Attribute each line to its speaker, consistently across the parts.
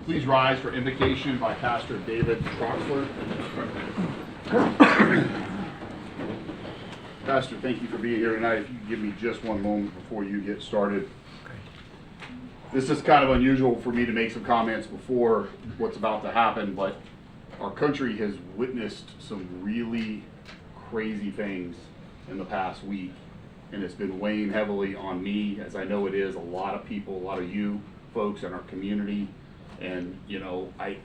Speaker 1: Please rise for invocation by Pastor David Troxler. Pastor, thank you for being here tonight. If you could give me just one moment before you get started. This is kind of unusual for me to make some comments before what's about to happen, but our country has witnessed some really crazy things in the past week, and it's been weighing heavily on me, as I know it is a lot of people, a lot of you folks in our community. And you know, I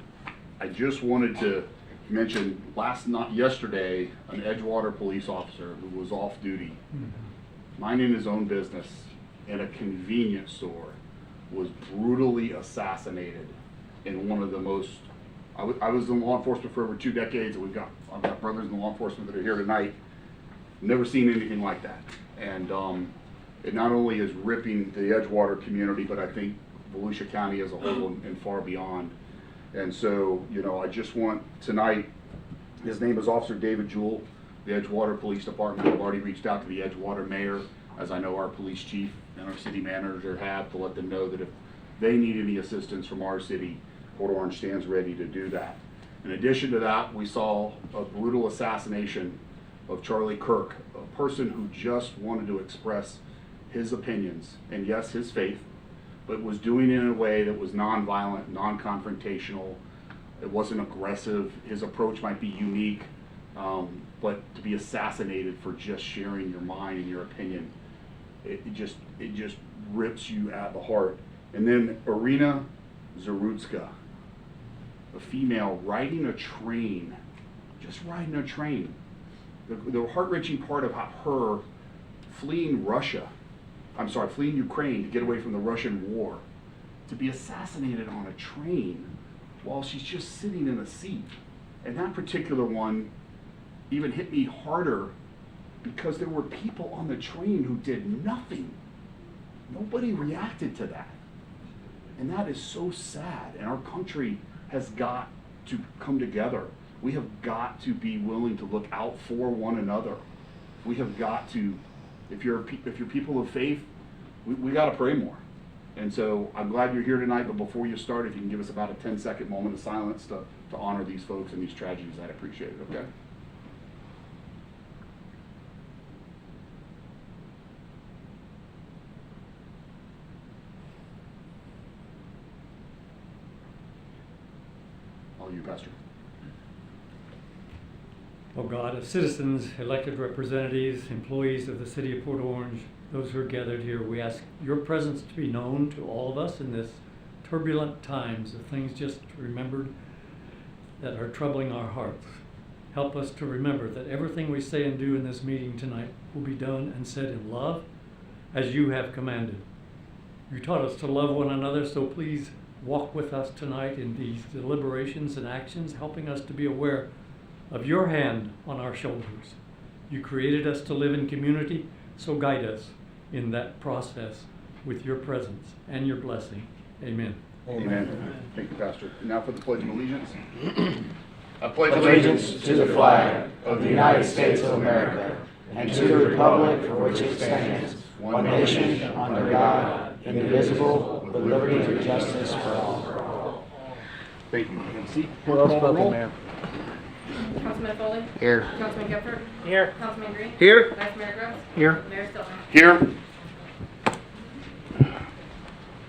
Speaker 1: just wanted to mention yesterday, an Edgewater police officer who was off duty, minding his own business in a convenience store, was brutally assassinated in one of the most. I was in law enforcement for over 2 decades, and I've got brothers in law enforcement that are here tonight. Never seen anything like that, and it not only is ripping the Edgewater community, but I think Volusia County as a whole and far beyond. And so, you know, I just want tonight, his name is Officer David Jewell, the Edgewater Police Department. I've already reached out to the Edgewater mayor, as I know our police chief and our city manager have, to let them know that if they need any assistance from our city, Port Orange stands ready to do that. In addition to that, we saw a brutal assassination of Charlie Kirk, a person who just wanted to express his opinions and, yes, his faith, but was doing it in a way that was non-violent, non-confrontational. It wasn't aggressive. His approach might be unique, but to be assassinated for just sharing your mind and your opinion, it just rips you at the heart. And then Irina Zarutska, a female riding a train, just riding a train. The heart-wrenching part of her fleeing Ukraine to get away from the Russian war, to be assassinated on a train while she's just sitting in a seat. And that particular one even hit me harder because there were people on the train who did nothing. Nobody reacted to that. And that is so sad. And our country has got to come together. We have got to be willing to look out for one another. We have got to, if you're people of faith, we got to pray more. And so I'm glad you're here tonight, but before you start, if you can give us about a 10-second moment of silence to honor these folks and these tragedies, I'd appreciate it, okay? All you, Pastor.
Speaker 2: Oh God, as citizens, elected representatives, employees of the city of Port Orange, those who are gathered here, we ask your presence to be known to all of us in this turbulent times of things just remembered that are troubling our hearts. Help us to remember that everything we say and do in this meeting tonight will be done and said in love, as you have commanded. You taught us to love one another, so please walk with us tonight in these deliberations and actions, helping us to be aware of your hand on our shoulders. You created us to live in community, so guide us in that process with your presence and your blessing. Amen.
Speaker 1: Amen. Thank you, Pastor. And now for the Pledge of Allegiance. I
Speaker 3: pledge allegiance to the flag of the United States of America and to the republic for which it stands, one nation, under God, indivisible, with liberty and justice for all.
Speaker 1: Thank you. See,
Speaker 3: well spoken, Mayor.
Speaker 4: Councilman Foley?
Speaker 3: Here.
Speaker 4: Councilman Gifford?
Speaker 3: Here.
Speaker 4: Councilman Green?
Speaker 3: Here.
Speaker 4: Vice Mayor Gross?
Speaker 3: Here.
Speaker 4: Mayor Stillman?
Speaker 1: Here.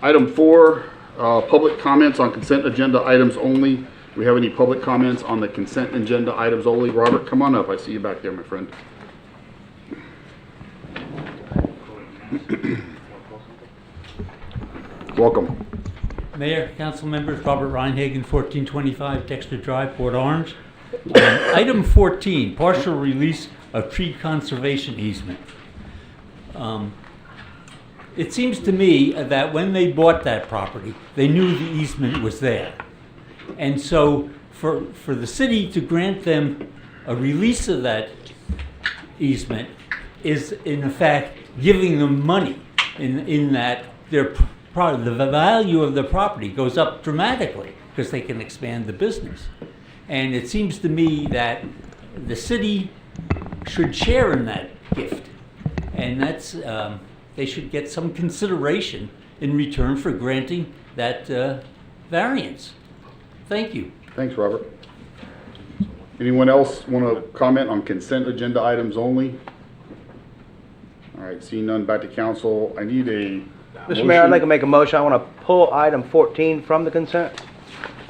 Speaker 1: Item 4, public comments on consent agenda items only. Do we have any public comments on the consent agenda items only? Robert, come on up. I see you back there, my friend. Welcome.
Speaker 5: Mayor, council members, Robert Reinhagen, 1425 Dexter Drive, Port Orange. Item 14, partial release of tree conservation easement. It seems to me that when they bought that property, they knew the easement was there. And so for the city to grant them a release of that easement is in effect giving them money in that the value of the property goes up dramatically because they can expand the business. And it seems to me that the city should share in that gift. And that's, they should get some consideration in return for granting that variance. Thank you.
Speaker 1: Thanks, Robert. Anyone else want to comment on consent agenda items only? All right, seeing none, back to council. I need a
Speaker 3: Mr. Mayor, I'd like to
Speaker 1: motion.
Speaker 3: make a motion. I want to pull item 14 from the consent.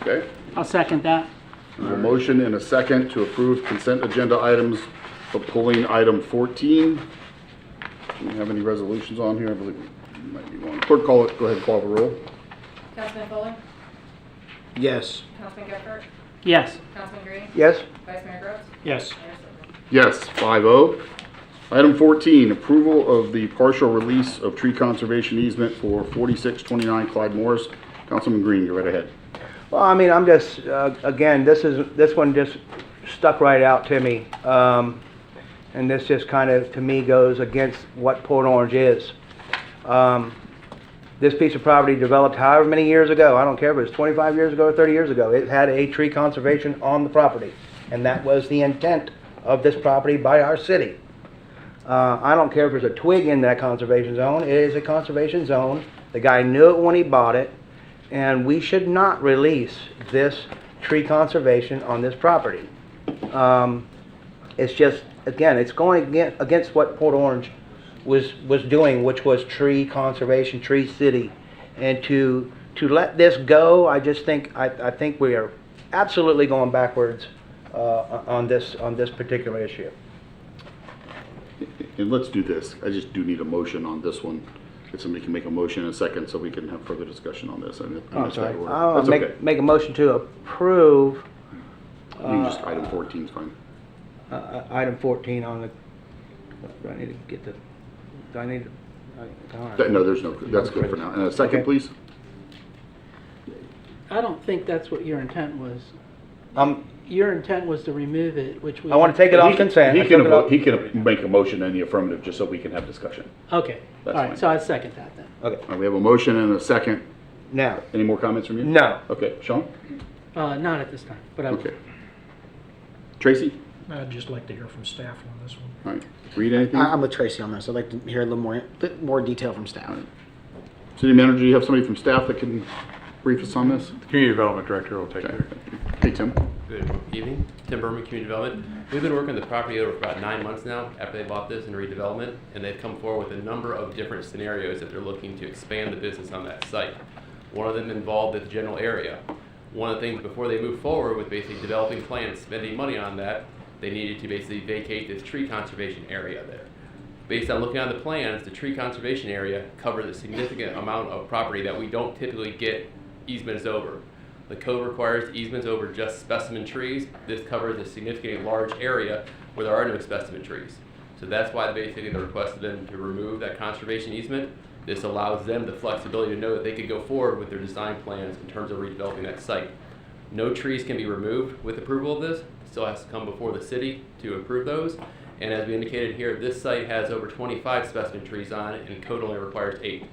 Speaker 1: Okay,
Speaker 6: I'll second that.
Speaker 1: a motion and a second to approve consent agenda items for pulling item 14. Do we have any resolutions on here? I believe we might be one. Clerk, call it, go ahead and call the roll.
Speaker 4: Councilman Foley?
Speaker 3: Yes.
Speaker 4: Councilman Gephardt?
Speaker 6: Yes.
Speaker 4: Councilman Green?
Speaker 3: Yes?
Speaker 4: Vice Mayor Gross?
Speaker 6: Yes.
Speaker 4: Mayor Slurkin?
Speaker 1: Yes, 5-0. Item 14, approval of the partial release of tree conservation easement for 4629 Clyde Morris. Councilman Green, you're right ahead.
Speaker 3: Well, I mean, I'm just, again, this one just stuck right out to me. And this just kind of, to me, goes against what Port Orange is. This piece of property developed however many years ago, I don't care if it was 25 years ago or 30 years ago, it had a tree conservation on the property. And that was the intent of this property by our city. I don't care if there's a twig in that conservation zone, it is a conservation zone. The guy knew it when he bought it, and we should not release this tree conservation on this property. It's just, again, it's going against what Port Orange was doing, which was tree conservation, tree city. And to let this go, I just think, I think we are absolutely going backwards on this particular issue.
Speaker 1: And let's do this. I just do need a motion on this one. If somebody can make a motion in a second so we can have further discussion on this. I missed that order.
Speaker 3: I'll
Speaker 1: That's okay.
Speaker 3: make a motion to approve
Speaker 1: You can just item 14 is fine.
Speaker 3: item 14 on the, do I need to get the, do I need to? all right.
Speaker 1: No, there's no, that's good for now. And a second,
Speaker 3: Okay.
Speaker 1: please.
Speaker 6: I don't think that's what your intent was.
Speaker 3: Um,
Speaker 6: Your intent was to remove it, which we.
Speaker 3: I want to take it off consent.
Speaker 1: He
Speaker 3: I took it off-
Speaker 1: can make a motion in the affirmative just so we can have discussion.
Speaker 6: Okay, all
Speaker 1: That's fine.
Speaker 6: right, so I second that then.
Speaker 3: Okay,
Speaker 1: All right, we have a motion and a second.
Speaker 3: now,
Speaker 1: Any more comments from you?
Speaker 3: no.
Speaker 1: Okay, Sean?
Speaker 6: Not at this time, but I will.
Speaker 1: Okay. Tracy?
Speaker 7: I'd just like to hear from staff on this one.
Speaker 1: All right. Read anything?
Speaker 8: I'm with Tracy on this. I'd like to hear a bit more detail from staff.
Speaker 1: City manager, do you have somebody from staff that can brief us on this?
Speaker 9: Community Development Director will take
Speaker 1: Okay.
Speaker 9: care.
Speaker 1: Hey, Tim.
Speaker 10: Good evening, Tim Berman, Community Development. We've been working with the property owner for about 9 months now after they bought this in redevelopment, and they've come forward with a number of different scenarios that they're looking to expand the business on that site. One of them involved the general area. One of the things before they move forward with basically developing plans, spending money on that, they needed to basically vacate this tree conservation area there. Based on looking on the plans, the tree conservation area covers a significant amount of property that we don't typically get easements over. The code requires easements over just specimen trees. This covers a significantly large area where there are no specimen trees. So that's why basically the request of them to remove that conservation easement. This allows them the flexibility to know that they could go forward with their design plans in terms of redeveloping that site. No trees can be removed with approval of this. It still has to come before the city to approve those. And as we indicated here, this site has over 25 specimen trees on it, and code only requires 8.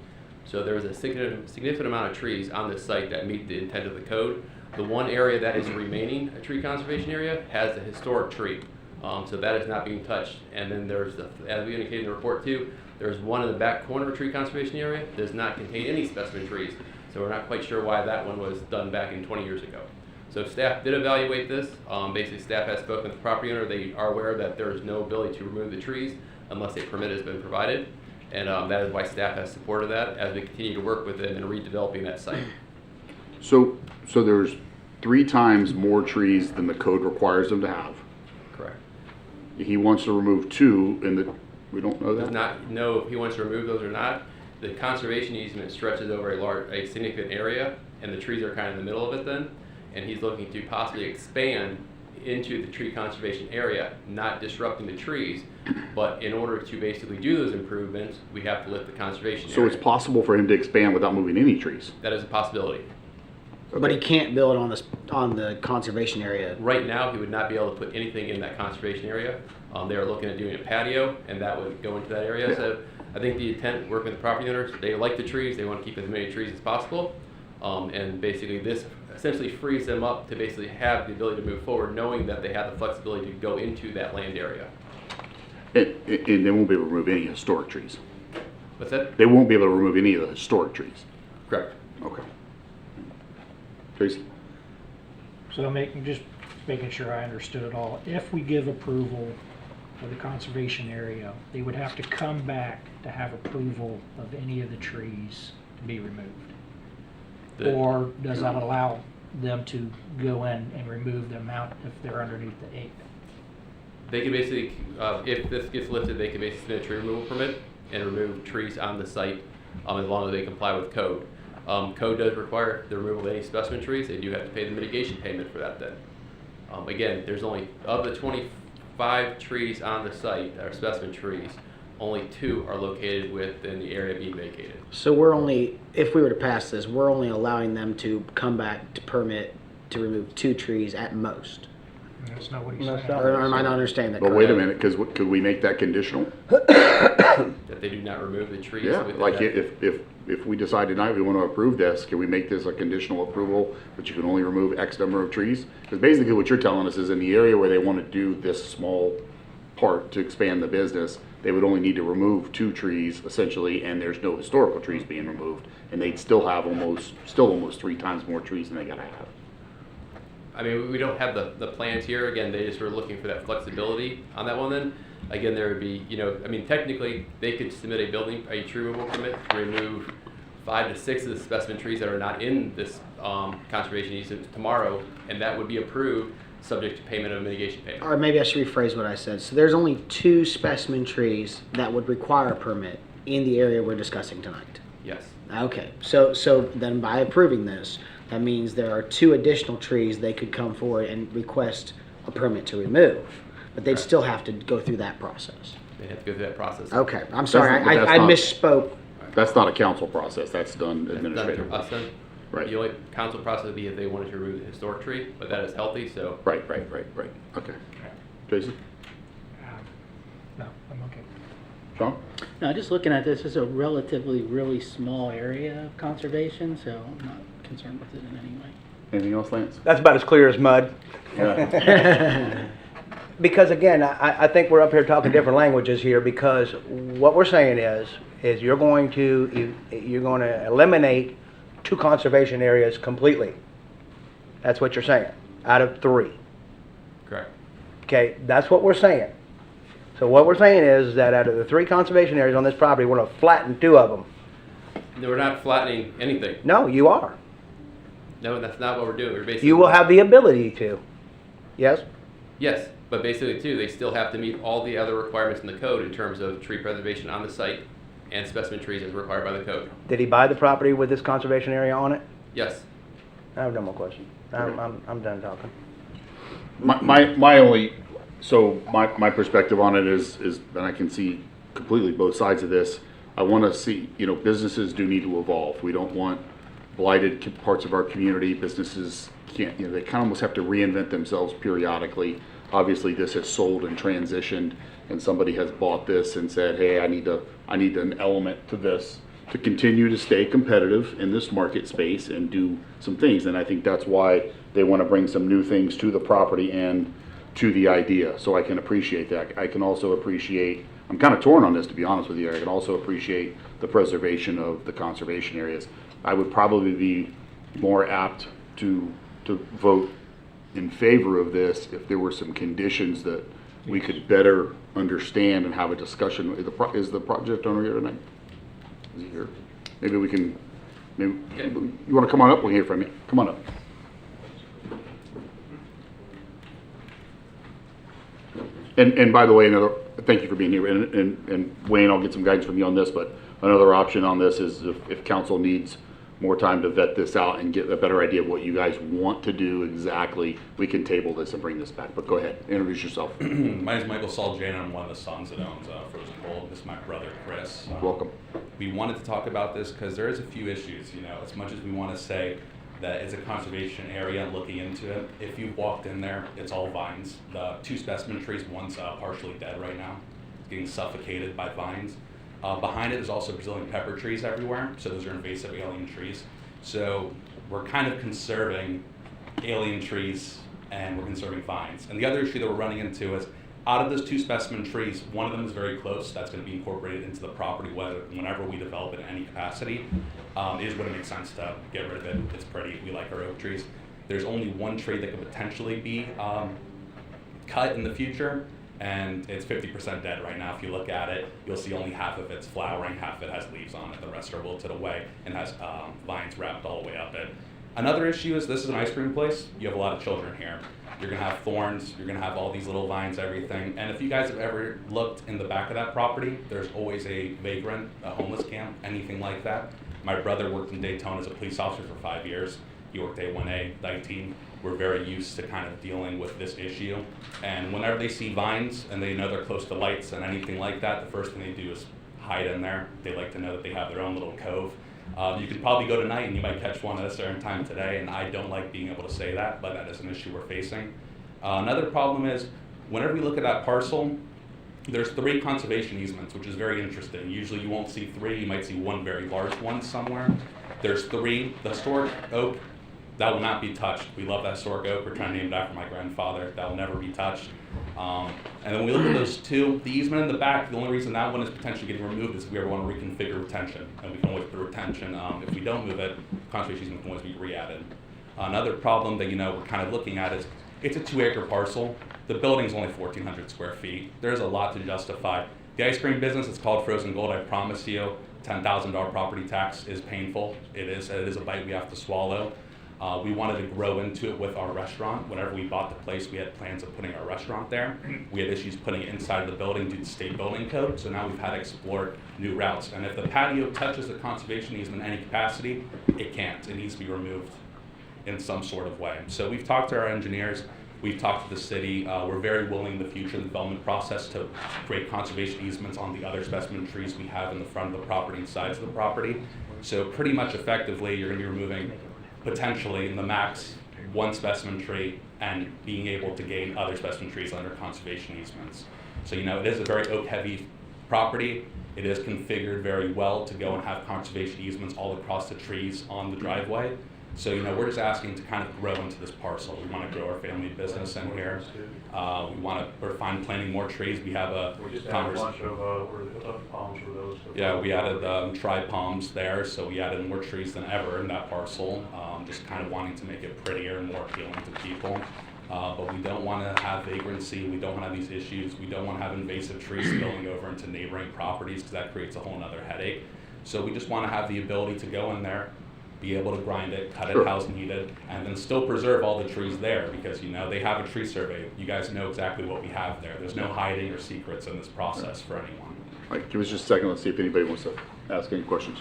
Speaker 10: So there's a significant amount of trees on this site that meet the intent of the code. The one area that is remaining a tree conservation area has a historic tree. So that is not being touched. And then there's, as we indicated in the report too, there's one in the back corner of tree conservation area. Does not contain any specimen trees. So we're not quite sure why that one was done back in 20 years ago. So staff did evaluate this. Basically staff has spoken with the property owner. They are aware that there is no ability to remove the trees unless a permit has been provided. And that is why staff has supported that as we continue to work with them in redeveloping that site.
Speaker 1: So there's 3 times more trees than the code requires them to have.
Speaker 10: Correct.
Speaker 1: He wants to remove 2, and we don't know
Speaker 10: Does
Speaker 1: that?
Speaker 10: not know if he wants to remove those or not. The conservation easement stretches over a significant area, and the trees are kind of in the middle of it then. And he's looking to possibly expand into the tree conservation area, not disrupting the trees. But in order to basically do those improvements, we have to lift the conservation
Speaker 1: So
Speaker 10: area.
Speaker 1: it's possible for him to expand without moving any trees?
Speaker 10: That is a possibility.
Speaker 8: But he can't build on the conservation area.
Speaker 10: Right now, he would not be able to put anything in that conservation area. They are looking at doing a patio, and that would go into that area. So I think the intent, working with the property owners, they like the trees. They want to keep as many trees as possible. And basically this essentially frees them up to basically have the ability to move forward, knowing that they have the flexibility to go into that land area.
Speaker 1: And they won't be able to remove any historic trees?
Speaker 10: What's that?
Speaker 1: They won't be able to remove any of the historic trees?
Speaker 10: Correct.
Speaker 1: Okay. Tracy?
Speaker 7: So just making sure I understood it all. If we give approval for the conservation area, they would have to come back to have approval of any of the trees to be removed? Or does that allow them to go in and remove them out if they're underneath the 8?
Speaker 10: They can basically, if this gets lifted, they can basically submit a tree removal permit and remove trees on the site as long as they comply with code. Code does require the removal of any specimen trees. They do have to pay the mitigation payment for that then. Again, there's only, of the 25 trees on the site that are specimen trees, only 2 are located within the area being vacated.
Speaker 8: So we're only, if we were to pass this, we're only allowing them to come back to permit to remove 2 trees at most.
Speaker 7: That's not what he's
Speaker 3: That's
Speaker 7: saying.
Speaker 3: not-
Speaker 8: Or am I not understanding that
Speaker 1: But
Speaker 8: correctly?
Speaker 1: wait a minute, because could we make that conditional?
Speaker 10: That they do not remove the trees.
Speaker 1: Yeah,
Speaker 10: within
Speaker 1: like
Speaker 10: that.
Speaker 1: if we decide tonight we want to approve this, can we make this a conditional approval, but you can only remove X number of trees? Because basically what you're telling us is in the area where they want to do this small part to expand the business, they would only need to remove 2 trees essentially, and there's no historical trees being removed, and they'd still have almost 3 times more trees than they gotta have.
Speaker 10: I mean, we don't have the plans here. Again, they just were looking for that flexibility on that one then. Again, there would be, I mean, technically, they could submit a tree removal permit to remove 5 to 6 of the specimen trees that are not in this conservation easement tomorrow, and that would be approved, subject to payment of a mitigation payment.
Speaker 8: Or maybe I should rephrase what I said. So there's only 2 specimen trees that would require a permit in the area we're discussing tonight.
Speaker 10: Yes.
Speaker 8: Okay, so then by approving this, that means there are 2 additional trees they could come forward and request a permit to remove, but they'd still have to go through that process.
Speaker 10: They have to go through that process.
Speaker 8: Okay, I'm sorry,
Speaker 1: But that's
Speaker 8: I
Speaker 1: not-
Speaker 8: misspoke.
Speaker 1: That's not a council process, that's done
Speaker 10: That's done
Speaker 1: administratively.
Speaker 10: through us then.
Speaker 1: Right.
Speaker 10: The only council process would be if they wanted to remove the historic tree, but that is healthy, so.
Speaker 1: Right, okay. Jason?
Speaker 7: No, I'm okay.
Speaker 1: Sean?
Speaker 6: No, just looking at this, is a relatively really small area of conservation, so I'm not concerned with it in any way.
Speaker 1: Anything else, Lance?
Speaker 3: That's about as clear as mud. Because again, I think we're up here talking different languages here, because what we're saying is you're going to eliminate 2 conservation areas completely. That's what you're saying, out of 3.
Speaker 10: Correct.
Speaker 3: Okay, that's what we're saying. So what we're saying is that out of the 3 conservation areas on this property, we're going to flatten 2 of them.
Speaker 10: No, we're not flattening anything.
Speaker 3: No, you are.
Speaker 10: No, that's not what we're doing. We're basically.
Speaker 3: You will have the ability to. Yes?
Speaker 10: Yes, but basically too, they still have to meet all the other requirements in the code in terms of tree preservation on the site and specimen trees as required by the code.
Speaker 3: Did he buy the property with this conservation area on it?
Speaker 10: Yes.
Speaker 3: I have no more questions. I'm done talking.
Speaker 1: My only, so my perspective on it is, and I can see completely both sides of this. I want to see, businesses do need to evolve. We don't want blighted parts of our community. Businesses can't, they kind of almost have to reinvent themselves periodically. Obviously, this has sold and transitioned, and somebody has bought this and said, hey, I need an element to this to continue to stay competitive in this market space and do some things. And I think that's why they want to bring some new things to the property and to the idea. So I can appreciate that. I can also appreciate, I'm kind of torn on this, to be honest with you. I can also appreciate the preservation of the conservation areas. I would probably be more apt to vote in favor of this if there were some conditions that we could better understand and have a discussion. Is the project owner here tonight? Is he here? Maybe we can, you want to come on up? We'll hear from you. Come on up. And by the way, thank you for being here. And Wayne, I'll get some guidance from you on this, but another option on this is if council needs more time to vet this out and get a better idea of what you guys want to do exactly, we can table this and bring this back. But go ahead, introduce yourself.
Speaker 9: My name is Michael Saljane. I'm one of the sons that owns Frozen Cold. This is my brother, Chris.
Speaker 1: Welcome.
Speaker 9: We wanted to talk about this because there is a few issues, as much as we want to say that it's a conservation area and looking into it. If you walked in there, it's all vines. The 2 specimen trees, one's partially dead right now. It's getting suffocated by vines. Behind it, there's also Brazilian pepper trees everywhere, so those are invasive alien trees. So we're kind of conserving alien trees and we're conserving vines. And the other issue that we're running into is Out of those 2 specimen trees, one of them is very close. That's going to be incorporated into the property whenever we develop it in any capacity. It wouldn't make sense to get rid of it. It's pretty. We like our oak trees. There's only one tree that could potentially be cut in the future, and it's 50% dead right now. If you look at it, you'll see only half of it's flowering, half of it has leaves on it. The rest are wilted away and has vines wrapped all the way up it. Another issue is this is an ice cream place. You have a lot of children here. You're gonna have thorns, you're gonna have all these little vines, everything. And if you guys have ever looked in the back of that property, there's always a vagrant, a homeless camp, anything like that. My brother worked in Daytona as a police officer for 5 years. He worked A1A, 19. We're very used to kind of dealing with this issue. And whenever they see vines and they know they're close to lights and anything like that, the first thing they do is hide in there. They like to know that they have their own little cove. You can probably go tonight and you might catch one at a certain time today, and I don't like being able to say that, but that is an issue we're facing. Another problem is, whenever we look at that parcel, there's 3 conservation easements, which is very interesting. Usually you won't see 3, you might see one very large one somewhere. There's 3, the historic oak, that will not be touched. We love that historic oak, we're trying to name it after my grandfather, that will never be touched. And then when we look at those 2, the easement in the back, the only reason that one is potentially getting removed is if we ever want to reconfigure retention. And we can always put retention, if we don't move it, conservation easement can always be re-added. Another problem that we're kind of looking at is, it's a 2-acre parcel. The building's only 1,400 square feet. There's a lot to justify. The ice cream business is called Frozen Gold, I promise you. $10,000 property tax is painful. It is a bite we have to swallow. We wanted to grow into it with our restaurant. Whenever we bought the place, we had plans of putting our restaurant there. We had issues putting it inside of the building due to state building code, so now we've had to explore new routes. And if the patio touches the conservation easement in any capacity, it can't. It needs to be removed in some sort of way. So we've talked to our engineers, we've talked to the city. We're very willing in the future in the development process to create conservation easements on the other specimen trees we have in the front of the property and sides of the property. So pretty much effectively, you're going to be removing potentially in the max 1 specimen tree and being able to gain other specimen trees under conservation easements. So it is a very oak heavy property. It is configured very well to go and have conservation easements all across the trees on the driveway. So we're just asking to kind of grow into this parcel. We want to grow our family business in here. We're fine planting more trees. We have
Speaker 11: We just added a bunch of palms for those.
Speaker 9: Yeah, we added tri-palms there, so we added more trees than ever in that parcel, just kind of wanting to make it prettier and more appealing to people. But we don't want to have vagrancy, we don't want to have these issues, we don't want to have invasive trees spilling over into neighboring properties because that creates a whole nother headache. So we just want to have the ability to go in there, be able to grind it, cut it house needed, and then still preserve all the trees there because they have a tree survey. You guys know exactly what we have there. There's no hiding or secrets in this process for anyone.
Speaker 1: All right, give us just a second. Let's see if anybody wants to ask any questions.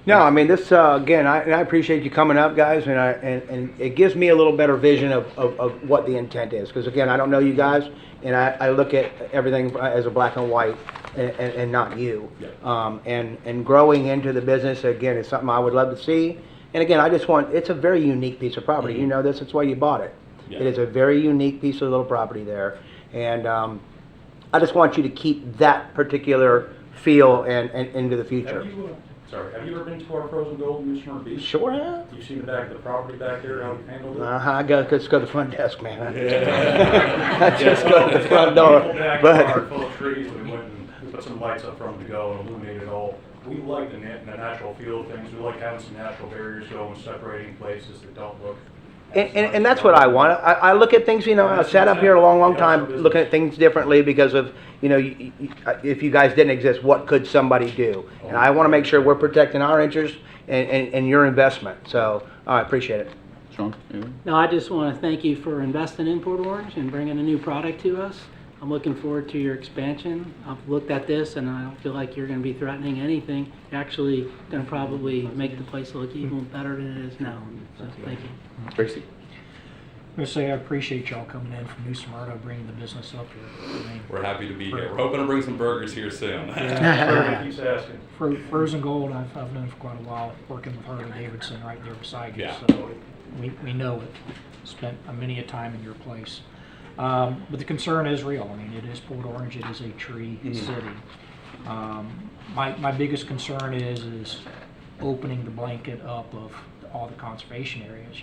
Speaker 3: No, I mean this again. I appreciate you coming up, guys, and it gives me a little better vision of what the intent is. Because again, I don't know you guys, and I look at everything as a black and white, and not you.
Speaker 9: Yeah.
Speaker 3: And growing into the business again is something I would love to see. And again, it's a very unique piece of property.
Speaker 9: Mm-hmm.
Speaker 3: You know this. That's why you bought it.
Speaker 9: Yeah.
Speaker 3: It is a very unique piece of little property there, and I just want you to keep that particular feel and into the future.
Speaker 11: Have you ever been to our Frozen Gold in Smyrna Beach?
Speaker 3: Sure have.
Speaker 11: You've seen the back of the property back there, how we handled it?
Speaker 3: Let's go to the front desk, man. Just go to the front door.
Speaker 11: Backyard full of trees, we went and put some lights up front to go and illuminate it all. We like the natural feel of things. We like having some natural barriers going, separating places that don't look.
Speaker 3: And that's what I want. I look at things, I sat up here a long time looking at things differently because of, if you guys didn't exist, what could somebody do? And I want to make sure we're protecting our interests and your investment. So, I appreciate it.
Speaker 1: Sean, anything?
Speaker 6: No, I just want to thank you for investing in Port Orange and bringing a new product to us. I'm looking forward to your expansion. I've looked at this and I don't feel like you're going to be threatening anything. You're actually going to probably make the place look even better than it is now. So thank you.
Speaker 1: Tracy?
Speaker 7: I'm going to say I appreciate y'all coming in from New Smyrna, bringing the business up here.
Speaker 9: We're happy to be here. We're hoping to bring some burgers here soon.
Speaker 11: Keeps asking.
Speaker 7: Frozen Gold, I've known for quite a while, working with Harley Davidson right there beside you.
Speaker 9: Yeah.
Speaker 7: So we know it. Spent many a time in your place. But the concern is real. I mean, it is Port Orange. It is a tree city. My biggest concern is opening the blanket up of all the conservation areas.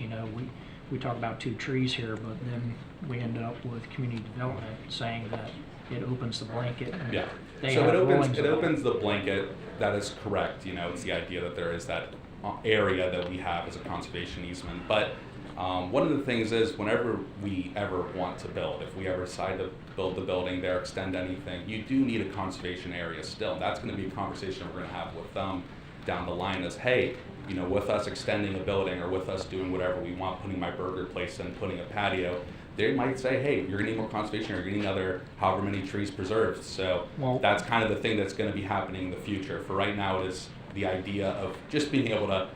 Speaker 7: We talk about 2 trees here, but then we end up with community development saying that it opens the blanket. and
Speaker 9: Yeah.
Speaker 7: they
Speaker 9: So
Speaker 7: have
Speaker 9: it
Speaker 7: rulings
Speaker 9: opens, it
Speaker 7: about
Speaker 9: opens the blanket. That is correct. You know, it's the idea that there is that area that we have as a conservation easement. But one of the things is whenever we ever want to build, if we ever decide to build the building there, extend anything, you do need a conservation area still. That's going to be a conversation we're going to have with them down the line is, hey, you know, with us extending a building or with us doing whatever we want, putting my burger place in, putting a patio, they might say, hey, you're going to need more conservation area, you're going to need another however many trees preserved. So
Speaker 7: Well-
Speaker 9: that's kind of the thing that's going to be happening in the future. For right now, it is the idea of just being able to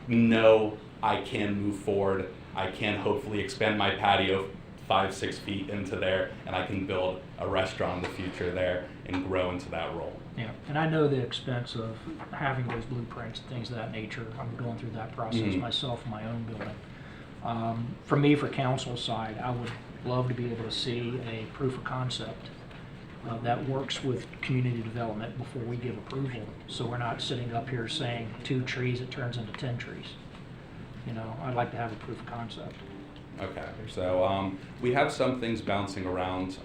Speaker 9: know I can move forward, I can hopefully expand my patio 5-6 feet into there, and I can build a restaurant in the future there and grow into that role.
Speaker 7: Yeah, and I know the expense of having those blueprints and things of that nature. I'm going through that process myself in my own building. For me, for council side, I would love to be able to see a proof of concept that works with community development before we give approval. So we're not sitting up here saying 2 trees, it turns into 10 trees. You know, I'd like to have a proof of concept.
Speaker 9: Okay, so we have some things bouncing around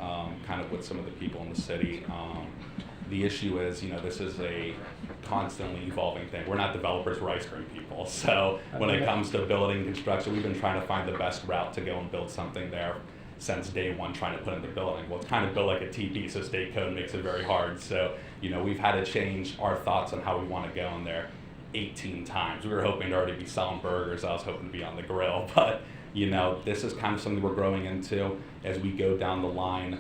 Speaker 9: kind of with some of the people in the city. The issue is, you know, this is a constantly evolving thing. We're not developers, we're ice cream people. So when it comes to building construction, we've been trying to find the best route to go and build something there since day one, trying to put in the building. Well, it's kind of built like a TP, so state code makes it very hard. So, you know, we've had to change our thoughts on how we want to go in there 18 times. We were hoping to already be selling burgers. I was hoping to be on the grill, but you know, this is kind of something we're growing into as we go down the line.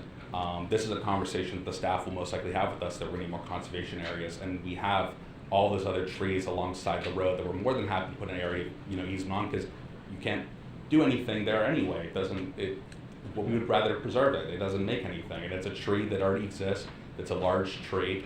Speaker 9: This is a conversation that the staff will most likely have with us, that we need more conservation areas, and we have all those other trees alongside the road that we're more than happy to put an area, you know, easement on, because you can't do anything there anyway. Well, we would rather preserve it. It doesn't make anything, and it's a tree that already exists. It's a large tree.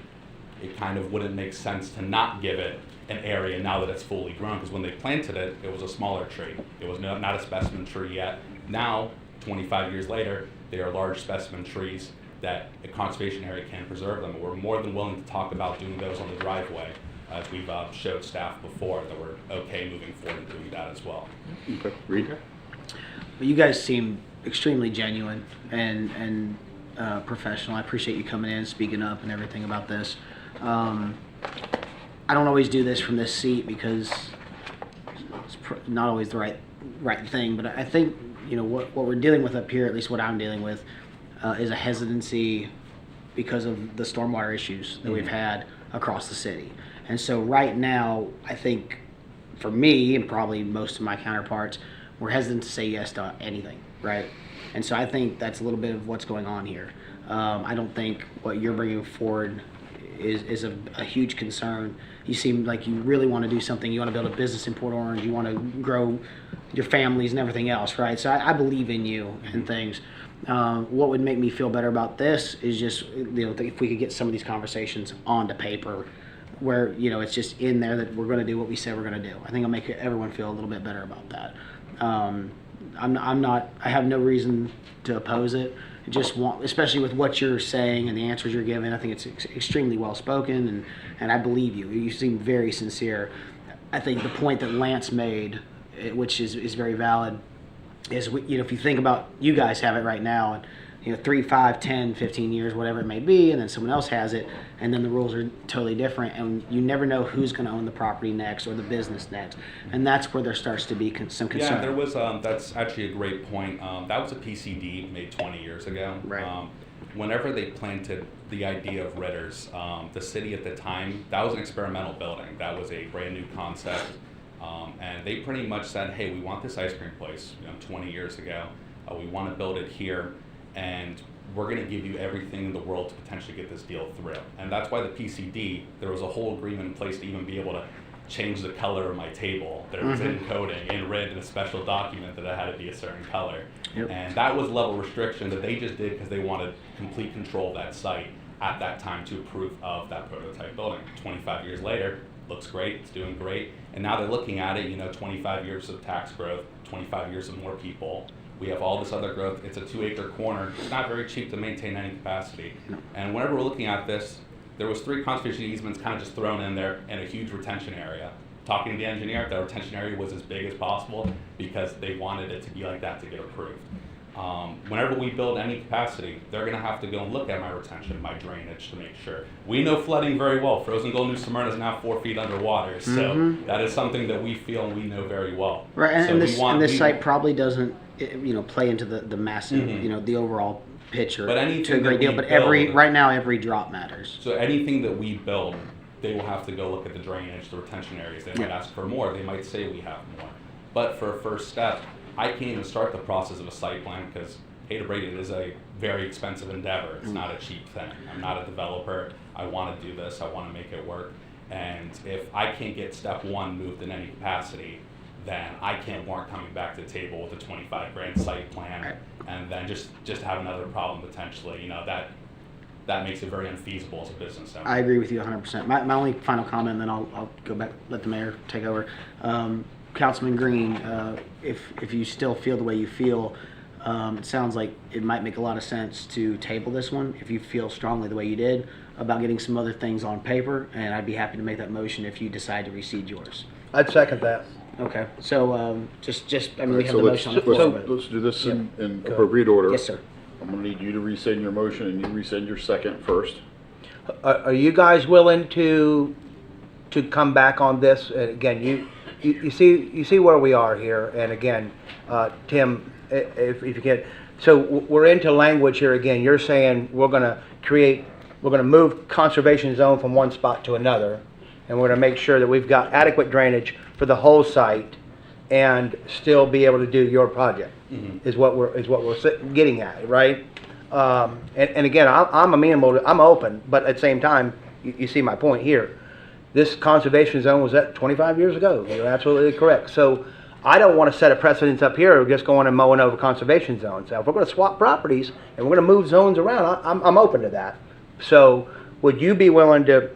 Speaker 9: It kind of wouldn't make sense to not give it an area now that it's fully grown, because when they planted it, it was a smaller tree. It was not a specimen tree yet. Now, 25 years later, they are large specimen trees that a conservation area can preserve them. We're more than willing to talk about doing those on the driveway, as we've showed staff before that we're okay moving forward and doing that as well.
Speaker 1: Okay, Reed?
Speaker 8: Well, you guys seem extremely genuine and professional. I appreciate you coming in, speaking up, and everything about this. I don't always do this from this seat because it's not always the right thing. But I think, you know, what we're dealing with up here, at least what I'm dealing with, is a hesitancy because of the stormwater issues that we've had across the city. And so right now, I think for me and probably most of my counterparts, we're hesitant to say yes to anything, right? And so I think that's a little bit of what's going on here. I don't think what you're bringing forward is a huge concern. You seem like you really want to do something. You want to build a business in Port Orange. You want to grow your families and everything else, right? So I believe in you and things. What would make me feel better about this is just, you know, if we could get some of these conversations onto paper, where, you know, it's just in there that we're going to do what we said we're going to do. I think it'll make everyone feel a little bit better about that. I have no reason to oppose it. I just want, especially with what you're saying and the answers you're giving, I think it's extremely well spoken, and I believe you. You seem very sincere. I think the point that Lance made, which is very valid, is, you know, if you think about, you guys have it right now, and, you know, 3, 5, 10, 15 years, whatever it may be, and then someone else has it, and then the rules are totally different, and you never know who's going to own the property next or the business next, and that's where there starts to be some concern.
Speaker 9: Yeah, there was, that's actually a great point. That was a PCD made 20 years ago.
Speaker 8: Right.
Speaker 9: Whenever they planted the idea of Ritter's, the city at the time, that was an experimental building. That was a brand new concept. And they pretty much said, hey, we want this ice cream place, you know, 20 years ago. We want to build it here, and we're going to give you everything in the world to potentially get this deal through. And that's why the PCD, there was a whole agreement in place to even be able to change the color of my table. There was encoding in written in a special document that it had to be a certain color.
Speaker 8: Yep.
Speaker 9: And that was level restriction that they just did because they wanted complete control of that site at that time to approve of that prototype building. 25 years later, looks great, it's doing great. And now they're looking at it, you know, 25 years of tax growth, 25 years of more people. We have all this other growth. It's a 2-acre corner. It's not very cheap to maintain any capacity.
Speaker 8: No.
Speaker 9: And whenever we're looking at this, there was 3 conservation easements kind of just thrown in there and a huge retention area. Talking to the engineer, the retention area was as big as possible because they wanted it to be like that to get approved. Whenever we build any capacity, they're gonna have to go and look at my retention, my drainage to make sure. We know flooding very well. Frozen Gold New Smyrna is now 4 feet underwater, so that is something that we feel and we know very well.
Speaker 8: Right, and,
Speaker 9: So
Speaker 8: and
Speaker 9: we
Speaker 8: this
Speaker 9: want-
Speaker 8: and this
Speaker 9: we-
Speaker 8: site probably doesn't, play into the massive,
Speaker 9: Mhm.
Speaker 8: the overall picture
Speaker 9: But anything
Speaker 8: to a great
Speaker 9: that
Speaker 8: deal.
Speaker 9: we
Speaker 8: But
Speaker 9: build-
Speaker 8: right now, every drop matters.
Speaker 9: So anything that we build, they will have to go look at the drainage, the retention areas. They might
Speaker 8: Yeah.
Speaker 9: ask for more. They might say we have more. But for a first step, I can't even start the process of a site plan because, hate to break it, it is a very expensive endeavor. It's not a cheap thing. I'm not a developer. I want to do this. I want to make it work. And if I can't get step one moved in any capacity, then I can't warrant coming back to the table with a 25 grand site plan
Speaker 8: Right.
Speaker 9: and then just have another problem potentially. That makes it very unfeasible as a business owner.
Speaker 8: I agree with you 100%. My only final comment, and then I'll go back, let the mayor take over. Councilman Green, if you still feel the way you feel, it sounds like it might make a lot of sense to table this one if you feel strongly the way you did about getting some other things on paper, and I'd be happy to make that motion if you decide to rescind yours.
Speaker 3: I'd second that.
Speaker 8: Okay, so just I mean, we
Speaker 1: Alright,
Speaker 8: have
Speaker 1: so
Speaker 8: the
Speaker 1: let's,
Speaker 8: motion on the floor. but-
Speaker 1: let's do this in
Speaker 3: Go.
Speaker 1: appropriate order.
Speaker 8: Yes, sir.
Speaker 1: I'm gonna need you to rescind your motion and you rescind your second first.
Speaker 3: Are you guys willing to come back on this? And again, you see where we are here. And again, Tim, if you can, so we're into language here again. You're saying we're going to move conservation zone from one spot to another, and we're going to make sure that we've got adequate drainage for the whole site, and still be able to do your project. Is what we're getting at, right? And again, I'm amenable to, I'm open, but at the same time, you see my point here. This conservation zone was at 25 years ago. You're absolutely correct. So I don't want to set a precedence up here of just going and mowing over conservation zones. Now, if we're going to swap properties and we're going to move zones around, I'm open to that. So would you be willing to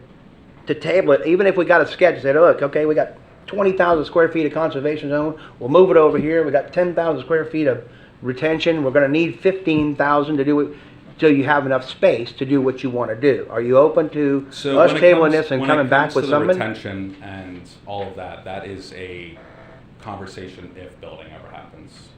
Speaker 3: table it, even if we got a sketch, say, look, okay, we got 20,000 square feet of conservation zone, we'll move it over here, we got 10,000 square feet of retention, we're gonna need 15,000 to do it, so you have enough space to do what you wanna do. Are you open to us
Speaker 9: when it
Speaker 3: tabling
Speaker 9: comes-
Speaker 3: this and
Speaker 9: when it
Speaker 3: coming back
Speaker 9: comes
Speaker 3: with
Speaker 9: to the
Speaker 3: something?
Speaker 9: retention and all of that, that is a conversation if building ever happens.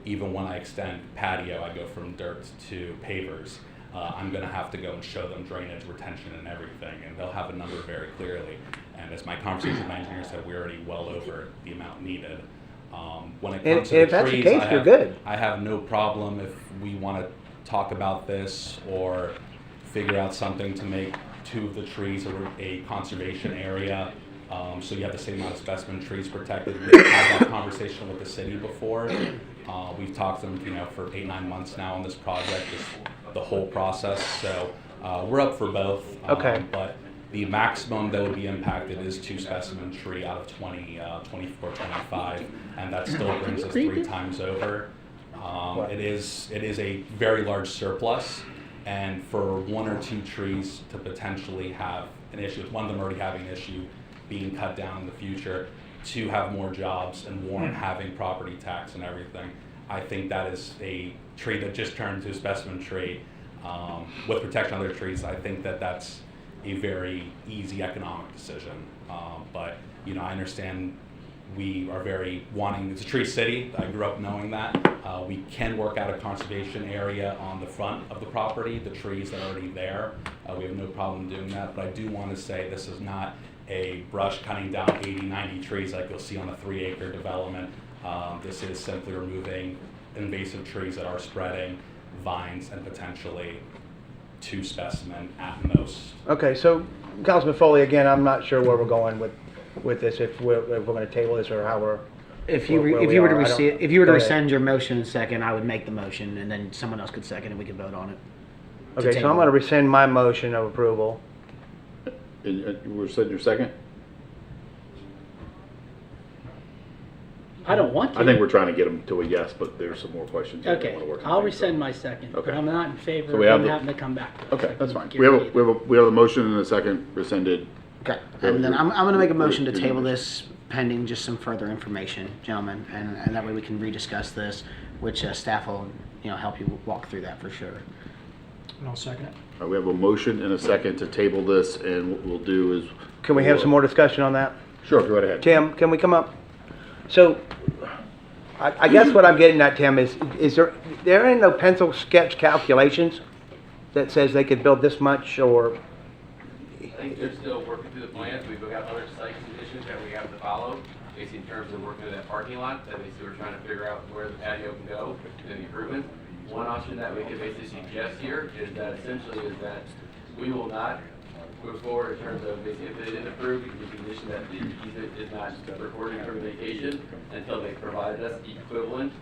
Speaker 9: Even when I extend patio, I go from dirt to pavers. I'm going to have to go and show them drainage, retention, and everything, and they'll have a number very clearly. And as my conversation with my engineer said, we're already well over the amount needed. When it
Speaker 3: And
Speaker 9: comes to
Speaker 3: if
Speaker 9: the
Speaker 3: that's the
Speaker 9: trees,
Speaker 3: case, you're good.
Speaker 9: I have no problem if we want to talk about this or figure out something to make 2 of the trees a conservation area. So you have the same amount of specimen trees protected. We've had that conversation with the city before. We've talked to them, for 8-9 months now on this project, just the whole process. So we're up for both.
Speaker 3: Okay.
Speaker 9: But the maximum that would be impacted is 2 specimen tree out of 24, 25, and that still brings us 3 times over. It is a very large surplus, and for 1 or 2 trees to potentially have an issue, with one of them already having an issue being cut down in the future, to have more jobs and warrant having property tax and everything. I think that is a tree that just turned to a specimen tree. With protection of other trees, I think that that's a very easy economic decision. But I understand we are very wanting, it's a tree city. I grew up knowing that. We can work out a conservation area on the front of the property, the trees that are already there. We have no problem doing that, but I do want to say this is not a brush cutting down 80, 90 trees like you'll see on a 3-acre development. This is simply removing invasive trees that are spreading, vines, and potentially 2 specimen at most.
Speaker 3: Okay, so Councilman Foley, again, I'm not sure where we're going with this, if we're going to table this or how we're.
Speaker 8: If you
Speaker 3: where
Speaker 8: if
Speaker 3: we
Speaker 8: you were to
Speaker 3: are. I don't-
Speaker 8: rescind, if you were to
Speaker 3: Go ahead.
Speaker 8: rescind your motion in second, I would make the motion, and then someone else could second, and we could vote on it.
Speaker 3: Okay, so I'm going to rescind my motion of approval.
Speaker 1: And we're setting your second?
Speaker 6: I don't want to.
Speaker 1: I think we're trying to get them to a yes, but there's some more questions. that we
Speaker 6: Okay,
Speaker 1: wanna work on
Speaker 6: I'll
Speaker 1: things, so-
Speaker 6: rescind my second, but
Speaker 1: Okay.
Speaker 6: I'm not in favor
Speaker 1: So
Speaker 6: of
Speaker 1: we have
Speaker 6: them
Speaker 1: the-
Speaker 6: having to come back.
Speaker 1: Okay, that's fine.
Speaker 6: Guarantee
Speaker 1: We have a motion and a second rescinded.
Speaker 8: Okay, and then I'm going to make a motion to
Speaker 1: You're-
Speaker 8: table this pending just some further information, gentlemen, and that way we can rediscuss this, which staff will, help you walk through that for sure.
Speaker 7: And I'll second it.
Speaker 1: All right, we have a motion and a second to table this, and what we'll do is.
Speaker 3: Can we have some more discussion on that?
Speaker 1: Sure, go right ahead.
Speaker 3: Tim, can we come up? So, I guess what I'm getting at, Tim, is there ain't no pencil sketch calculations that says they could build this much, or?
Speaker 10: I think they're still working through the plans. We've got other site conditions that we have to follow, basically in terms of working with that parking lot, that basically we're trying to figure out where the patio can go and the improvements. One option that we could basically suggest here is that essentially is that we will not move forward in terms of basically if it isn't approved, we can condition that the easement is not recorded for vacation until they provided us equivalent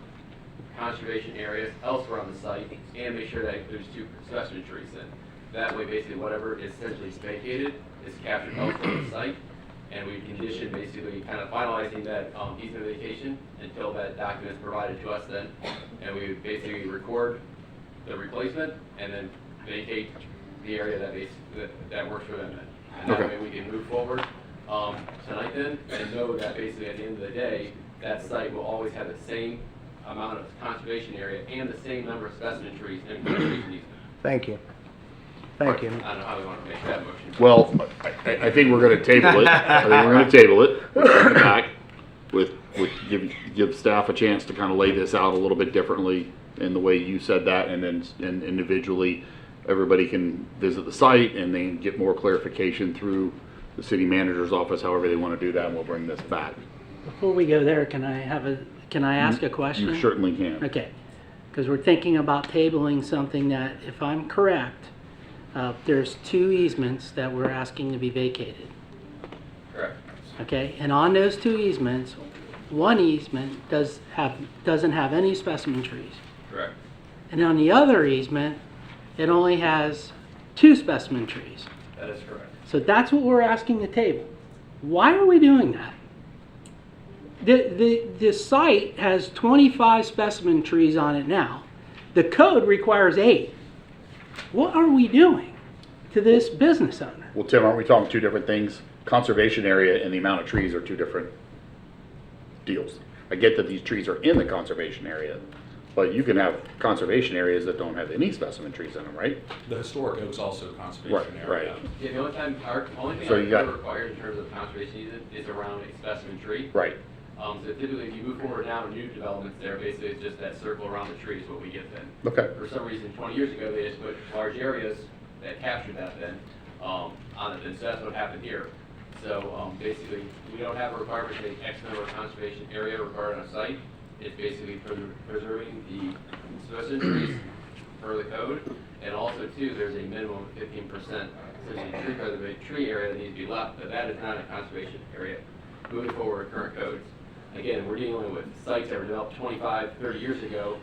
Speaker 10: conservation areas elsewhere on the site and make sure that there's 2 specimen trees in. That way, basically, whatever is essentially vacated is captured elsewhere on the site, and we condition basically kind of finalizing that easement vacation until that document is provided to us then, and we basically record the replacement and then vacate the area that works for them then. And that way we can move forward tonight then and know that basically at the end of the day, that site will always have the same amount of conservation area and the same number of specimen trees and trees in easement.
Speaker 3: Thank you. Thank you.
Speaker 10: I don't know how we want to make that motion.
Speaker 1: Well, I think we're gonna table it. I think we're gonna table it, bring it back with give staff a chance to kind of lay this out a little bit differently in the way you said that, and then individually, everybody can visit the site and then get more clarification through the city manager's office, however they want to do that, and we'll bring this back.
Speaker 6: Before we go there, can I ask a question?
Speaker 1: You certainly can.
Speaker 6: Okay, because we're thinking about tabling something that, if I'm correct, there's 2 easements that we're asking to be vacated.
Speaker 10: Correct.
Speaker 6: Okay, and on those 2 easements, one easement doesn't have any specimen trees.
Speaker 10: Correct.
Speaker 6: And on the other easement, it only has 2 specimen trees.
Speaker 10: That is correct.
Speaker 6: So that's what we're asking to table. Why are we doing that? The site has 25 specimen trees on it now. The code requires 8. What are we doing to this business owner?
Speaker 1: Well, Tim, aren't we talking 2 different things? Conservation area and the amount of trees are 2 different deals. I get that these trees are in the conservation area, but you can have conservation areas that don't have any specimen trees in them, right?
Speaker 9: The historic oak's also a conservation area.
Speaker 1: Right.
Speaker 10: Yeah, the only thing
Speaker 1: So
Speaker 10: our
Speaker 1: you got-
Speaker 10: code requires in terms of conservation easement is around a specimen tree.
Speaker 1: Right.
Speaker 10: So typically, if you move forward now in new developments there, basically it's just that circle around the tree is what we get then.
Speaker 1: Okay.
Speaker 10: For some reason, 20 years ago, they just put large areas that captured that then on it, and so that's what happened here. So basically, we don't have a requirement to take X number of conservation area required on a site. It's basically preserving the specimen trees per the code, and also too, there's a minimum of 15% essentially tree area that needs to be left, but that is not a conservation area. Moving forward with current codes. Again, we're dealing with sites that were developed 25, 30 years ago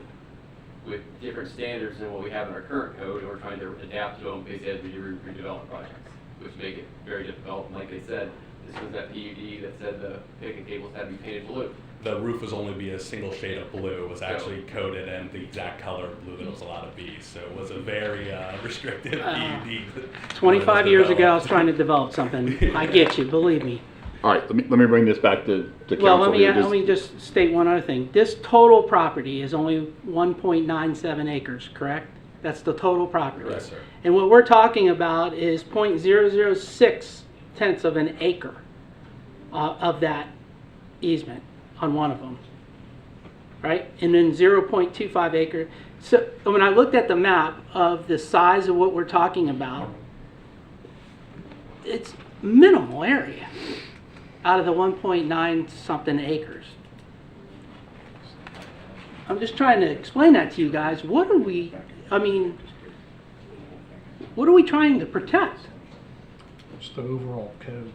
Speaker 10: with different standards than what we have in our current code, and we're trying to adapt to them basically as we do redevelopment projects, which make it very difficult. And like they said, this was that PUD that said the picnic tables had to be painted blue.
Speaker 9: The roof was only be a single shade of blue. It was actually coated in the exact color of blue that was allowed to be. So it was a very restrictive PUD.
Speaker 6: 25 years ago, I was trying to develop something. I get you, believe me.
Speaker 1: All right, let me bring this back to council.
Speaker 6: Well, let
Speaker 1: here.
Speaker 6: me just state one other thing. This total property is only 1.97 acres, correct? That's the total property.
Speaker 9: Yes, sir.
Speaker 6: And what we're talking about is 0.006 tenths of an acre of that easement on one of them, right? And then 0.25 acre. So when I looked at the map of the size of what we're talking about, it's minimal area out of the 1.9 something acres. I'm just trying to explain that to you guys. What are we trying to protect?
Speaker 7: It's the overall code.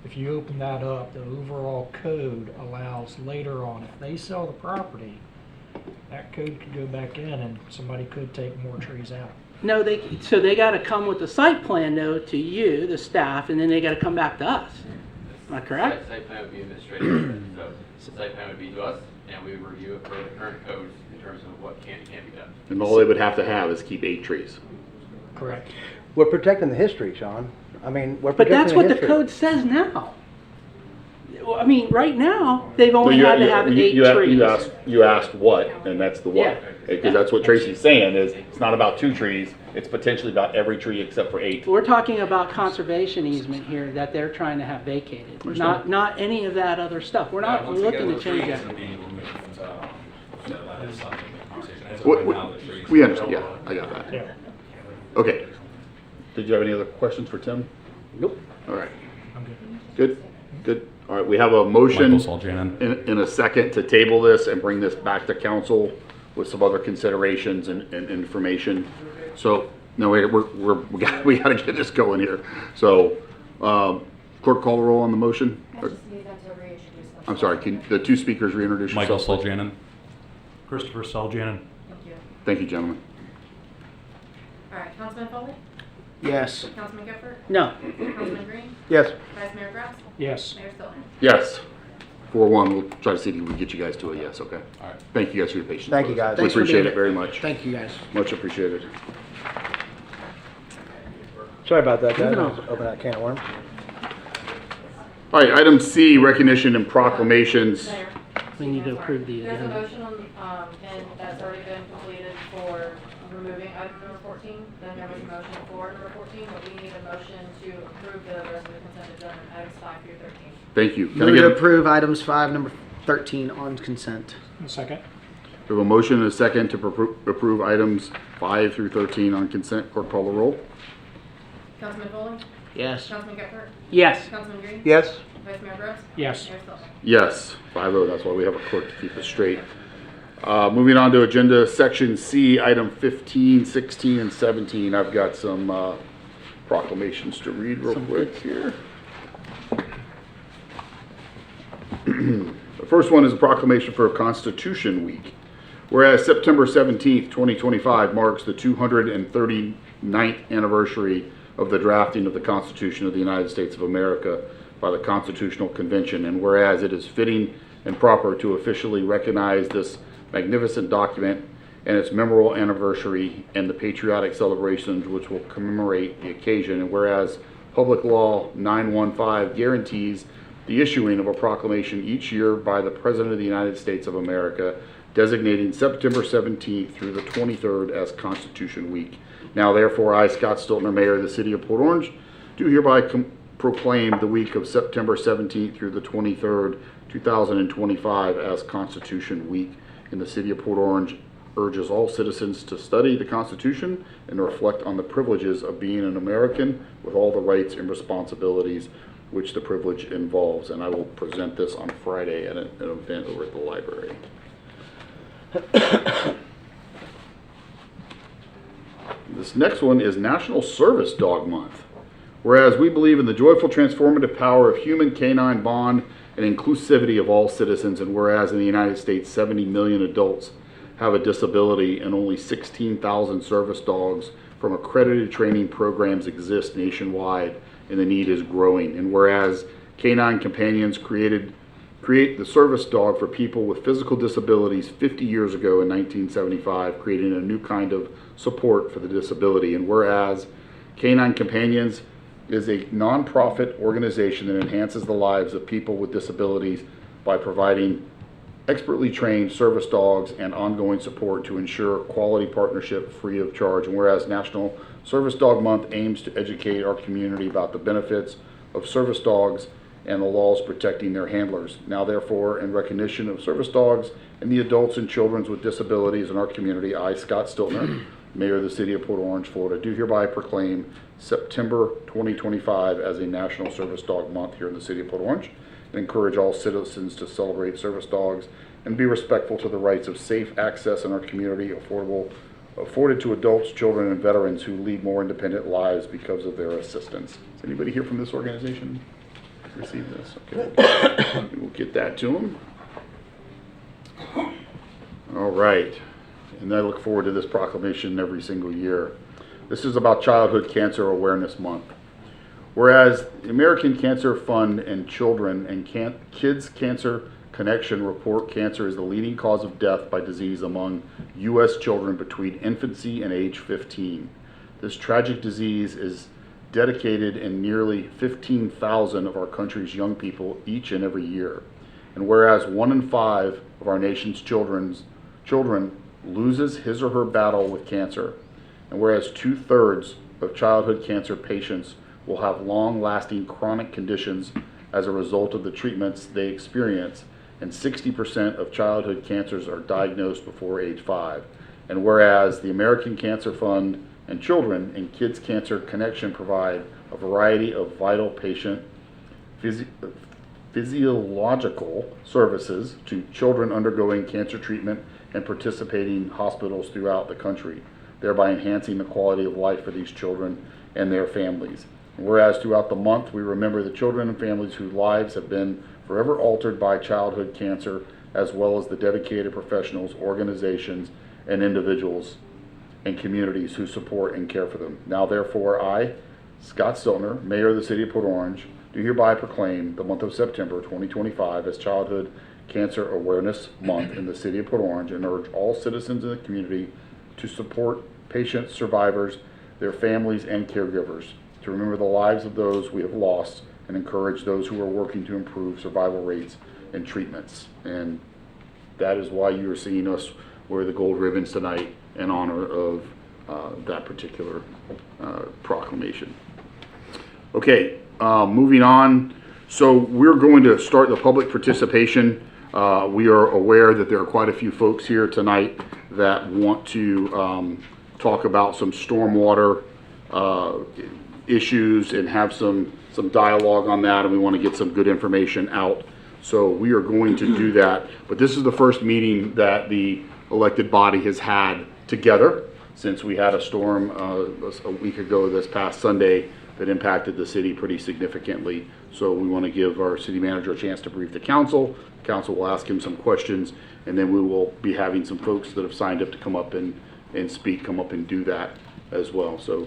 Speaker 7: If you open that up, the overall code allows later on, if they sell the property, that code could go back in and somebody could take more trees out.
Speaker 6: No, so they got to come with the site plan though to you, the staff, and then they got to come back to us. Am I correct?
Speaker 10: Site plan would be administrative, so site plan would be to us, and we would review it for the current codes in terms of what can and can't be done.
Speaker 1: And all they would have to have is keep 8 trees.
Speaker 7: Correct.
Speaker 3: We're protecting the history, Sean. I mean, we're
Speaker 6: But
Speaker 3: protecting
Speaker 6: that's what the
Speaker 3: history.
Speaker 6: code says now. I mean, right now, they've only
Speaker 1: You-
Speaker 6: had to
Speaker 1: you-
Speaker 6: have
Speaker 1: you-
Speaker 6: 8
Speaker 1: you
Speaker 6: trees.
Speaker 1: You asked what, and that's the what.
Speaker 6: Yeah.
Speaker 1: Because that's what Tracy's saying, is it's not about 2 trees, it's potentially about every tree except for 8.
Speaker 6: We're talking about conservation easement here that they're trying to have vacated, not any of that other stuff. We're not
Speaker 9: Once
Speaker 6: looking
Speaker 9: again,
Speaker 6: to change
Speaker 9: trees
Speaker 6: that.
Speaker 9: are being removed, so that is something in the conversation. As of
Speaker 1: What-
Speaker 9: right
Speaker 1: what-
Speaker 9: now, the trees.
Speaker 1: We understand, yeah, I got that.
Speaker 7: Yeah,
Speaker 1: Okay. Did you have any other questions for Tim?
Speaker 8: Nope.
Speaker 1: All right,
Speaker 7: I'm good.
Speaker 1: good, good. All right, we have a motion
Speaker 9: Michael Soljanen.
Speaker 1: in a second to table this and bring this back to council with some other considerations and information. So, no, we got to get this going here. So, clerk, call the roll on the motion.
Speaker 4: I just need them to reintroduce themselves.
Speaker 1: I'm sorry, can the 2 speakers reintroduce
Speaker 9: Michael
Speaker 1: yourselves?
Speaker 9: Soljanen.
Speaker 11: Christopher Saljanin.
Speaker 4: Thank you.
Speaker 1: Thank you, gentlemen.
Speaker 4: All right, Councilman Foley?
Speaker 8: Yes.
Speaker 4: Councilman Gephardt?
Speaker 6: No,
Speaker 4: Councilman Green?
Speaker 1: Yes.
Speaker 4: Vice Mayor Gross?
Speaker 7: Yes.
Speaker 4: Mayor Stillman?
Speaker 1: Yes. 4-1, we'll try to see if we can get you guys to a yes, okay?
Speaker 9: All right.
Speaker 1: Thank you guys for your patience.
Speaker 3: Thank you, guys.
Speaker 1: We
Speaker 8: Thanks for
Speaker 1: appreciate
Speaker 8: being
Speaker 1: it very much.
Speaker 8: Thank you, guys.
Speaker 1: Much appreciated.
Speaker 3: Sorry about that, guys.
Speaker 6: Moving
Speaker 3: I
Speaker 6: on.
Speaker 3: was opening that can of worms.
Speaker 1: All right, item C, recognition and proclamations.
Speaker 4: Mayor?
Speaker 6: we need to approve the
Speaker 4: There's a
Speaker 6: agenda.
Speaker 4: motion on, and that's already been completed for removing item number 14. Then there was a motion for number 14, but we need a motion to approve the rest of the consent agenda, items 5 through 13.
Speaker 1: Thank you. Can I
Speaker 8: Move
Speaker 1: get
Speaker 8: to
Speaker 1: a,
Speaker 8: approve items 5, number 13 on consent.
Speaker 7: Second?
Speaker 1: we have a motion and a second to approve items 5 through 13 on consent. Clerk, call the roll.
Speaker 4: Councilman Foley?
Speaker 8: Yes.
Speaker 4: Councilman Gephardt?
Speaker 6: Yes,
Speaker 4: Councilman Green?
Speaker 3: Yes.
Speaker 4: Vice Mayor Gross?
Speaker 7: Yes.
Speaker 4: Mayor Stillman?
Speaker 1: Yes, 5-0. That's why we have a clerk to keep us straight. Moving on to agenda section C, item 15, 16, and 17. I've got some proclamations to read real quick here. The first one is a proclamation for Constitution Week. Whereas September 17th, 2025 marks the 239th anniversary of the drafting of the Constitution of the United States of America by the Constitutional Convention, and whereas it is fitting and proper to officially recognize this magnificent document and its memorable anniversary and the patriotic celebrations which will commemorate the occasion, and whereas Public Law 915 guarantees the issuing of a proclamation each year by the President of the United States of America designating September 17th through the 23rd as Constitution Week. Now therefore, I, Scott Stiltner, Mayor of the City of Port Orange, do hereby proclaim the week of September 17th through the 23rd, 2025 as Constitution Week in the City of Port Orange. Urges all citizens to study the Constitution and reflect on the privileges of being an American with all the rights and responsibilities which the privilege involves. And I will present this on Friday at an event over at the library. This next one is National Service Dog Month. Whereas we believe in the joyful transformative power of human canine bond and inclusivity of all citizens, and whereas in the United States 70 million adults have a disability and only 16,000 service dogs from accredited training programs exist nationwide and the need is growing, and whereas Canine Companions create the service dog for people with physical disabilities 50 years ago in 1975, creating a new kind of support for the disability, and whereas Canine Companions is a nonprofit organization that enhances the lives of people with disabilities by providing expertly trained service dogs and ongoing support to ensure quality partnership free of charge. And whereas National Service Dog Month aims to educate our community about the benefits of service dogs and the laws protecting their handlers. Now therefore, in recognition of service dogs and the adults and children with disabilities in our community, I, Scott Stiltner, Mayor of the City of Port Orange, Florida, do hereby proclaim September 2025 as a National Service Dog Month here in the City of Port Orange, and encourage all citizens to celebrate service dogs and be respectful to the rights of safe access in our community, afforded to adults, children, and veterans who lead more independent lives because of their assistance. Is anybody here from this organization receive this? Okay, we'll get that to them. All right, and I look forward to this proclamation every single year. This is about Childhood Cancer Awareness Month. Whereas the American Cancer Fund and Children and Kids Cancer Connection report cancer is the leading cause of death by disease among U.S. children between infancy and age 15. This tragic disease is dedicated in nearly 15,000 of our country's young people each and every year. And whereas 1 in 5 of our nation's children loses his or her battle with cancer, and whereas 2/3 of childhood cancer patients will have long-lasting chronic conditions as a result of the treatments they experience, and 60% of childhood cancers are diagnosed before age 5. And whereas the American Cancer Fund and Children and Kids Cancer Connection provide a variety of vital patient physiological services to children undergoing cancer treatment and participating hospitals throughout the country, thereby enhancing the quality of life for these children and their families. And whereas throughout the month we remember the children and families whose lives have been forever altered by childhood cancer, as well as the dedicated professionals, organizations, and individuals and communities who support and care for them. Now therefore I, Scott Stiltner, Mayor of the City of Port Orange, do hereby proclaim the month of September 2025 as Childhood Cancer Awareness Month in the City of Port Orange, and urge all citizens in the community to support patients, survivors, their families, and caregivers, to remember the lives of those we have lost, and encourage those who are working to improve survival rates and treatments. And that is why you are seeing us wear the gold ribbons tonight in honor of that particular proclamation. Okay, moving on. So we're going to start the public participation. We are aware that there are quite a few folks here tonight that want to talk about some stormwater issues and have some dialogue on that, and we want to get some good information out. So we are going to do that. But this is the first meeting that the elected body has had together since we had a storm a week ago this past Sunday that impacted the city pretty significantly. So we want to give our city manager a chance to brief the council. The council will ask him some questions, and then we will be having some folks that have signed up to come up and speak, come up and do that as well. So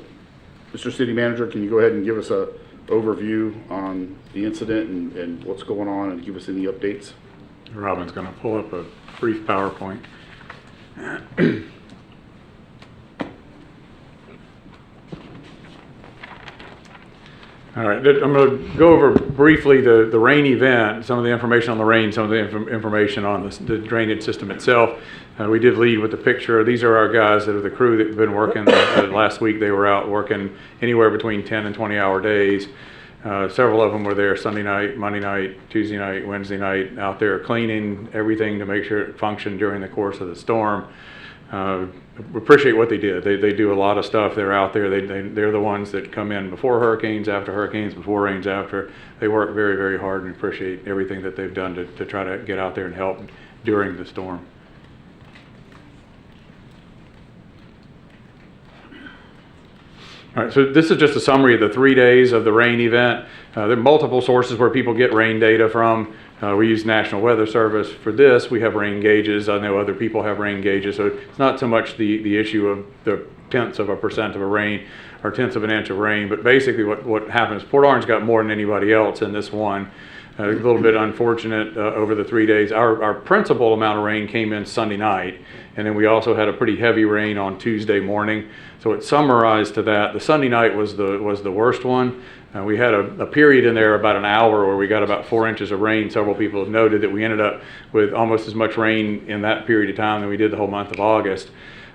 Speaker 1: Mr. City Manager, can you go ahead and give us a overview on the incident and what's going on, and give us any updates?
Speaker 12: Robin's going to pull up a brief PowerPoint. All right, I'm going to go over briefly the rain event, some of the information on the rain, some of the information on the drainage system itself. We did lead with the picture. These are our guys that are the crew that have been working. Last week they were out working anywhere between 10 and 20-hour days. Several of them were there Sunday night, Monday night, Tuesday night, Wednesday night, out there cleaning everything to make sure it functioned during the course of the storm. We appreciate what they did. They do a lot of stuff. They're out there. They're the ones that come in before hurricanes, after hurricanes, before rains, after. They work very, very hard, and appreciate everything that they've done to try to get out there and help during the storm. All right, so this is just a summary of the 3 days of the rain event. There are multiple sources where people get rain data from. We use National Weather Service for this. We have rain gauges. I know other people have rain gauges, so it's not so much the issue of the tenths of a percent of a rain or tenths of an inch of rain, but basically what happens, Port Orange got more than anybody else in this one. A little bit unfortunate over the 3 days. Our principal amount of rain came in Sunday night, and then we also had a pretty heavy rain on Tuesday morning. So it summarized to that. The Sunday night was the worst one. We had a period in there about an hour where we got about 4 inches of rain. Several people have noted that we ended up with almost as much rain in that period of time than we did the whole month of August.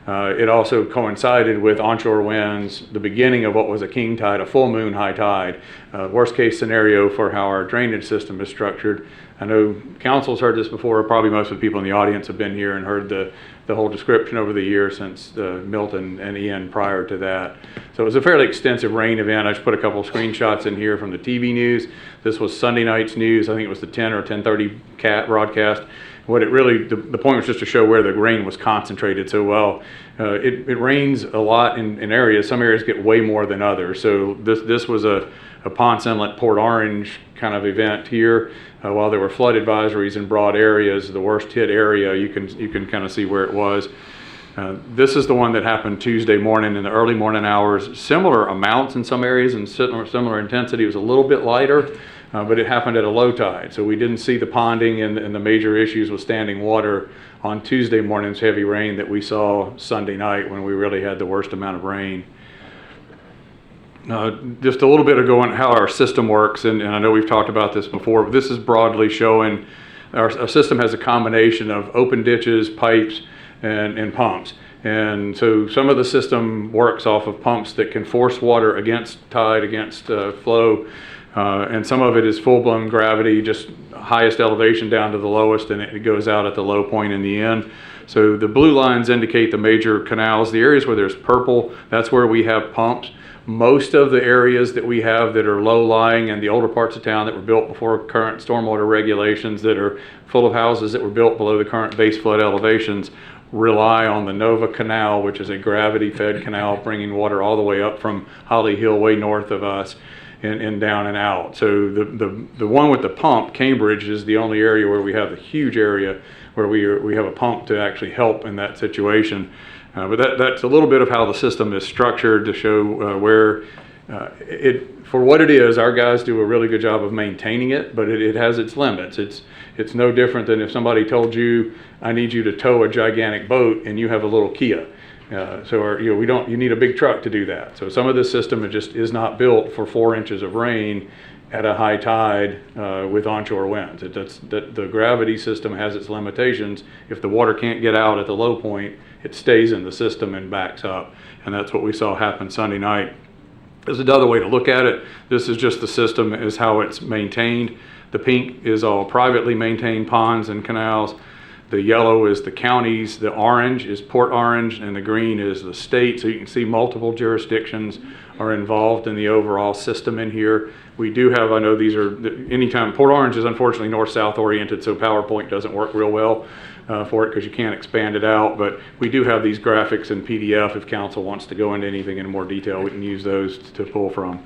Speaker 12: It also coincided with onshore winds, the beginning of what was a king tide, a full moon high tide. Worst case scenario for how our drainage system is structured. I know council's heard this before. Probably most of the people in the audience have been here and heard the whole description over the years since Milton and Ian prior to that. So it was a fairly extensive rain event. I just put a couple of screenshots in here from the TV news. This was Sunday night's news. I think it was the 10 or 10:30 broadcast. What it really, the point was just to show where the rain was concentrated so well. It rains a lot in areas. Some areas get way more than others. So this was a Ponce Inlet, Port Orange kind of event here. While there were flood advisories in broad areas, the worst hit area, you can kind of see where it was. This is the one that happened Tuesday morning in the early morning hours. Similar amounts in some areas and similar intensity. It was a little bit lighter. But it happened at a low tide, so we didn't see the ponding and the major issues with standing water on Tuesday morning's heavy rain that we saw Sunday night when we really had the worst amount of rain. Just a little bit of going how our system works, and I know we've talked about this before, but this is broadly showing our system has a combination of open ditches, pipes, and pumps. And so some of the system works off of pumps that can force water against tide, against flow, and some of it is full-blown gravity, just highest elevation down to the lowest, and it goes out at the low point in the end. So the blue lines indicate the major canals. The areas where there's purple, that's where we have pumps. Most of the areas that we have that are low-lying and the older parts of town that were built before current stormwater regulations, that are full of houses that were built below the current base flood elevations, rely on the Nova Canal, which is a gravity-fed canal bringing water all the way up from Holly Hill, way north of us, and down and out. So the one with the pump, Cambridge, is the only area where we have a huge area where we have a pump to actually help in that situation. But that's a little bit of how the system is structured to show where for what it is, our guys do a really good job of maintaining it, but it has its limits. It's no different than if somebody told you, I need you to tow a gigantic boat and you have a little Kia. You need a big truck to do that. So some of this system just is not built for 4 inches of rain at a high tide with onshore winds. The gravity system has its limitations. If the water can't get out at the low point, it stays in the system and backs up. And that's what we saw happen Sunday night. There's another way to look at it. This is just the system, is how it's maintained. The pink is all privately maintained ponds and canals. The yellow is the counties, the orange is Port Orange, and the green is the state. So you can see multiple jurisdictions are involved in the overall system in here. We do have, I know these are, anytime, Port Orange is unfortunately north-south oriented, so PowerPoint doesn't work real well for it because you can't expand it out, but we do have these graphics in PDF. If council wants to go into anything in more detail, we can use those to pull from.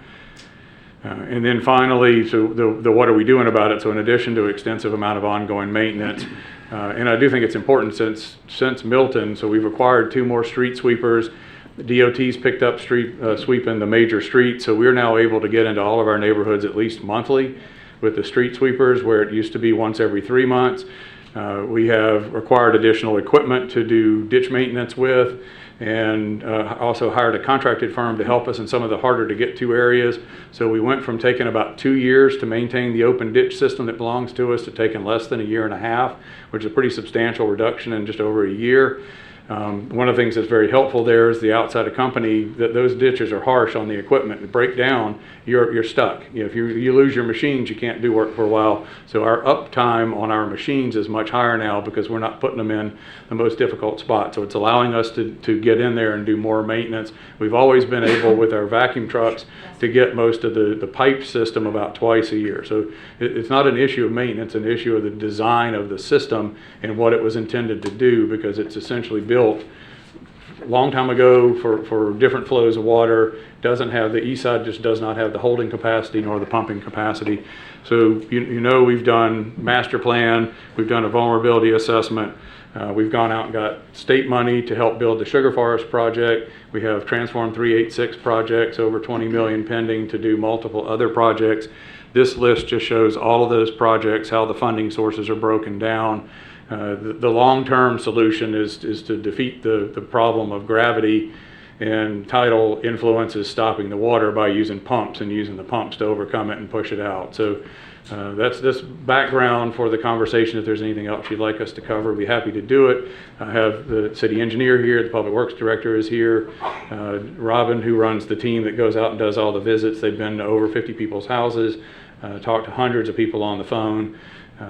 Speaker 12: And then finally, so the what are we doing about it? So in addition to extensive amount of ongoing maintenance, and I do think it's important since Milton, so we've acquired 2 more street sweepers. The DOT's picked up sweeping the major streets, so we're now able to get into all of our neighborhoods at least monthly with the street sweepers, where it used to be once every 3 months. We have acquired additional equipment to do ditch maintenance with, and also hired a contracted firm to help us in some of the harder to get to areas. So we went from taking about 2 years to maintain the open ditch system that belongs to us to taking less than 1.5 years, which is a pretty substantial reduction in just over a year. One of the things that's very helpful there is the outside of company, that those ditches are harsh on the equipment. To break down, you're stuck. If you lose your machines, you can't do work for a while. So our uptime on our machines is much higher now because we're not putting them in the most difficult spot. So it's allowing us to get in there and do more maintenance. We've always been able with our vacuum trucks to get most of the pipe system about twice a year. So it's not an issue of maintenance, an issue of the design of the system and what it was intended to do, because it's essentially built a long time ago for different flows of water. Doesn't have, the east side just does not have the holding capacity nor the pumping capacity. So we've done master plan, we've done a vulnerability assessment, we've gone out and got state money to help build the Sugar Forest project. We have Transform 386 projects, over 20 million pending to do multiple other projects. This list just shows all of those projects, how the funding sources are broken down. The long-term solution is to defeat the problem of gravity and tidal influences stopping the water by using pumps and using the pumps to overcome it and push it out. So that's this background for the conversation. If there's anything else you'd like us to cover, we'd be happy to do it. I have the city engineer here, the public works director is here, Robin, who runs the team that goes out and does all the visits. They've been to over 50 people's houses, talked to hundreds of people on the phone.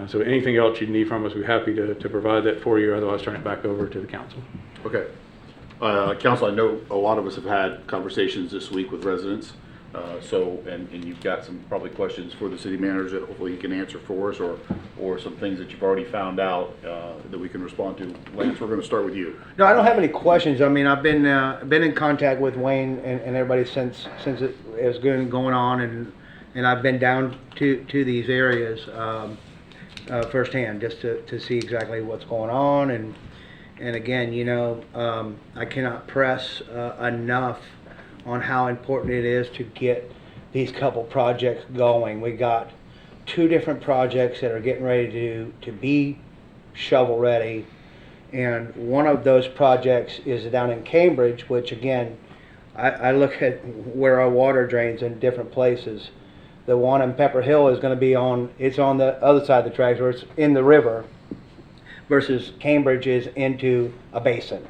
Speaker 12: So anything else you'd need from us, we're happy to provide that for you. Otherwise, turn it back over to the council.
Speaker 1: Okay. Council, I know a lot of us have had conversations this week with residents. And you've got some probably questions for the city manager that hopefully you can answer for us, or some things that you've already found out that we can respond to. Lance, we're going to start with you.
Speaker 3: No, I don't have any questions. I mean, I've been in contact with Wayne and everybody since it has been going on, and I've been down to these areas firsthand just to see exactly what's going on. And again, I cannot press enough on how important it is to get these couple projects going. We got 2 different projects that are getting ready to be shovel ready, and one of those projects is down in Cambridge, which again, I look at where our water drains in different places. The one in Pepper Hill is going to be it's on the other side of the tracks where it's in the river, versus Cambridge is into a basin.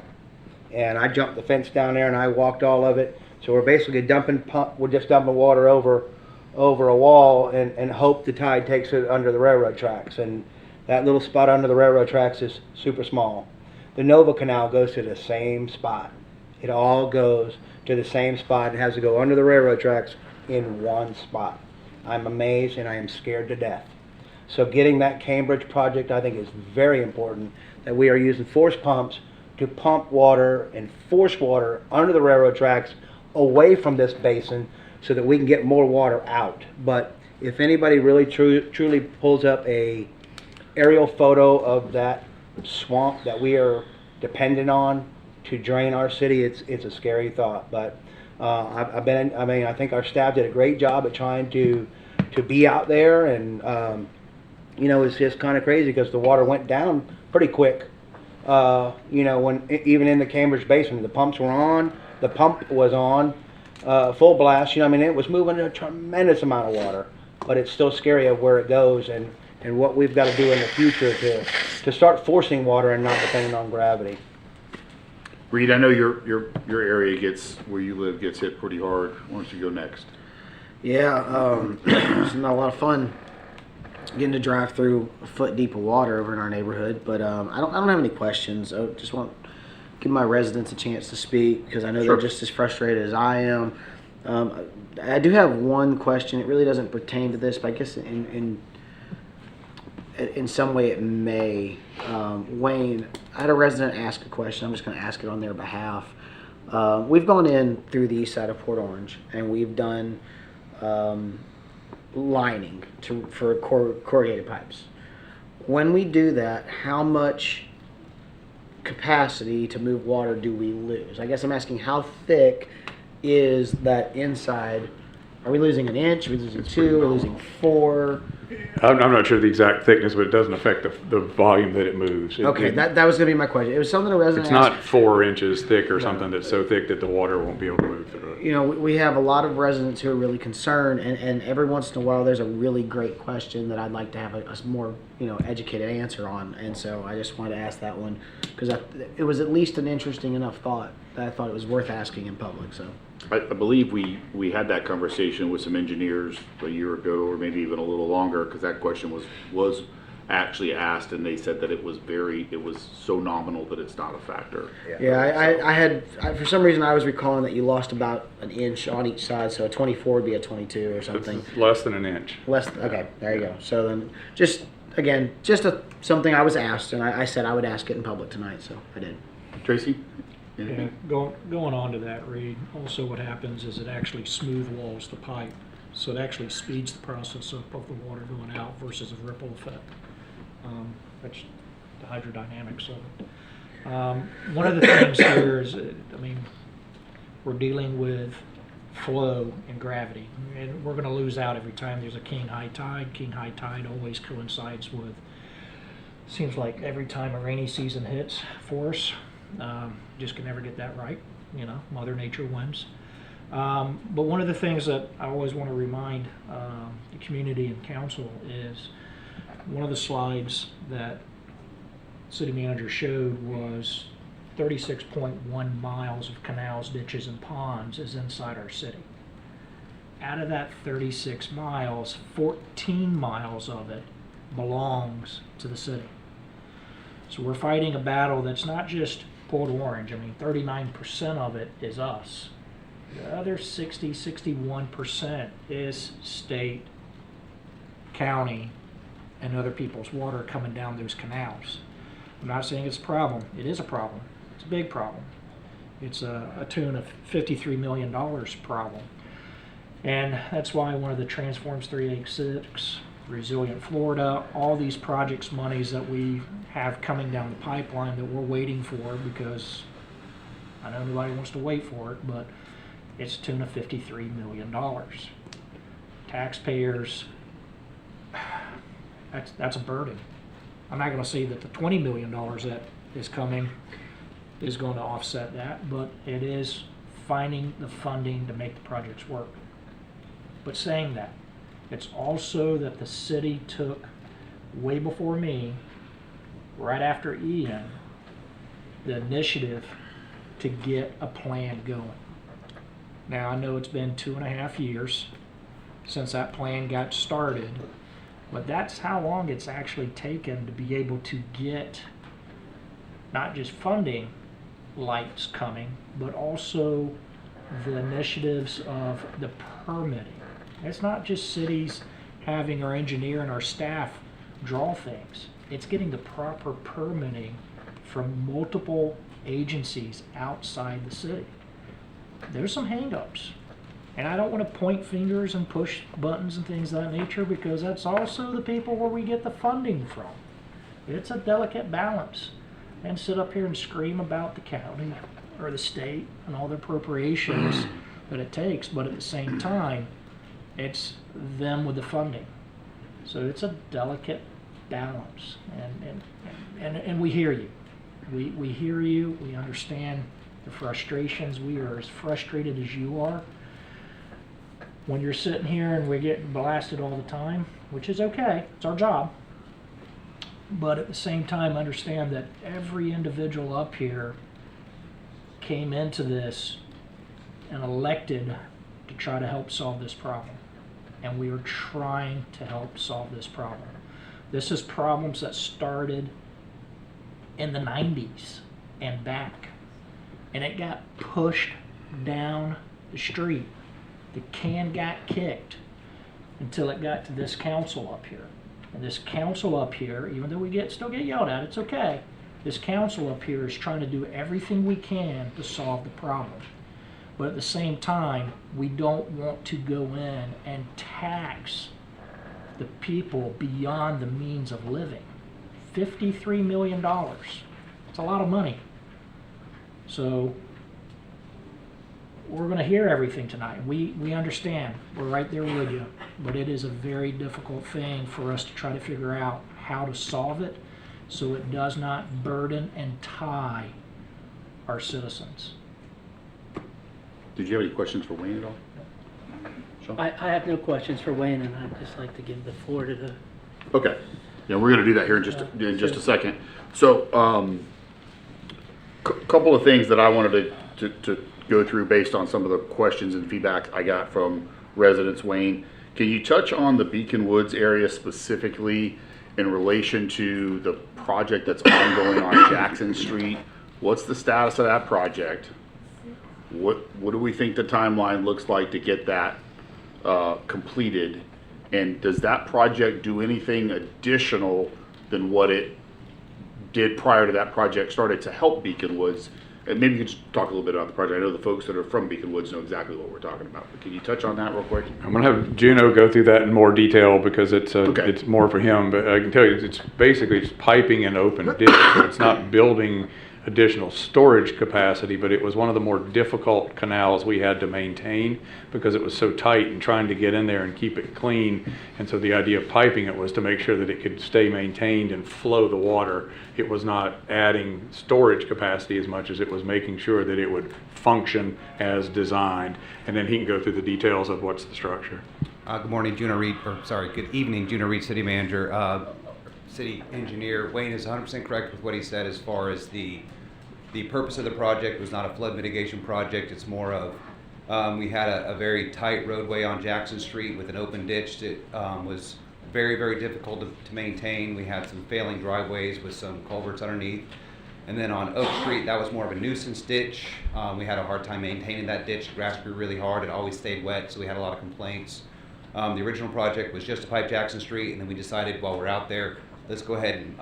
Speaker 3: And I jumped the fence down there and I walked all of it. So we're basically we're just dumping water over a wall and hope the tide takes it under the railroad tracks. And that little spot under the railroad tracks is super small. The Nova Canal goes to the same spot. It all goes to the same spot. It has to go under the railroad tracks in one spot. I'm amazed and I am scared to death. So getting that Cambridge project, I think, is very important, that we are using force pumps to pump water and force water under the railroad tracks away from this basin so that we can get more water out. But if anybody really truly pulls up a aerial photo of that swamp that we are dependent on to drain our city, it's a scary thought. But I think our staff did a great job at trying to be out there, and it's just kind of crazy because the water went down pretty quick. When even in the Cambridge Basin, the pumps were on. The pump was on full blast. It was moving a tremendous amount of water, but it's still scary of where it goes and what we've got to do in the future to start forcing water and not depending on gravity.
Speaker 1: Reed, I know your area where you live gets hit pretty hard. Why don't you go next?
Speaker 8: Yeah, it's not a lot of fun getting to drive through a foot deep of water over in our neighborhood, but I don't have any questions. I just want to give my residents a chance to speak because I know
Speaker 1: Sure.
Speaker 8: they're just as frustrated as I am. I do have one question. It really doesn't pertain to this, but I guess in some way it may. Wayne, I had a resident ask a question. I'm just going to ask it on their behalf. We've gone in through the east side of Port Orange and we've done lining for corrugated pipes. When we do that, how much capacity to move water do we lose? I guess I'm asking, how thick is that inside? Are we losing an inch? Are we losing 2? Are we losing 4?
Speaker 12: I'm not sure the exact thickness, but it doesn't affect the volume that it moves.
Speaker 8: Okay, that was going to be my question. It was something a resident
Speaker 12: It's not 4 inches thick or something that's so thick that the water won't be able to move through it.
Speaker 8: We have a lot of residents who are really concerned, and every once in a while there's a really great question that I'd like to have a more educated answer on, and so I just wanted to ask that one because it was at least an interesting enough thought that I thought it was worth asking in public. So
Speaker 1: I believe we had that conversation with some engineers a year ago, or maybe even a little longer, because that question was actually asked, and they said that it was so nominal that it's not a factor.
Speaker 8: Yeah, I had for some reason I was recalling that you lost about an inch on each side, so a 24 would be a 22 or something.
Speaker 12: It's less than an inch.
Speaker 8: Okay, there you go. So then, something I was asked, and I said I would ask it in public tonight, so I did.
Speaker 1: Tracy?
Speaker 7: Yeah, going on to that, Reed, also what happens is it actually smooth walls the pipe. So it actually speeds the process up of the water going out versus a ripple effect. That's the hydrodynamics of it. One of the things here is, we're dealing with flow and gravity. And we're going to lose out every time there's a king high tide. King high tide always coincides with, seems like every time a rainy season hits for us. Just can never get that right. Mother Nature wins. But one of the things that I always want to remind the community and council is one of the slides that city manager showed was 36.1 miles of canals, ditches, and ponds is inside our city. Out of that 36 miles, 14 miles of it belongs to the city. So we're fighting a battle that's not just Port Orange. 39% of it is us. The other 61% is state, county, and other people's water coming down those canals. I'm not saying it's a problem. It is a problem. It's a big problem. It's a tune of $53 million problem. And that's why one of the Transforms 386, Resilient Florida, all these projects monies that we have coming down the pipeline that we're waiting for, because I know nobody wants to wait for it, but it's a tune of $53 million. Taxpayers, that's a burden. I'm not going to say that the $20 million that is coming is going to offset that, but it is finding the funding to make the projects work. But saying that, it's also that the city took, way before me, right after Ian, the initiative to get a plan going. Now, I know it's been 2.5 years since that plan got started, but that's how long it's actually taken to be able to get not just funding lights coming, but also the initiatives of the permitting. It's not just cities having our engineer and our staff draw things. It's getting the proper permitting from multiple agencies outside the city. There's some hang-ups. And I don't want to point fingers and push buttons and things of that nature, because that's also the people where we get the funding from. It's a delicate balance. And sit up here and scream about the county or the state and all the appropriations that it takes, but at the same time, it's them with the funding. So it's a delicate balance, and we hear you. We hear you. We understand the frustrations. We are as frustrated as you are. When you're sitting here and we're getting blasted all the time, which is okay, it's our job. But at the same time, understand that every individual up here came into this and elected to try to help solve this problem. And we are trying to help solve this problem. This is problems that started in the 90s and back. And it got pushed down the street. The can got kicked until it got to this council up here. And this council up here, even though we still get yelled at, it's okay. This council up here is trying to do everything we can to solve the problem. But at the same time, we don't want to go in and tax the people beyond the means of living. $53 million. It's a lot of money. So we're going to hear everything tonight. We understand. We're right there with you. But it is a very difficult thing for us to try to figure out how to solve it so it does not burden and tie our citizens.
Speaker 1: Did you have any questions for Wayne at all? Sean?
Speaker 6: I have no questions for Wayne, and I'd just like to give the floor to the...
Speaker 1: Okay. Yeah, we're going to do that here in just a second. So, couple of things that I wanted to go through based on some of the questions and feedback I got from residents. Wayne, can you touch on the Beacon Woods area specifically in relation to the project that's ongoing on Jackson Street? What's the status of that project? What do we think the timeline looks like to get that completed? And does that project do anything additional than what it did prior to that project started to help Beacon Woods? And maybe you could just talk a little bit about the project. I know the folks that are from Beacon Woods know exactly what we're talking about, but can you touch on that real quick?
Speaker 12: I'm going to have Juno go through that in more detail because it's
Speaker 1: Okay.
Speaker 12: it's more for him, but I can tell you it's basically just piping an open ditch, so it's not building additional storage capacity, but it was one of the more difficult canals we had to maintain because it was so tight and trying to get in there and keep it clean. And so the idea of piping it was to make sure that it could stay maintained and flow the water. It was not adding storage capacity as much as it was making sure that it would function as designed. And then he can go through the details of what's the structure.
Speaker 13: Good morning, good evening, Juno Reed, City Manager. City Engineer Wayne is 100% correct with what he said as far as the purpose of the project was not a flood mitigation project. It's more of, we had a very tight roadway on Jackson Street with an open ditch that was very, very difficult to maintain. We had some failing driveways with some culverts underneath. And then on Oak Street, that was more of a nuisance ditch. We had a hard time maintaining that ditch. Grass grew really hard. It always stayed wet, so we had a lot of complaints. The original project was just to pipe Jackson Street, and then we decided while we're out there, let's go ahead and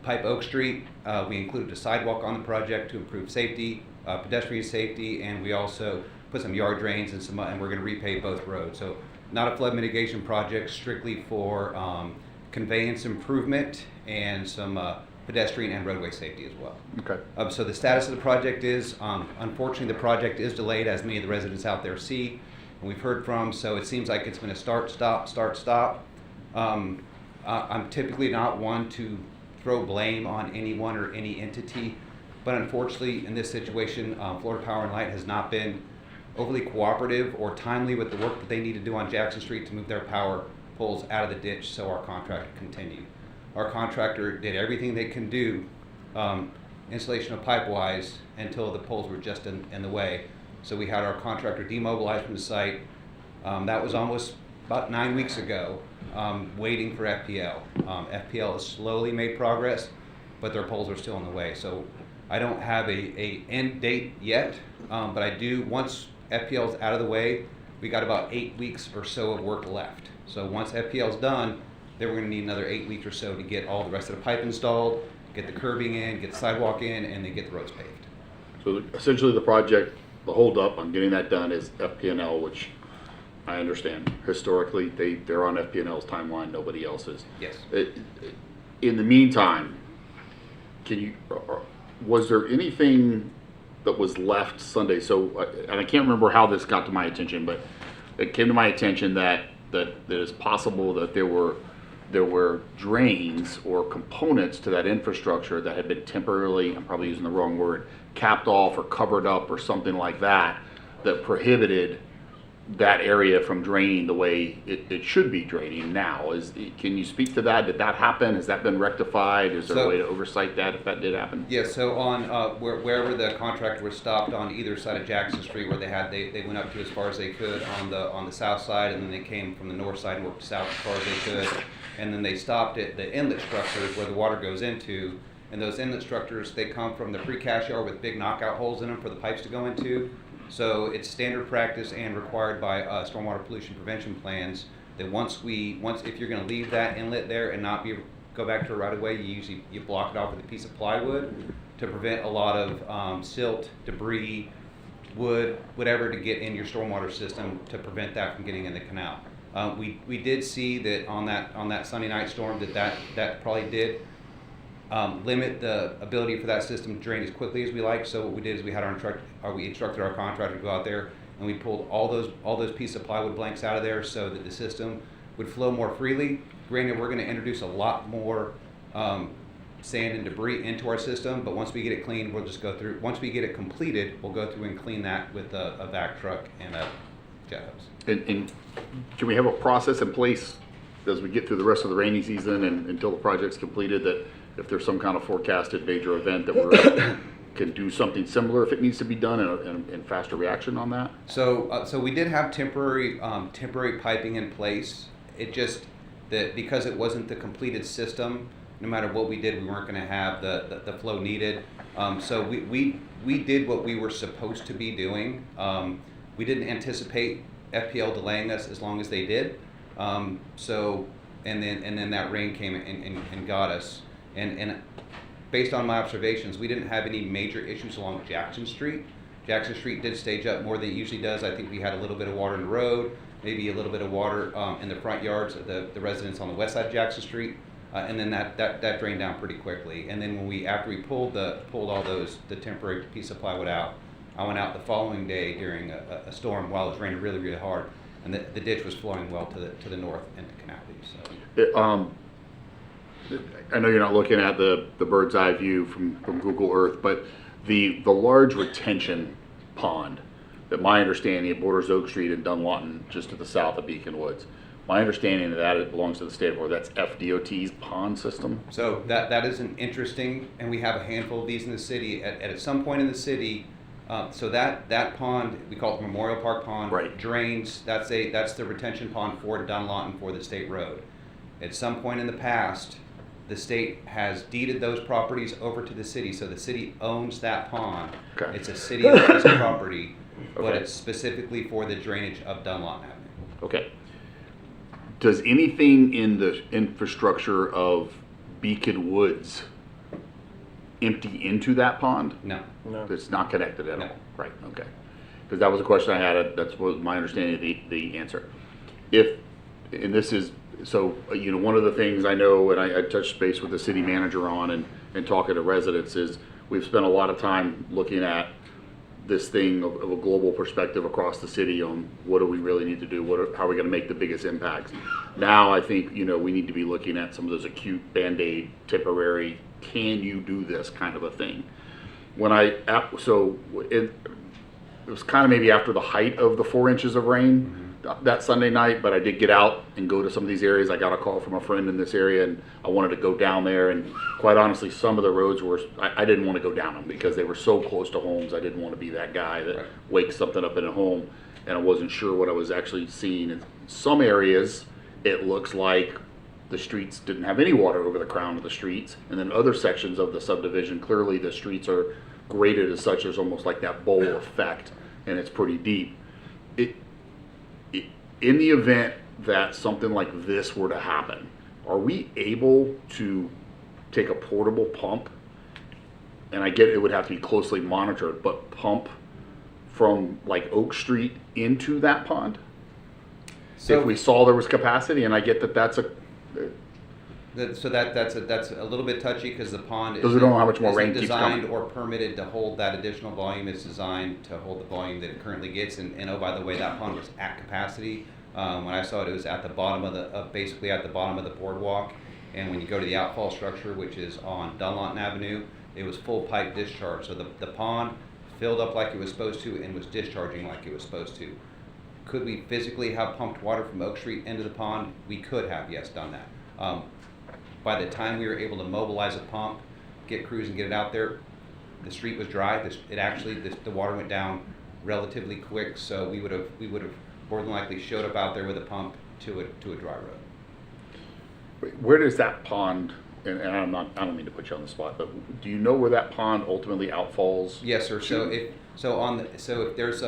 Speaker 13: pipe Oak Street. We included a sidewalk on the project to improve safety, pedestrian safety, and we also put some yard drains and we're going to repave both roads. So not a flood mitigation project, strictly for conveyance improvement and some pedestrian and roadway safety as well.
Speaker 1: Okay.
Speaker 13: So the status of the project is, unfortunately, the project is delayed, as many of the residents out there see, and we've heard from. So it seems like it's going to start, stop. I'm typically not one to throw blame on anyone or any entity, but unfortunately in this situation, Florida Power and Light has not been overly cooperative or timely with the work that they need to do on Jackson Street to move their power poles out of the ditch so our contractor continued. Our contractor did everything they can do, installation of pipe wise, until the poles were just in the way. So we had our contractor demobilized from the site. That was almost about 9 weeks ago, waiting for FPL. FPL has slowly made progress, but their poles are still in the way. So I don't have a end date yet, but I do, once FPL is out of the way, we got about 8 weeks or so of work left. So once FPL is done, then we're gonna need another 8 weeks or so to get all the rest of the pipe installed, get the curbing in, get the sidewalk in, and then get the roads paved.
Speaker 1: So essentially the project, the holdup on getting that done is FP&L, which I understand. Historically, they're on FP&L's timeline, nobody else's.
Speaker 13: Yes.
Speaker 1: In the meantime, was there anything that was left Sunday? So, and I can't remember how this got to my attention, but it came to my attention that it's possible that there were drains or components to that infrastructure that had been temporarily, I'm probably using the wrong word, capped off or covered up or something like that, that prohibited that area from draining the way it should be draining now. Can you speak to that? Did that happen? Has that been rectified? Is there a way to oversight that if that did happen?
Speaker 13: Yeah, so on wherever the contractor was stopped on either side of Jackson Street, where they went up to as far as they could on the south side, and then they came from the north side and worked south as far as they could, and then they stopped at the inlet structures where the water goes into, and those inlet structures, they come from the precast yard with big knockout holes in them for the pipes to go into. So it's standard practice and required by stormwater pollution prevention plans that once if you're going to leave that inlet there and not go back to a right of way, you block it off with a piece of plywood to prevent a lot of silt, debris, wood, whatever to get in your stormwater system to prevent that from getting in the canal. We did see that on that Sunday night storm that probably did limit the ability for that system to drain as quickly as we like. So what we did is we instructed our contractor to go out there and we pulled all those pieces of plywood blanks out of there so that the system would flow more freely. Granted, we're going to introduce a lot more sand and debris into our system, but once we get it clean, we'll just go through. Once we get it completed, we'll go through and clean that with a vac truck and a jet hose.
Speaker 1: And can we have a process in place as we get through the rest of the rainy season and until the project's completed, that if there's some kind of forecasted major event that we can do something similar if it needs to be done and faster reaction on that?
Speaker 13: So we did have temporary piping in place. It just that because it wasn't the completed system, no matter what we did, we weren't going to have the flow needed. So we did what we were supposed to be doing. We didn't anticipate FPL delaying us as long as they did. So and then that rain came and got us. And based on my observations, we didn't have any major issues along Jackson Street. Jackson Street did stage up more than it usually does. I think we had a little bit of water in the road, maybe a little bit of water in the front yards of the residents on the west side of Jackson Street, and then that drained down pretty quickly. And then after we pulled all the temporary piece of plywood out, I went out the following day during a storm while it was raining really, really hard, and the ditch was flowing well to the north into Canal Beach. So.
Speaker 1: I know you're not looking at the bird's eye view from Google Earth, but the large retention pond that my understanding it borders Oak Street and Dunlawton just to the south of Beacon Woods. My understanding of that, it belongs to the state of Florida. That's FDOT's pond system.
Speaker 13: So that is an interesting, and we have a handful of these in the city. At some point in the city, so that pond, we call it Memorial Park Pond,
Speaker 1: right,
Speaker 13: drains. That's the retention pond for Dunlawton for the state road. At some point in the past, the state has deeded those properties over to the city, so the city owns that pond. Okay. It's a city-owned piece of property, but it's specifically for the drainage of Dunlawton Avenue.
Speaker 1: Okay. Does anything in the infrastructure of Beacon Woods empty into that pond?
Speaker 13: No.
Speaker 1: It's not connected at all? Right, okay. Because that was a question I had. That's what my understanding of the answer. And this is, so, one of the things I know, and I touched base with the city manager on and talking to residents, is we've spent a lot of time looking at this thing of a global perspective across the city on what do we really need to do, how are we going to make the biggest impacts. Now I think, we need to be looking at some of those acute Band-Aid, temporary, can you do this kind of a thing. it was kind of maybe after the height of the 4 inches of rain that Sunday night, but I did get out and go to some of these areas. I got a call from a friend in this area, and I wanted to go down there, and quite honestly, some of the roads were, I didn't want to go down them because they were so close to homes. I didn't want to be that guy that wakes something up in a home, and I wasn't sure what I was actually seeing. In some areas, it looks like the streets didn't have any water over the crown of the streets, and then other sections of the subdivision, clearly the streets are graded as such, there's almost like that bowl effect, and it's pretty deep. In the event that something like this were to happen, are we able to take a portable pump, and I get it would have to be closely monitored, but pump from like Oak Street into that pond?
Speaker 13: So
Speaker 1: if we saw there was capacity, and I get that that's a...
Speaker 13: that's a little bit touchy because the pond
Speaker 1: Because we don't know how much more rain
Speaker 13: isn't
Speaker 1: keeps
Speaker 13: designed
Speaker 1: coming.
Speaker 13: or permitted to hold that additional volume. It's designed to hold the volume that it currently gets. And oh, by the way, that pond was at capacity. When I saw it, it was at the bottom of the basically at the bottom of the boardwalk. And when you go to the outfall structure, which is on Dunlawton Avenue, it was full pipe discharge. So the pond filled up like it was supposed to and was discharging like it was supposed to. Could we physically have pumped water from Oak Street into the pond? We could have, yes, done that. By the time we were able to mobilize a pump, get crews and get it out there, the street was dry. The water went down relatively quick, so we would have more than likely showed up out there with a pump to a dry road.
Speaker 1: Where does that pond, and I don't mean to put you on the spot, but do you know where that pond ultimately outfalls?
Speaker 13: Yes, sir. So if there's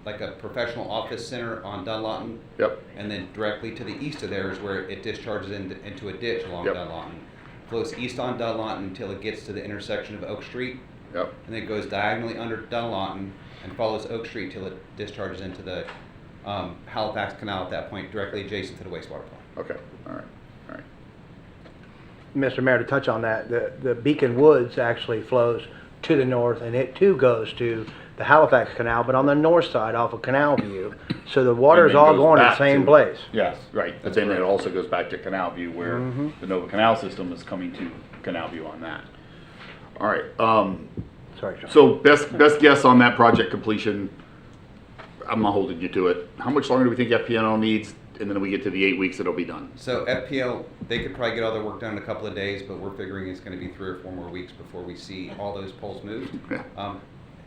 Speaker 13: like a professional office center on Dunlawton,
Speaker 1: Yep.
Speaker 13: and then directly to the east of there is where it discharges into a ditch along
Speaker 1: Yep.
Speaker 13: Dunlawton. Flows east on Dunlawton until it gets to the intersection of Oak Street,
Speaker 1: Yep.
Speaker 13: and then it goes diagonally under Dunlawton and follows Oak Street till it discharges into the Halifax Canal at that point, directly adjacent to the wastewater plant.
Speaker 1: Okay, all right.
Speaker 3: Mr. Mayor, to touch on that, the Beacon Woods actually flows to the north, and it too goes to the Halifax Canal, but on the north side off of Canal View. So the water is
Speaker 1: And then
Speaker 3: all
Speaker 1: goes
Speaker 3: going to the
Speaker 1: back
Speaker 3: same place.
Speaker 1: Yes, right. But then it also goes back to Canal View, where the Nova Canal system is coming to Canal View on that. All right.
Speaker 3: Sorry, John.
Speaker 1: So best guess on that project completion. I'm not holding you to it. How much longer do we think FPNO needs? And then we get to the 8 weeks, it'll be done.
Speaker 13: So FPL, they could probably get all their work done in a couple of days, but we're figuring it's going to be 3 or 4 more weeks before we see all those poles moved.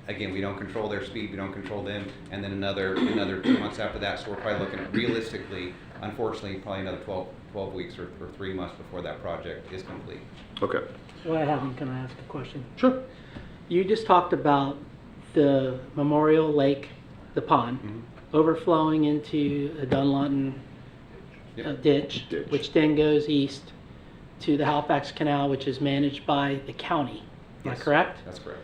Speaker 13: Again, we don't control their speed, we don't control them, and then another 2 months after that. So we're probably looking at realistically, unfortunately, probably another 12 weeks or 3 months before that project is complete.
Speaker 1: Okay.
Speaker 6: Well, can I ask a question?
Speaker 1: Sure.
Speaker 6: You just talked about the Memorial Lake, the pond, overflowing into a Dunlawton ditch, which then goes east to the Halifax Canal, which is managed by the county. Am I correct?
Speaker 13: That's correct.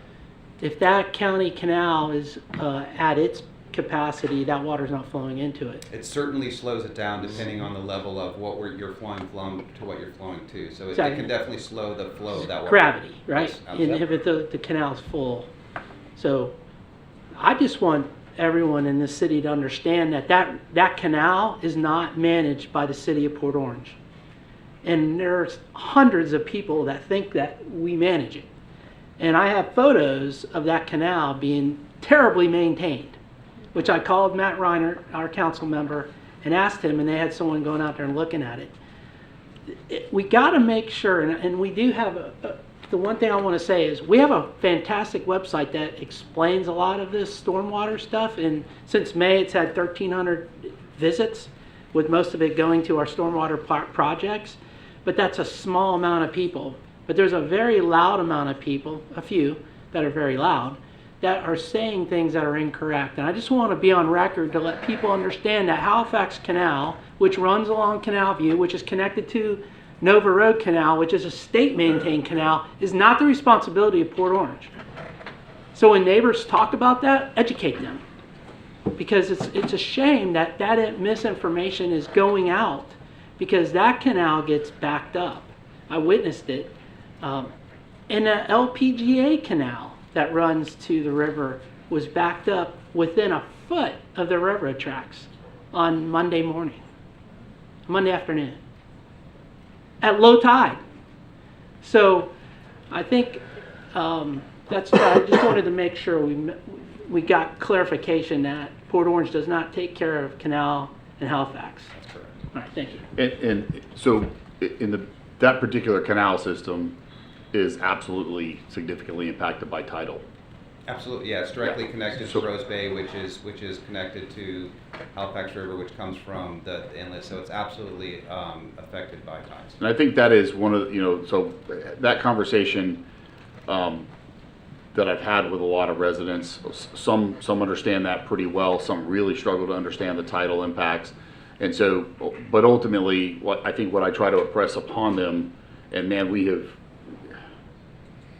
Speaker 6: If that county canal is at its capacity, that water's not flowing into it.
Speaker 13: It certainly slows it down depending on the level of what you're flowing to what you're flowing to. So it can definitely slow the flow of that water.
Speaker 6: Gravity, right?
Speaker 13: Yes, absolutely.
Speaker 6: If the canal's full. So I just want everyone in this city to understand that canal is not managed by the city of Port Orange. And there's hundreds of people that think that we manage it. And I have photos of that canal being terribly maintained, which I called Matt Reiner, our council member, and asked him, and they had someone going out there and looking at it. We got to make sure, and we do have the one thing I want to say is we have a fantastic website that explains a lot of this stormwater stuff, and since May it's had 1,300 visits, with most of it going to our stormwater projects, but that's a small amount of people. But there's a very loud amount of people, a few that are very loud, that are saying things that are incorrect. And I just want to be on record to let people understand that Halifax Canal, which runs along Canal View, which is connected to Nova Road Canal, which is a state-maintained canal, is not the responsibility of Port Orange. So when neighbors talk about that, educate them. Because it's a shame that misinformation is going out, because that canal gets backed up. I witnessed it. And the LPGA canal that runs to the river was backed up within a foot of the railroad tracks on Monday afternoon, at low tide. So I think That's, I just wanted to make sure we got clarification that Port Orange does not take care of Canal and Halifax.
Speaker 13: That's correct.
Speaker 6: All right, thank you.
Speaker 1: And so that particular canal system is absolutely significantly impacted by tidal.
Speaker 13: Absolutely, yeah, it's directly
Speaker 1: Yeah.
Speaker 13: connected
Speaker 1: So-
Speaker 13: to Rose Bay, which is connected to Halifax River, which comes from the inlet, so it's absolutely affected by tides.
Speaker 1: And I think that is one of the, so that conversation that I've had with a lot of residents, some understand that pretty well, some really struggle to understand the tidal impacts. And so, but ultimately, I think what I try to impress upon them, and man, we've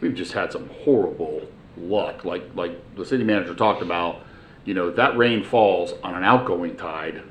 Speaker 1: just had some horrible luck, like the city manager talked about, if that rain falls on an outgoing tide,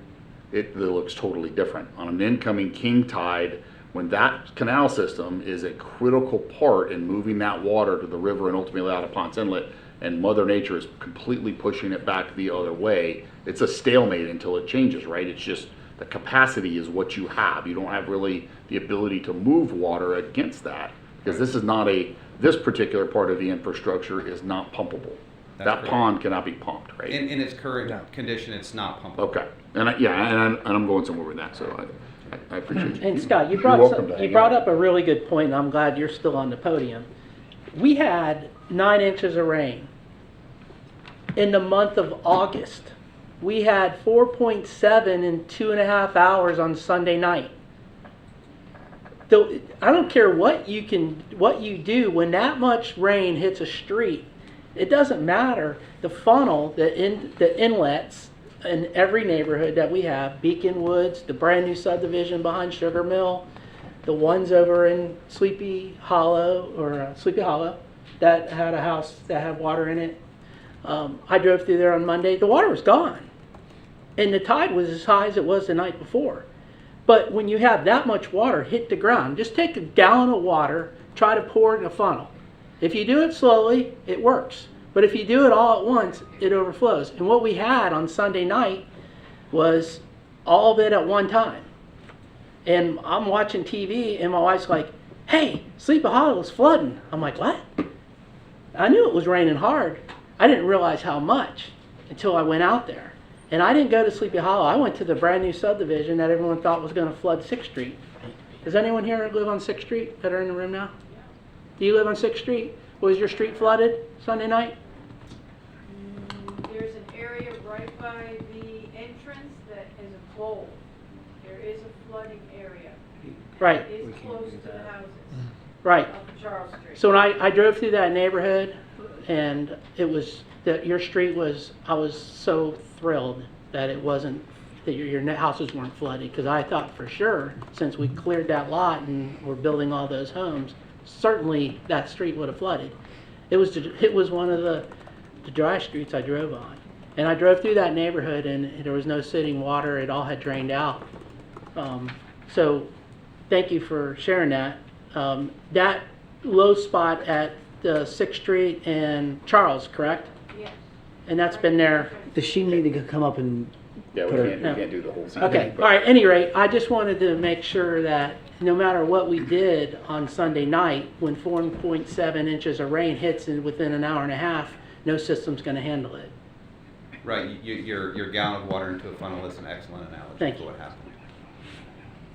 Speaker 1: it looks totally different. On an incoming king tide, when that canal system is a critical part in moving that water to the river and ultimately out of Ponce Inlet, and Mother Nature is completely pushing it back the other way, it's a stalemate until it changes, right? It's just the capacity is what you have. You don't have really the ability to move water against that, because this particular part of the infrastructure is not pumpable.
Speaker 13: That's
Speaker 1: that
Speaker 13: correct.
Speaker 1: Pond cannot be pumped, right?
Speaker 13: In its current condition, it's not pumpable.
Speaker 1: Okay, and I'm going somewhere with that, so I appreciate you.
Speaker 6: And Scott, you
Speaker 1: You're welcome to
Speaker 6: you
Speaker 1: hang
Speaker 6: brought
Speaker 1: out.
Speaker 6: up a really good point, and I'm glad you're still on the podium. We had 9 inches of rain in the month of August. We had 4.7 in 2.5 hours on Sunday night. I don't care what you do when that much rain hits a street. It doesn't matter. The funnel, the inlets in every neighborhood that we have, Beacon Woods, the brand new subdivision behind Sugar Mill, the ones over in Sleepy Hollow that had a house that had water in it. I drove through there on Monday. The water was gone, and the tide was as high as it was the night before. But when you have that much water hit the ground, just take a gallon of water, try to pour it in a funnel. If you do it slowly, it works. But if you do it all at once, it overflows. And what we had on Sunday night was all of it at one time. And I'm watching TV, and my wife's like, "Hey, Sleepy Hollow is flooding." I'm like, "What?" I knew it was raining hard. I didn't realize how much until I went out there. And I didn't go to Sleepy Hollow. I went to the brand new subdivision that everyone thought was going to flood 6th Street. Does anyone here live on 6th Street that are in the room now? Do you live on 6th Street? Was your street flooded Sunday night?
Speaker 14: There's an area right by the entrance that is a bowl. There is a flooding area.
Speaker 6: Right.
Speaker 14: It is close to the houses
Speaker 6: Right.
Speaker 14: of Charles Street.
Speaker 6: So when I drove through that neighborhood, and it was that your street was, I was so thrilled that it wasn't, that your houses weren't flooded, because I thought for sure, since we cleared that lot and we're building all those homes, certainly that street would have flooded. It was one of the dry streets I drove on. And I drove through that neighborhood, and there was no sitting water. It all had drained out. So thank you for sharing that. That low spot at 6th Street and Charles, correct?
Speaker 14: Yes.
Speaker 6: And that's been there.
Speaker 8: Does she need to come up and
Speaker 1: Yeah, we
Speaker 8: put her-
Speaker 1: can't do the whole scene.
Speaker 6: Okay, all right, any rate, I just wanted to make sure that no matter what we did on Sunday night, when 4.7 inches of rain hits within an hour and a half, no system's gonna handle it.
Speaker 13: Right, your gallon of water into a funnel is an excellent analogy
Speaker 6: Thank
Speaker 13: for
Speaker 6: you.
Speaker 13: what happened.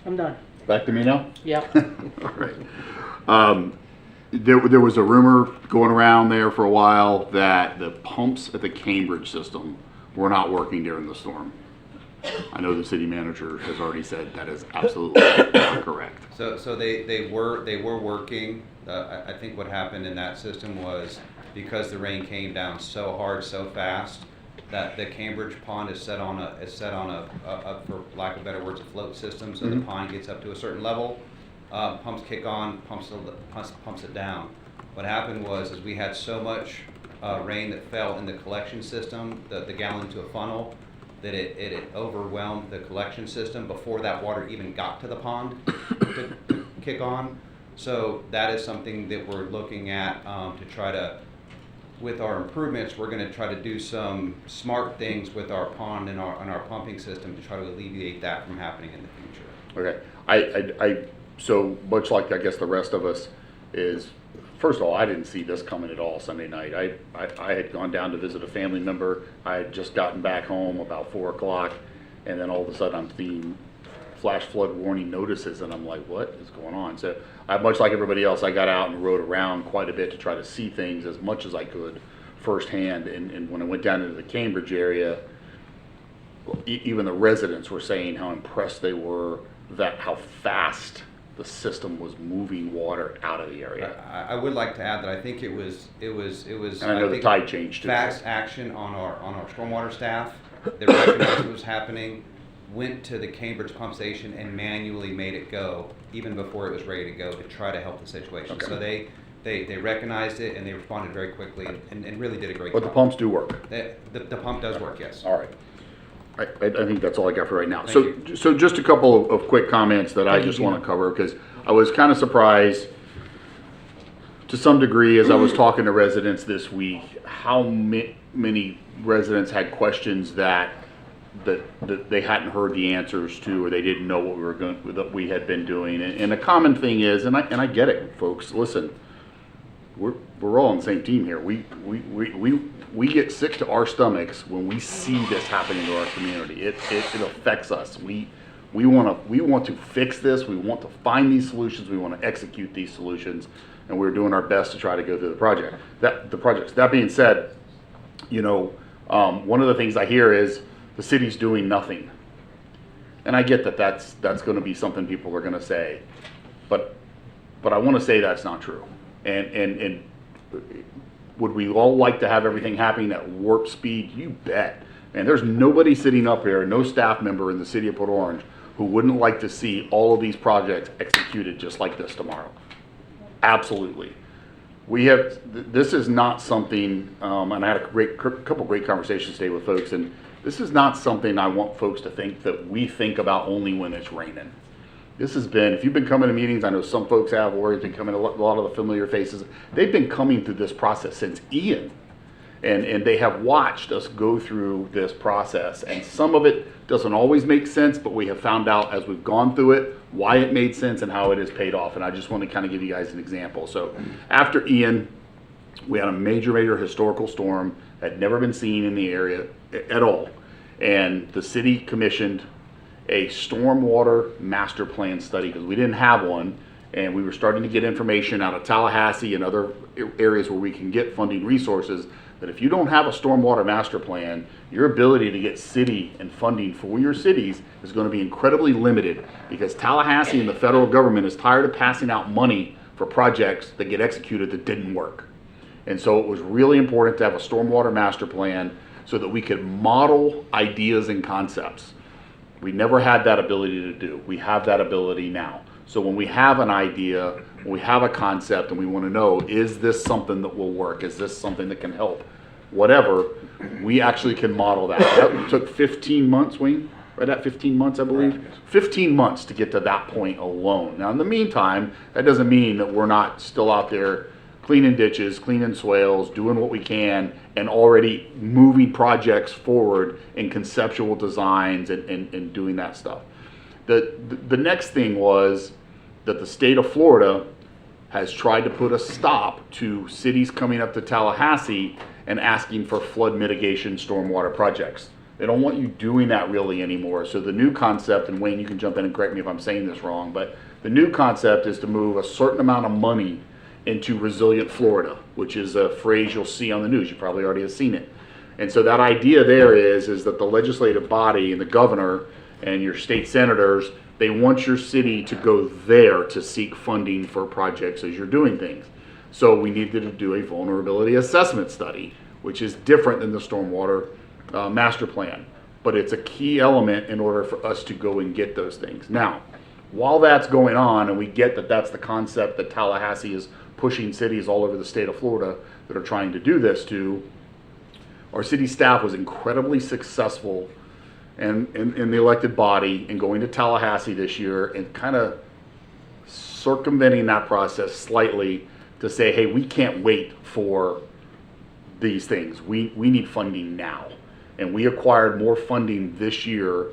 Speaker 6: I'm done.
Speaker 1: Back to me now?
Speaker 6: Yep.
Speaker 1: All right. There was a rumor going around there for a while that the pumps at the Cambridge system were not working during the storm. I know the city manager has already said that is absolutely not correct.
Speaker 13: So they were working. I think what happened in that system was because the rain came down so hard, so fast, that the Cambridge pond is set on a for lack of better words, a float system. So the pond gets up to a certain level, pumps kick on, pumps it down. What happened was we had so much rain that fell in the collection system, the gallon to a funnel, that it overwhelmed the collection system before that water even got to the pond to kick on. So that is something that we're looking at to try to, with our improvements, we're going to try to do some smart things with our pond and our pumping system to try to alleviate that from happening in the future.
Speaker 1: Okay. I so much like I guess the rest of us, is, first of all, I didn't see this coming at all Sunday night. I had gone down to visit a family member. I had just gotten back home about 4 o'clock, and then all of a sudden I'm seeing flash flood warning notices, and I'm like, what is going on? So much like everybody else, I got out and rode around quite a bit to try to see things as much as I could firsthand. And when I went down into the Cambridge area, even the residents were saying how impressed they were that how fast the system was moving water out of the area.
Speaker 13: I would like to add that I think it was.
Speaker 1: And I know the
Speaker 13: think,
Speaker 1: tide changed too.
Speaker 13: Fast action on our stormwater staff. They recognized what was happening, went to the Cambridge pump station and manually made it go even before it was ready to go to try to help the situation.
Speaker 1: Okay.
Speaker 13: So they recognized it and they responded very quickly and really did a great
Speaker 1: But
Speaker 13: job.
Speaker 1: the pumps do work.
Speaker 13: The pump does work, yes.
Speaker 1: All right. I think that's all I got for right now.
Speaker 13: Thank
Speaker 1: So just a couple of quick comments that I just want to cover, because I was kind of surprised to some degree as I was talking to residents this week, how many residents had questions that they hadn't heard the answers to, or they didn't know what we had been doing. And a common thing is, and I get it, folks. Listen, we're all on the same team here. We get sick to our stomachs when we see this happening to our community. It affects us. We want to fix this. We want to find these solutions. We want to execute these solutions, and we're doing our best to try to go through the projects. That being said, one of the things I hear is the city's doing nothing, and I get that that's going to be something people are going to say, but I want to say that's not true. And would we all like to have everything happening at warp speed? You bet. And there's nobody sitting up here, no staff member in the city of Port Orange, who wouldn't like to see all of these projects executed just like this tomorrow. Absolutely. This is not something, and I had a couple great conversations today with folks, and this is not something I want folks to think that we think about only when it's raining. This has been, if you've been coming to meetings, I know some folks have, or you've been coming to a lot of the familiar faces, they've been coming through this process since Ian. And they have watched us go through this process. And some of it doesn't always make sense, but we have found out as we've gone through it, why it made sense and how it has paid off. And I just want to kind of give you guys an example. So after Ian, we had a major historical storm that had never been seen in the area at all. And the city commissioned a stormwater master plan study because we didn't have one, and we were starting to get information out of Tallahassee and other areas where we can get funding resources that if you don't have a stormwater master plan, your ability to get city and funding for your cities is going to be incredibly limited, because Tallahassee and the federal government is tired of passing out money for projects that get executed that didn't work. And so it was really important to have a stormwater master plan so that we could model ideas and concepts. We never had that ability to do. We have that ability now. So when we have an idea, when we have a concept and we want to know, is this something that will work? Is this something that can help? Whatever, we actually can model that. That took 15 months, Wayne? Right at 15 months, I believe? 15 months to get to that point alone. Now, in the meantime, that doesn't mean that we're not still out there cleaning ditches, cleaning swales, doing what we can, and already moving projects forward in conceptual designs and doing that stuff. The next thing was that the state of Florida has tried to put a stop to cities coming up to Tallahassee and asking for flood mitigation stormwater projects. They don't want you doing that really anymore. So the new concept, and Wayne, you can jump in and correct me if I'm saying this wrong, but the new concept is to move a certain amount of money into Resilient Florida, which is a phrase you'll see on the news. You probably already have seen it. And so that idea there is that the legislative body and the governor and your state senators, they want your city to go there to seek funding for projects as you're doing things. So we needed to do a vulnerability assessment study, which is different than the stormwater master plan. But it's a key element in order for us to go and get those things. Now, while that's going on, and we get that that's the concept that Tallahassee is pushing cities all over the state of Florida that are trying to do this to, our city staff was incredibly successful in the elected body in going to Tallahassee this year and kind of circumventing that process slightly to say, hey, we can't wait for these things. We need funding now. And we acquired more funding this year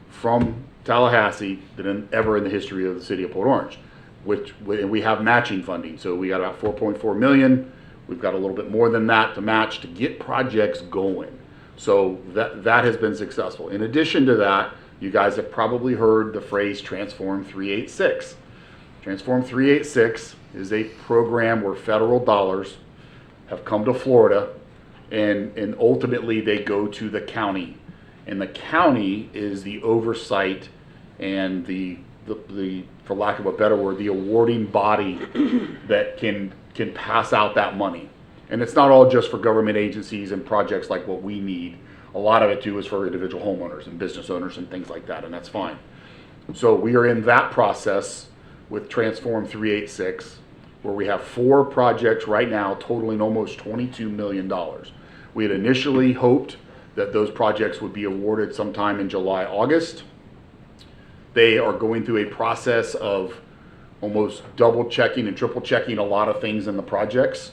Speaker 1: from Tallahassee than ever in the history of the city of Port Orange. and we have matching funding. So we got about 4.4 million. We've got a little bit more than that to match to get projects going. So that has been successful. In addition to that, you guys have probably heard the phrase Transform 386. Transform 386 is a program where federal dollars have come to Florida, and ultimately they go to the county. And the county is the oversight and the for lack of a better word, the awarding body that can pass out that money. And it's not all just for government agencies and projects like what we need. A lot of it too is for individual homeowners and business owners and things like that, and that's fine. So we are in that process with Transform 386, where we have 4 projects right now totaling almost $22 million. We had initially hoped that those projects would be awarded sometime in July, August. They are going through a process of almost double checking and triple checking a lot of things in the projects.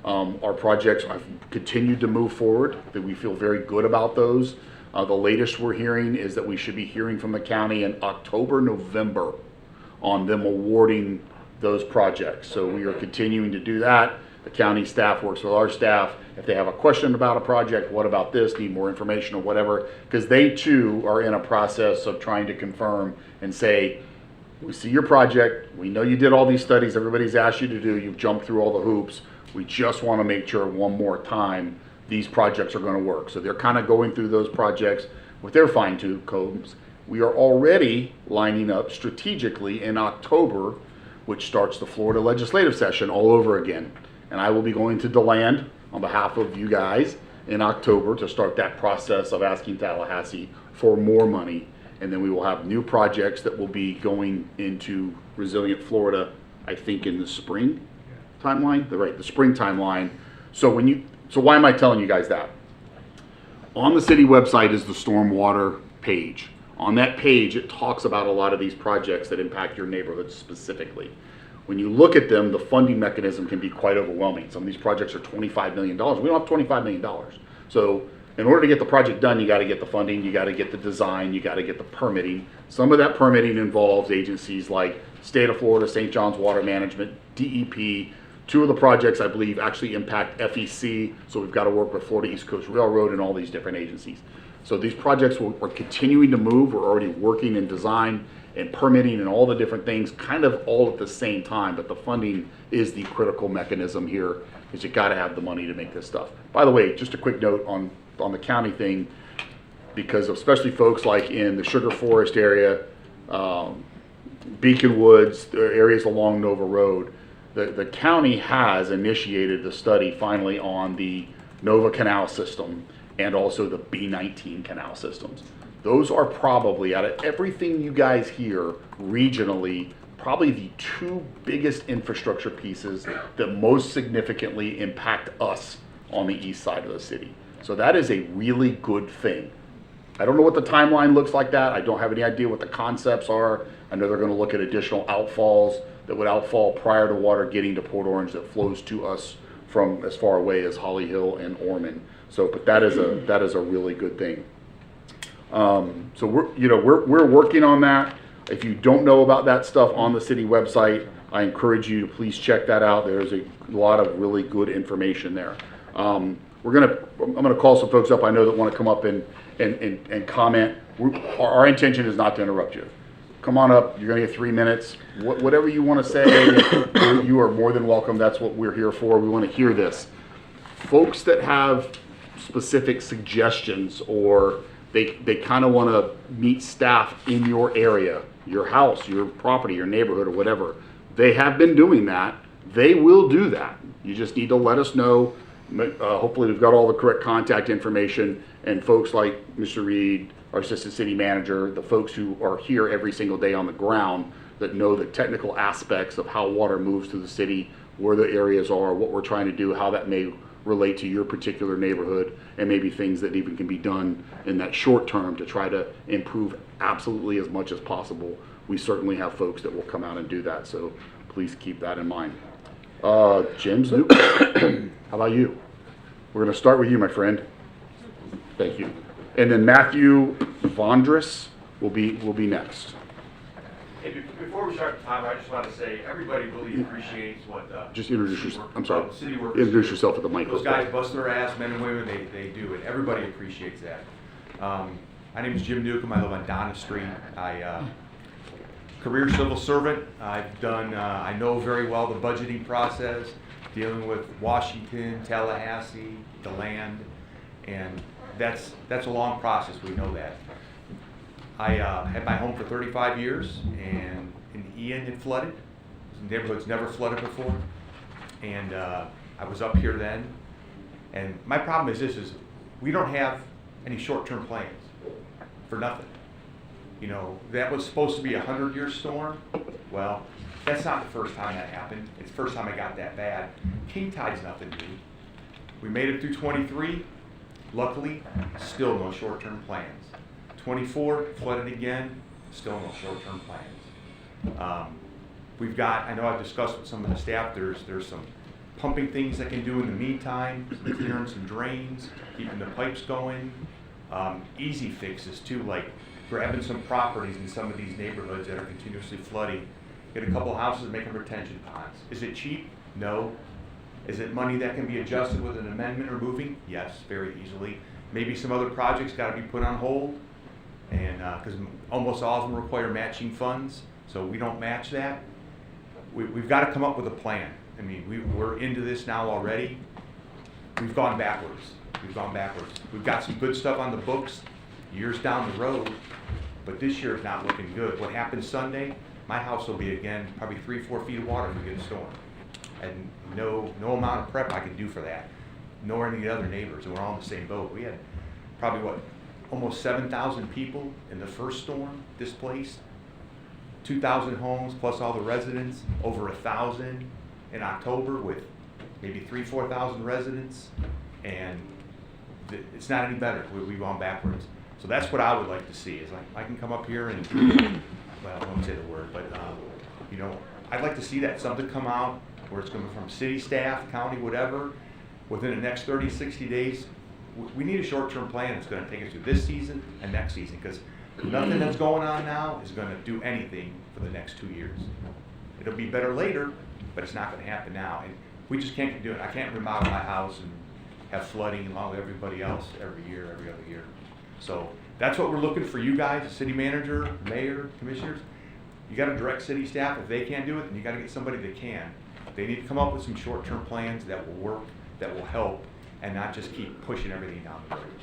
Speaker 1: Our projects have continued to move forward, that we feel very good about those. The latest we're hearing is that we should be hearing from the county in October, November on them awarding those projects. So we are continuing to do that. The county staff works with our staff. If they have a question about a project, what about this, need more information or whatever, because they too are in a process of trying to confirm and say, we see your project, we know you did all these studies everybody's asked you to do, you've jumped through all the hoops, we just want to make sure one more time these projects are going to work. So they're kind of going through those projects with their fine-tooth combs. We are already lining up strategically in October, which starts the Florida legislative session all over again. And I will be going to DeLand on behalf of you guys in October to start that process of asking Tallahassee for more money. And then we will have new projects that will be going into Resilient Florida, I think in the spring timeline, the spring timeline. So why am I telling you guys that? On the city website is the Stormwater page. On that page, it talks about a lot of these projects that impact your neighborhood specifically. When you look at them, the funding mechanism can be quite overwhelming. Some of these projects are $25 million. We don't have $25 million. So in order to get the project done, you got to get the funding, you got to get the design, you got to get the permitting. Some of that permitting involves agencies like State of Florida, St. John's Water Management, DEP. 2 of the projects, I believe, actually impact FEC, so we've got to work with Florida East Coast Railroad and all these different agencies. So these projects are continuing to move. We're already working in design and permitting and all the different things kind of all at the same time, but the funding is the critical mechanism here, is you got to have the money to make this stuff. By the way, just a quick note on the county thing, because especially folks like in the Sugar Forest area, Beacon Woods, areas along Nova Road, the county has initiated the study finally on the Nova Canal system and also the B19 canal systems. Those are probably, out of everything you guys hear regionally, probably the 2 biggest infrastructure pieces that most significantly impact us on the east side of the city. So that is a really good thing. I don't know what the timeline looks like that. I don't have any idea what the concepts are. I know they're going to look at additional outfalls that would outfall prior to water getting to Port Orange that flows to us from as far away as Holly Hill and Ormond. So, but that is a really good thing. So we're working on that. If you don't know about that stuff on the city website, I encourage you to please check that out. There's a lot of really good information there. I'm gonna call some folks up I know that want to come up and comment. Our intention is not to interrupt you. Come on up. You're gonna get 3 minutes. Whatever you want to say, you are more than welcome. That's what we're here for. We want to hear this. Folks that have specific suggestions, or they kind of want to meet staff in your area, your house, your property, your neighborhood, or whatever, they have been doing that. They will do that. You just need to let us know. Hopefully we've got all the correct contact information, and folks like Mr. Reed, our assistant city manager, the folks who are here every single day on the ground that know the technical aspects of how water moves through the city, where the areas are, what we're trying to do, how that may relate to your particular neighborhood, and maybe things that even can be done in that short term to try to improve absolutely as much as possible. We certainly have folks that will come out and do that, so please keep that in mind. James Luke, how about you? We're going to start with you, my friend. Thank you. And then Matthew Vondris will be next.
Speaker 15: Hey, before we start the time, I just want to say, everybody really appreciates what,
Speaker 1: Just introduce yourself. I'm sorry.
Speaker 15: City workers
Speaker 1: Introduce
Speaker 15: do.
Speaker 1: yourself at the mic.
Speaker 15: Those guys bust their ass, men and women, they do it. Everybody appreciates that. My name is Jim Newcomb. I live on Donna Street. Career civil servant. I've done, I know very well the budgeting process, dealing with Washington, Tallahassee, the land, and that's a long process, we know that. I had my home for 35 years, and Ian had flooded. The neighborhood's never flooded before, and I was up here then. And my problem is this, is we don't have any short-term plans for nothing. You know, that was supposed to be a 100-year storm. Well, that's not the first time that happened. It's the first time it got that bad. King tide's nothing new. We made it through 23. Luckily, still no short-term plans. 24, flooded again, still no short-term plans. We've got, I know I've discussed with some of the staff, there's some pumping things that can do in the meantime, clearing some drains, keeping the pipes going. Easy fixes too, like grabbing some properties in some of these neighborhoods that are continuously flooding. Get a couple houses and make them retention ponds. Is it cheap? No. Is it money that can be adjusted with an amendment or moving? Yes, very easily. Maybe some other projects got to be put on hold, and because almost all of them require matching funds, so we don't match that. We've got to come up with a plan. I mean, we're into this now already. We've gone backwards. We've gone backwards. We've got some good stuff on the books years down the road, but this year is not looking good. What happens Sunday, my house will be again probably 3-4 feet of water if we get a storm. And no amount of prep I can do for that, nor any of the other neighbors, and we're all in the same boat. We had probably, almost 7,000 people in the first storm displaced, 2,000 homes plus all the residents, over 1,000 in October with maybe 3,000-4,000 residents, and it's not any better. We've gone backwards. So that's what I would like to see, is like, I can come up here and, well, I won't say the word, but, you know, I'd like to see that, something come out where it's coming from city staff, county, whatever, within the next 30, 60 days. We need a short-term plan that's gonna take us through this season and next season, because nothing that's going on now is gonna do anything for the next 2 years. It'll be better later, but it's not gonna happen now. And we just can't do it. I can't remodel my house and have flooding along with everybody else every year, every other year. So that's what we're looking for you guys, the city manager, mayor, commissioners. You gotta direct city staff. If they can't do it, then you gotta get somebody that can. They need to come up with some short-term plans that will work, that will help, and not just keep pushing everything down the road.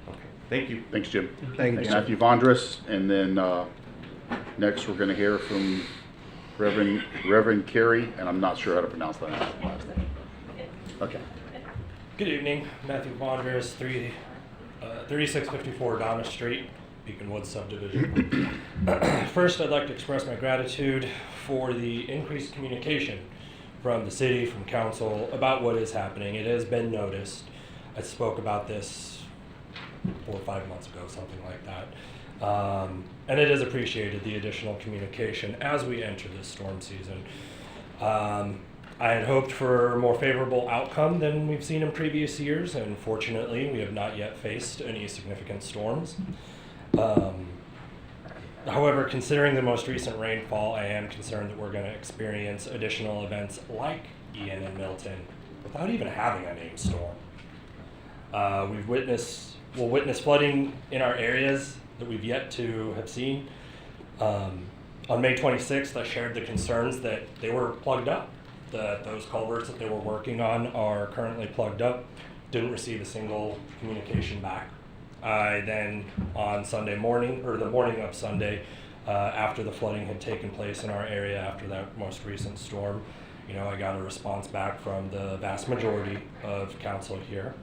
Speaker 15: Okay, thank you.
Speaker 1: Thanks, Jim.
Speaker 3: Thank you, Jim.
Speaker 1: Matthew Vondras, and then next we're going to hear from Reverend Carey, and I'm not sure how to pronounce that last name. Okay.
Speaker 16: Good evening, Matthew Vondras, 3654 Donna Street, Beacon Woods subdivision. First, I'd like to express my gratitude for the increased communication from the city, from council, about what is happening. It has been noticed. I spoke about this 4 or 5 months ago, something like that. And it is appreciated, the additional communication as we enter this storm season. I had hoped for a more favorable outcome than we've seen in previous years, and fortunately, we have not yet faced any significant storms. However, considering the most recent rainfall, I am concerned that we're going to experience additional events like Ian and Milton without even having a named storm. We'll witness flooding in our areas that we've yet to have seen. On May 26th, I shared the concerns that they were plugged up, that those culverts that they were working on are currently plugged up. Didn't receive a single communication back. I then, on Sunday morning, or the morning of Sunday, after the flooding had taken place in our area after that most recent storm, I got a response back from the vast majority of council here,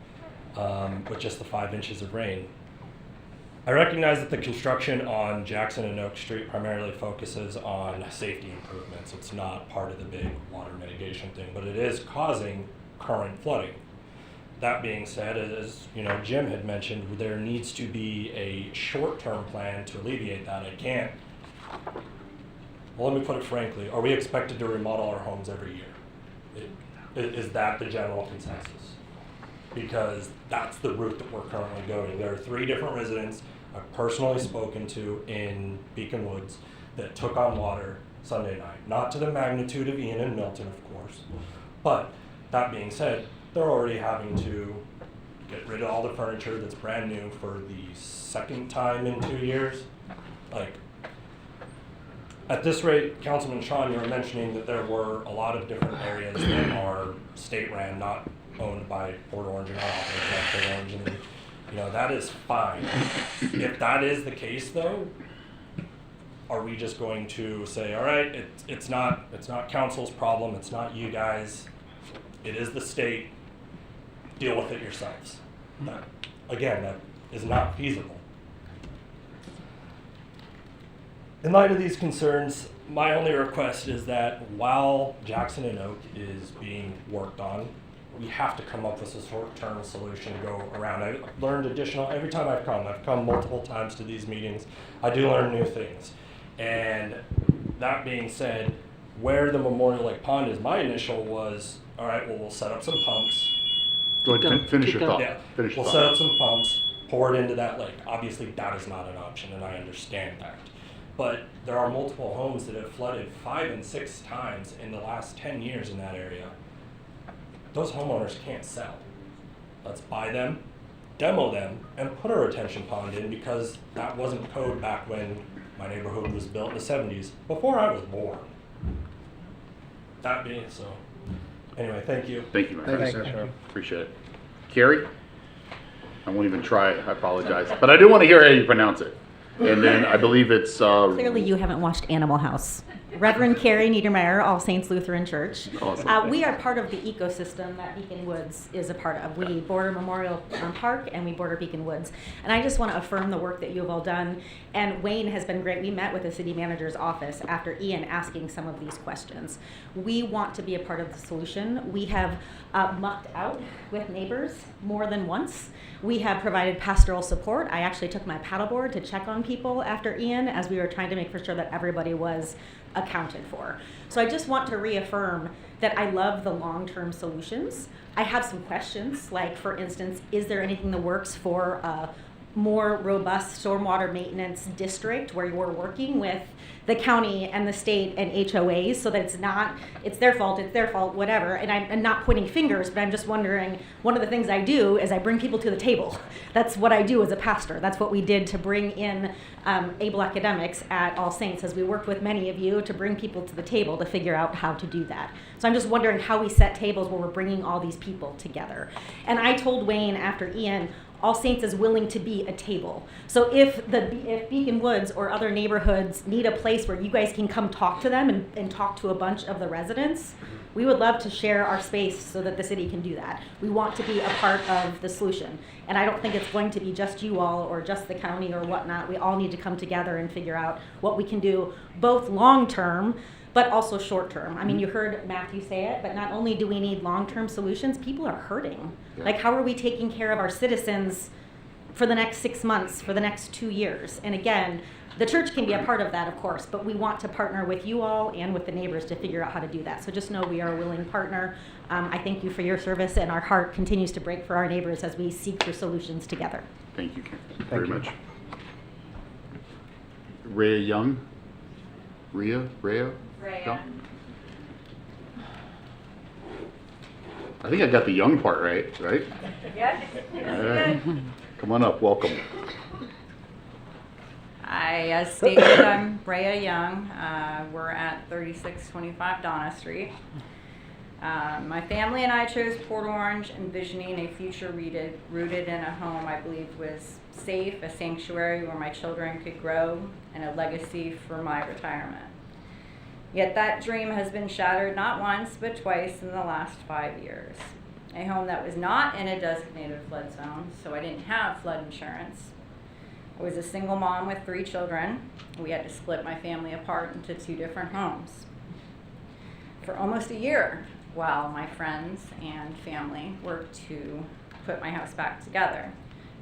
Speaker 16: with just the 5 inches of rain. I recognize that the construction on Jackson and Oak Street primarily focuses on safety improvements. It's not part of the big water mitigation thing, but it is causing current flooding. That being said, as Jim had mentioned, there needs to be a short-term plan to alleviate that. Well, let me put it frankly, are we expected to remodel our homes every year? Is that the general consensus? Because that's the route that we're currently going. There are 3 different residents I've personally spoken to in Beacon Woods that took on water Sunday night. Not to the magnitude of Ian and Milton, of course. But that being said, they're already having to get rid of all the furniture that's brand new for the second time in 2 years. Like, at this rate, Councilman Sean, you were mentioning that there were a lot of different areas that are state ran, not owned by Port Orange and not operated by Port Orange, and you know, that is fine. If that is the case though, are we just going to say, all right, it's not council's problem, it's not you guys, it is the state, deal with it yourselves? That, again, that is not feasible. In light of these concerns, my only request is that while Jackson and Oak is being worked on, we have to come up with a short-term solution to go around. I've learned every time I've come multiple times to these meetings, I do learn new things. And that being said, where the Memorial Lake Pond is, my initial was, all right, well, we'll set up some pumps.
Speaker 1: Go ahead, finish your thought.
Speaker 16: Yeah,
Speaker 1: Finish your
Speaker 16: we'll
Speaker 1: thought.
Speaker 16: set up some pumps, pour it into that lake. Obviously, that is not an option, and I understand that. But there are multiple homes that have flooded 5 and 6 times in the last 10 years in that area. Those homeowners can't sell. Let's buy them, demo them, and put a retention pond in, because that wasn't code back when my neighborhood was built in the 70s, before I was born. That being so. Anyway, thank you.
Speaker 1: Thank you, man.
Speaker 8: Thank you, sir.
Speaker 1: Appreciate it. Carrie? I won't even try, I apologize. But I do want to hear how you pronounce it. And then I believe it's...
Speaker 17: Clearly you haven't watched Animal House. Reverend Carrie Niedermeyer, All Saints Lutheran Church.
Speaker 1: Awesome.
Speaker 17: We are part of the ecosystem that Beacon Woods is a part of. We border Memorial Park and we border Beacon Woods. And I just want to affirm the work that you have all done. And Wayne has been great. We met with the city manager's office after Ian asking some of these questions. We want to be a part of the solution. We have mucked out with neighbors more than once. We have provided pastoral support. I actually took my paddleboard to check on people after Ian as we were trying to make sure that everybody was accounted for. So I just want to reaffirm that I love the long-term solutions. I have some questions, like for instance, is there anything that works for a more robust stormwater maintenance district where you're working with the county and the state and HOAs so that it's their fault, whatever. And I'm not pointing fingers, but I'm just wondering, one of the things I do is I bring people to the table. That's what I do as a pastor. That's what we did to bring in able academics at All Saints, as we worked with many of you to bring people to the table to figure out how to do that. So I'm just wondering how we set tables where we're bringing all these people together. And I told Wayne after Ian, All Saints is willing to be a table. So if Beacon Woods or other neighborhoods need a place where you guys can come talk to them and talk to a bunch of the residents, we would love to share our space so that the city can do that. We want to be a part of the solution. And I don't think it's going to be just you all or just the county or whatnot. We all need to come together and figure out what we can do, both long-term, but also short-term. I mean, you heard Matthew say it, but not only do we need long-term solutions, people are hurting.
Speaker 1: Yeah.
Speaker 17: Like, how are we taking care of our citizens for the next 6 months, for the next 2 years? And again, the church can be a part of that, of course, but we want to partner with you all and with the neighbors to figure out how to do that. So just know we are a willing partner. I thank you for your service, and our heart continues to break for our neighbors as we seek for solutions together.
Speaker 1: Thank you very much. Rhea Young? Rhea? Young? I think I got the young part right?
Speaker 14: Yes.
Speaker 1: All right. Come on up, welcome.
Speaker 18: Hi, as stated, I'm Rhea Young. We're at 3625 Donna Street. My family and I chose Port Orange, envisioning a future rooted in a home I believed was safe, a sanctuary where my children could grow, and a legacy for my retirement. Yet that dream has been shattered not once, but twice in the last 5 years. A home that was not in a designated flood zone, so I didn't have flood insurance. I was a single mom with 3 children. We had to split my family apart into 2 different homes. For almost a year, while my friends and family worked to put my house back together,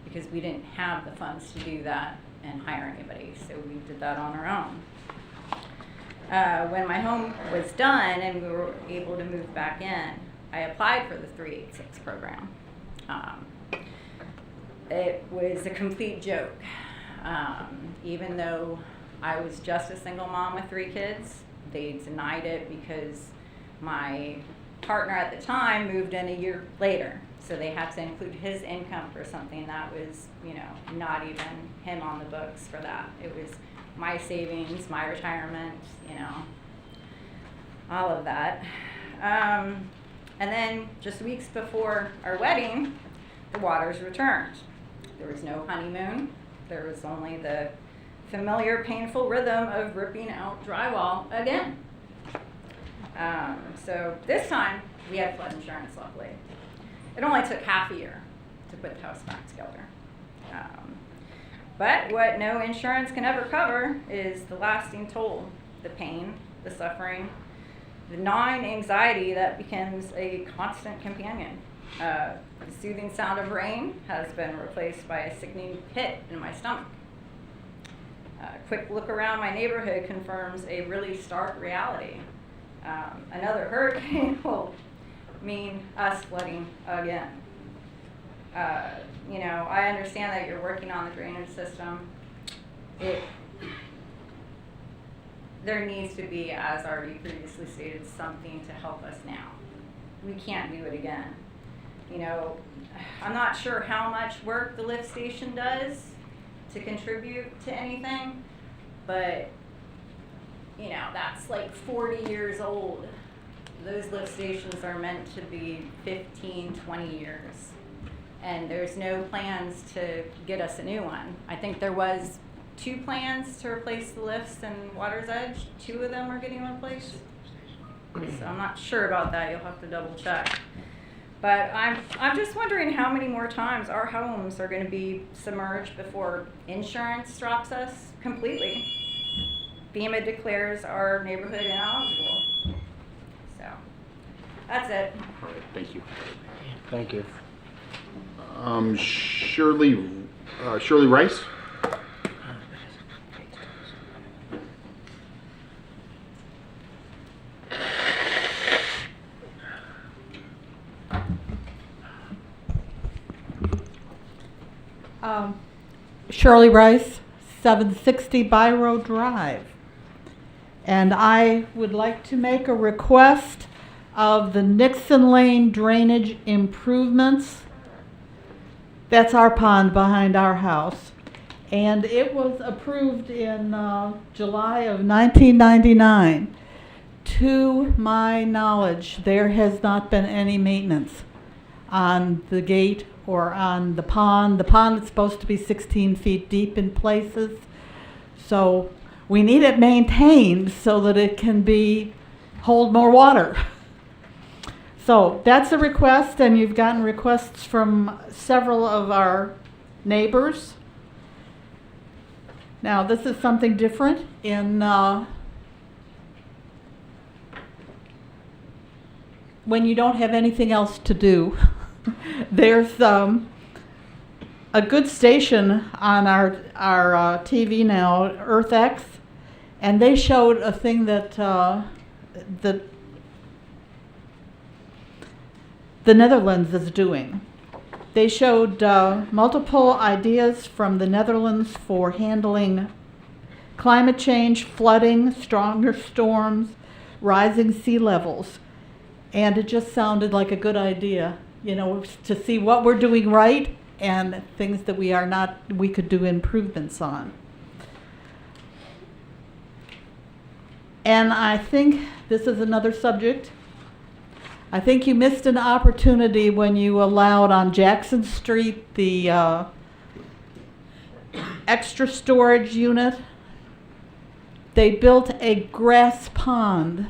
Speaker 18: because we didn't have the funds to do that and hire anybody, so we did that on our own. When my home was done and we were able to move back in, I applied for the 386 program. It was a complete joke. Even though I was just a single mom with 3 kids. They denied it because my partner at the time moved in a year later. So they had to include his income for something that was, not even him on the books for that. It was my savings, my retirement, all of that. And then just weeks before our wedding, the waters returned. There was no honeymoon. There was only the familiar painful rhythm of ripping out drywall again. So this time we had flood insurance, luckily. It only took half a year to put the house back together. But what no insurance can ever cover is the lasting toll, the pain, the suffering, the gnawing anxiety that becomes a constant companion. The soothing sound of rain has been replaced by a sickening pit in my stomach. A quick look around my neighborhood confirms a really stark reality. Another hurricane will mean us flooding again. I understand that you're working on the drainage system. There needs to be, as already previously stated, something to help us now. We can't do it again. I'm not sure how much work the lift station does to contribute to anything, but that's like 40 years old. Those lift stations are meant to be 15, 20 years. And there's no plans to get us a new one. I think there was 2 plans to replace the lifts in Water's Edge. 2 of them are getting replaced. So I'm not sure about that. You'll have to double check. But I'm just wondering how many more times our homes are going to be submerged before insurance drops us completely. FEMA declares our neighborhood ineligible. So that's it.
Speaker 1: All right, thank you.
Speaker 3: Thank you.
Speaker 1: Shirley Rice?
Speaker 19: Shirley Rice, 760 By Road Drive. And I would like to make a request of the Nixon Lane drainage improvements. That's our pond behind our house. And it was approved in July of 1999. To my knowledge, there has not been any maintenance on the gate or on the pond. The pond is supposed to be 16 feet deep in places. So we need it maintained so that it can hold more water. So that's a request, and you've gotten requests from several of our neighbors. Now, this is something different in when you don't have anything else to do. There's a good station on our TV now, EarthX, and they showed a thing that the Netherlands is doing. They showed multiple ideas from the Netherlands for handling climate change, flooding, stronger storms, rising sea levels. And it just sounded like a good idea, to see what we're doing right and things that we could do improvements on. And I think this is another subject. I think you missed an opportunity when you allowed on Jackson Street the extra storage unit. They built a grass pond,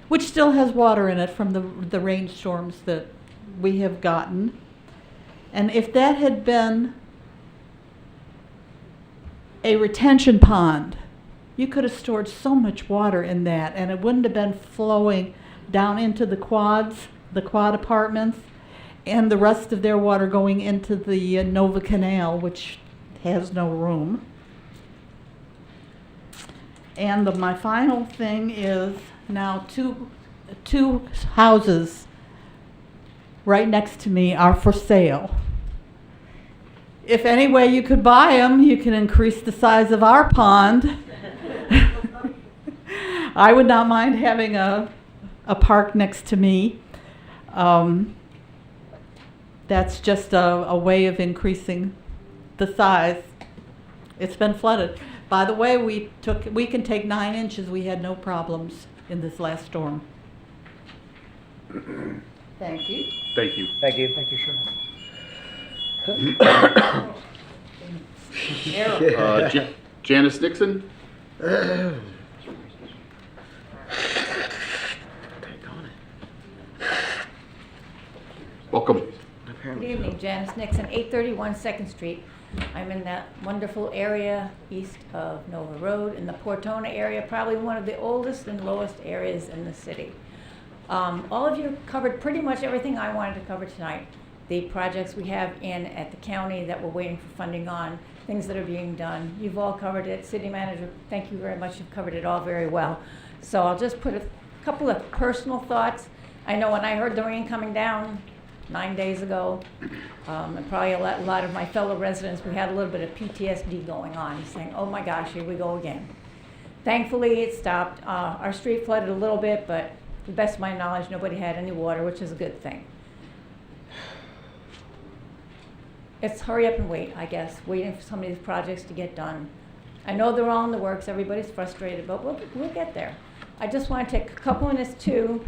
Speaker 19: which still has water in it from the rainstorms that we have gotten. And if that had been a retention pond, you could have stored so much water in that, and it wouldn't have been flowing down into the quad apartments, and the rest of their water going into the Nova Canal, which has no room. And my final thing is now two houses right next to me are for sale. If any way you could buy them, you can increase the size of our pond I would not mind having a park next to me. That's just a way of increasing the size. It's been flooded. By the way, we can take 9 inches. We had no problems in this last storm. Thank you.
Speaker 1: Thank you.
Speaker 3: Thank you.
Speaker 7: Thank you, Cheryl.
Speaker 1: Janice Nixon? Welcome.
Speaker 20: Good evening, Janice Nixon, 831 2nd Street. I'm in that wonderful area east of Nova Road in the Portona area, probably one of the oldest and lowest areas in the city. All of you covered pretty much everything I wanted to cover tonight. The projects we have in at the county that we're waiting for funding on, things that are being done. You've all covered it. City Manager, thank you very much. You've covered it all very well. So I'll just put a couple of personal thoughts. I know when I heard the rain coming down 9 days ago, and probably a lot of my fellow residents, we had a little bit of PTSD going on, saying, oh my gosh, here we go again. Thankfully, it stopped. Our street flooded a little bit, but to the best of my knowledge, nobody had any water, which is a good thing. It's hurry up and wait, I guess, waiting for some of these projects to get done. I know they're all in the works, everybody's frustrated, but we'll get there. I just want to take a couple minutes too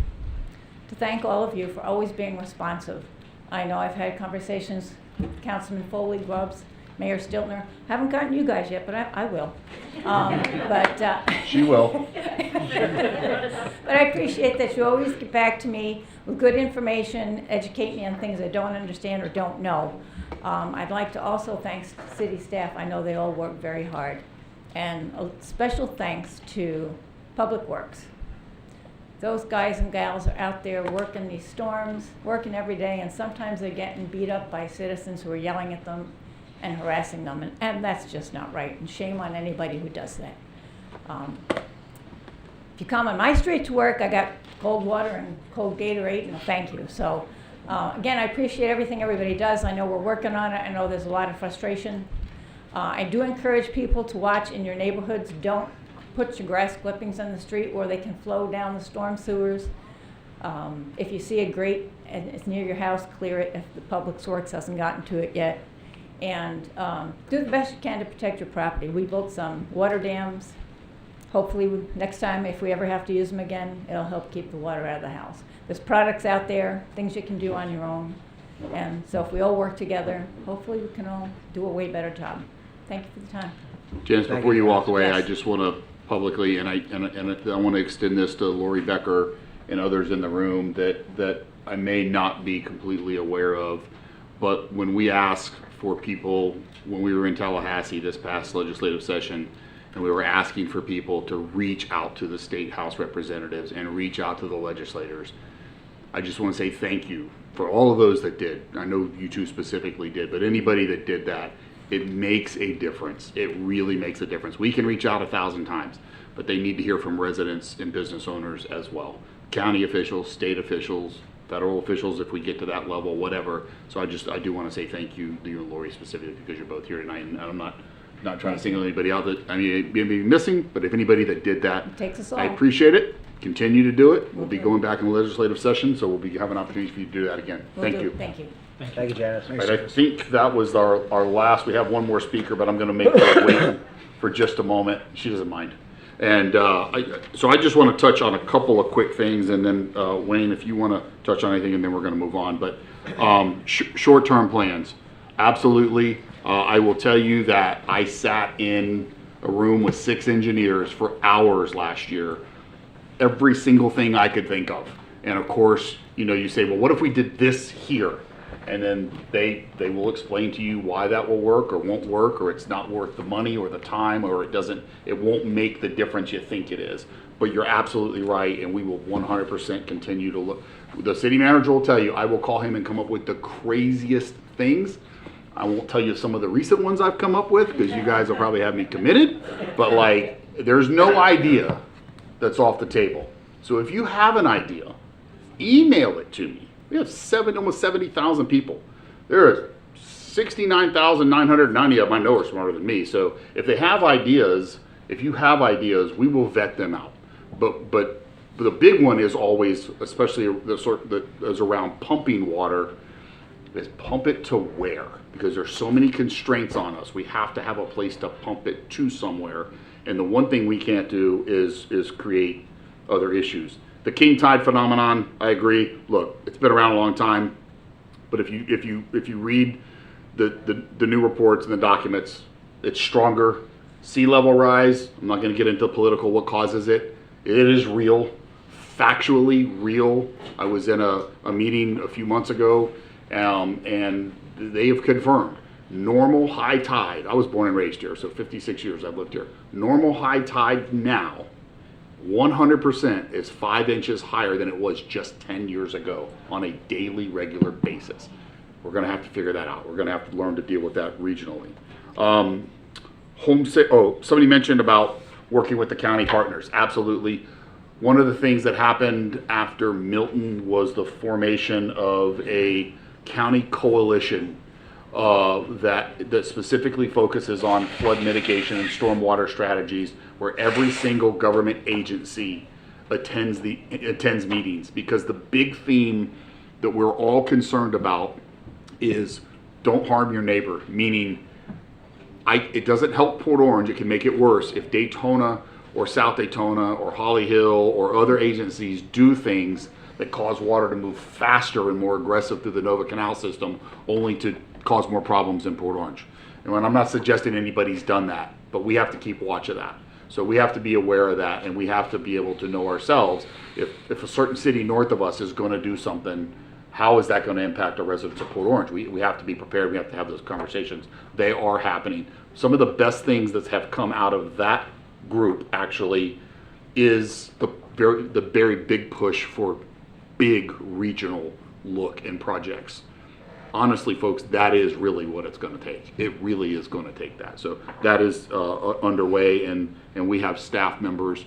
Speaker 20: to thank all of you for always being responsive. I know I've had conversations with Councilman Foley, Grubbs, Mayor Stiltner. Haven't gotten you guys yet, but I will.
Speaker 1: She will.
Speaker 20: But I appreciate that you always get back to me with good information, educate me on things I don't understand or don't know. I'd like to also thank city staff. I know they all work very hard. And a special thanks to Public Works. Those guys and gals are out there working these storms, working every day, and sometimes they're getting beat up by citizens who are yelling at them and harassing them, and that's just not right, and shame on anybody who does that. If you come on my street to work, I got cold water and cold Gatorade, and a thank you. So again, I appreciate everything everybody does. I know we're working on it. I know there's a lot of frustration. I do encourage people to watch in your neighborhoods. Don't put your grass clippings on the street where they can flow down the storm sewers. If you see a grate and it's near your house, clear it if the Public Works hasn't gotten to it yet. And do the best you can to protect your property. We built some water dams. Hopefully next time, if we ever have to use them again, it'll help keep the water out of the house. There's products out there, things you can do on your own. And so if we all work together, hopefully we can all do a way better job. Thank you for the time.
Speaker 1: Janice, before you walk away,
Speaker 20: Yes.
Speaker 1: I just want to publicly, and I want to extend this to Lori Becker and others in the room that I may not be completely aware of, but when we ask for people, when we were in Tallahassee this past legislative session, and we were asking for people to reach out to the state house representatives and reach out to the legislators, I just want to say thank you for all of those that did. I know you two specifically did, but anybody that did that, it makes a difference. It really makes a difference. We can reach out 1,000 times, but they need to hear from residents and business owners as well. County officials, state officials, federal officials, if we get to that level, whatever. So I do want to say thank you, you and Lori specifically, because you're both here tonight, and I'm not trying to single anybody out that, I mean, it may be missing, but if anybody that did that,
Speaker 20: It takes us all.
Speaker 1: I appreciate it. Continue to do it. We'll be going back in the legislative session, so we'll be having opportunities for you to do that again.
Speaker 20: Will
Speaker 1: Thank
Speaker 20: do.
Speaker 1: you.
Speaker 20: Thank you.
Speaker 3: Thank you, Janice.
Speaker 1: All right, I think that was our last. We have one more speaker, but I'm going to make her wait for just a moment. She doesn't mind. And so I just want to touch on a couple of quick things, and then Wayne, if you want to touch on anything, and then we're going to move on. But short-term plans, absolutely. I will tell you that I sat in a room with 6 engineers for hours last year, every single thing I could think of. And of course, you say, well, what if we did this here? And then they will explain to you why that will work or won't work, or it's not worth the money or the time, or it won't make the difference you think it is. But you're absolutely right, and we will 100% continue to look. The city manager will tell you, I will call him and come up with the craziest things. I won't tell you some of the recent ones I've come up with, because you guys will probably have me committed, but there's no idea that's off the table. So if you have an idea, email it to me. We have almost 70,000 people. There are 69,990 of them I know are smarter than me. So if you have ideas, we will vet them out. But the big one is always, especially the sort that is around pumping water, is pump it to where? Because there's so many constraints on us. We have to have a place to pump it to somewhere. And the one thing we can't do is create other issues. The king tide phenomenon, I agree. Look, it's been around a long time, but if you read the new reports and the documents, it's stronger. Sea level rise, I'm not going to get into political what causes it. It is real, factually real. I was in a meeting a few months ago, and they have confirmed normal high tide. I was born and raised here, so 56 years I've lived here. Normal high tide now, 100% is 5 inches higher than it was just 10 years ago on a daily, regular basis. We're going to have to figure that out. We're going to have to learn to deal with that regionally. Somebody mentioned about working with the county partners. Absolutely. One of the things that happened after Milton was the formation of a county coalition that specifically focuses on flood mitigation and stormwater strategies, where every single government agency attends meetings, because the big theme that we're all concerned about is don't harm your neighbor, meaning it doesn't help Port Orange, it can make it worse if Daytona or South Daytona or Holly Hill or other agencies do things that cause water to move faster and more aggressive through the Nova Canal system, only to cause more problems in Port Orange. And I'm not suggesting anybody's done that, but we have to keep watch of that. So we have to be aware of that, and we have to be able to know ourselves, if a certain city north of us is going to do something, how is that going to impact our residents of Port Orange? We have to be prepared. We have to have those conversations. They are happening. Some of the best things that have come out of that group actually is the very big push for big regional look and projects. Honestly, folks, that is really what it's going to take. It really is going to take that. So that is underway, and we have staff members.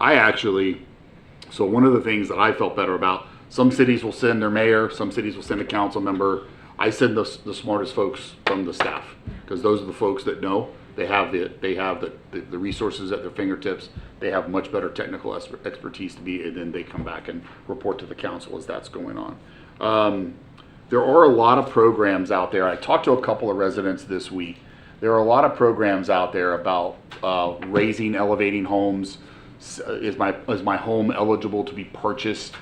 Speaker 1: So one of the things that I felt better about, some cities will send their mayor, some cities will send a council member. I send the smartest folks from the staff, because those are the folks that know. They have the resources at their fingertips. They have much better technical expertise and then they come back and report to the council as that's going on. There are a lot of programs out there. I talked to a couple of residents this week. There are a lot of programs out there about elevating homes. Is my home eligible to be purchased?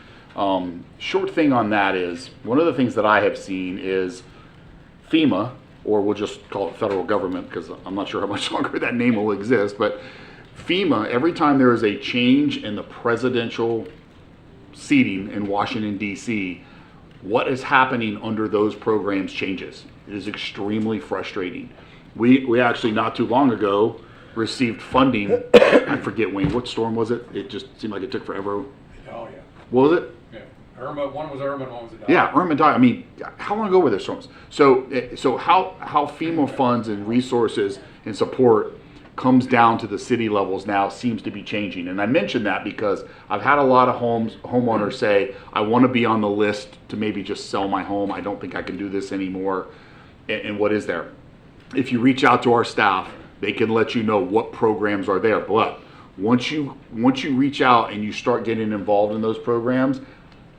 Speaker 1: Short thing on that is, one of the things that I have seen is FEMA, or we'll just call it federal government, because I'm not sure how much longer that name will exist, but FEMA, every time there is a change in the presidential seating in Washington, D.C., what is happening under those programs changes. It is extremely frustrating. We actually, not too long ago, received funding. I forget, Wayne, what storm was it? It just seemed like it took forever.
Speaker 12: Oh, yeah.
Speaker 1: What was it?
Speaker 12: Yeah. One was Irma and one was a Dye.
Speaker 1: Yeah, Irma and Dye. I mean, how long ago were there storms? So how FEMA funds and resources and support comes down to the city levels now seems to be changing. And I mention that because I've had a lot of homeowners say, I want to be on the list to maybe just sell my home. I don't think I can do this anymore. And what is there? If you reach out to our staff, they can let you know what programs are there. But once you reach out and you start getting involved in those programs,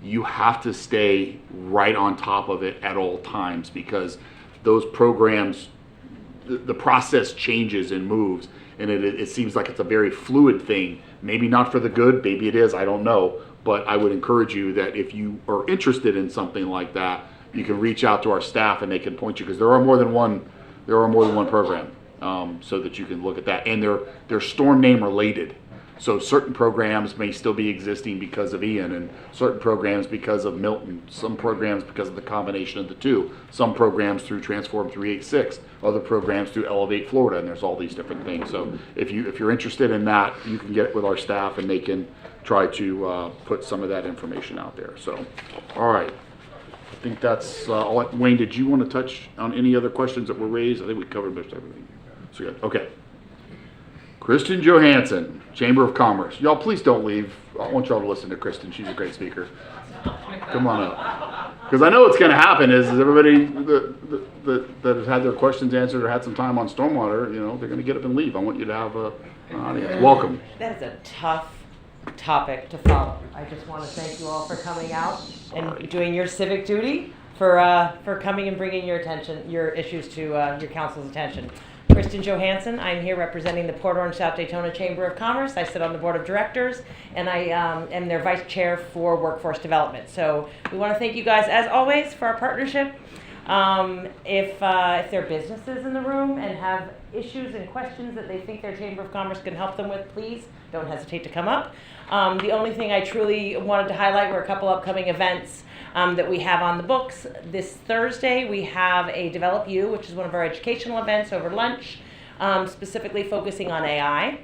Speaker 1: you have to stay right on top of it at all times, because those programs, the process changes and moves, and it seems like it's a very fluid thing. Maybe not for the good, maybe it is, I don't know. But I would encourage you that if you are interested in something like that, you can reach out to our staff and they can point you, because there are more than one program, so that you can look at that. And they're storm name related. So certain programs may still be existing because of Ian, and certain programs because of Milton, some programs because of the combination of the two, some programs through Transform 386, other programs through Elevate Florida, and there's all these different things. So if you're interested in that, you can get with our staff and they can try to put some of that information out there. So, all right. I think that's all. Wayne, did you want to touch on any other questions that were raised? I think we covered most everything. So good. Okay. Kristen Johansson, Chamber of Commerce. Y'all, please don't leave. I want y'all to listen to Kristen. She's a great speaker. Come on up. Because I know what's going to happen is everybody that has had their questions answered or had some time on stormwater, they're going to get up and leave. I want you to have an audience. Welcome.
Speaker 21: That is a tough topic to follow. I just want to thank you all for coming out and doing your civic duty, for coming and bringing your issues to your council's attention. Kristen Johansson, I'm here representing the Port Orange South Daytona Chamber of Commerce. I sit on the board of directors, and I am their vice chair for workforce development. So we want to thank you guys, as always, for our partnership. If there are businesses in the room and have issues and questions that they think their Chamber of Commerce can help them with, please don't hesitate to come up. The only thing I truly wanted to highlight were a couple upcoming events that we have on the books. This Thursday, we have a Develop You, which is one of our educational events over lunch, specifically focusing on AI.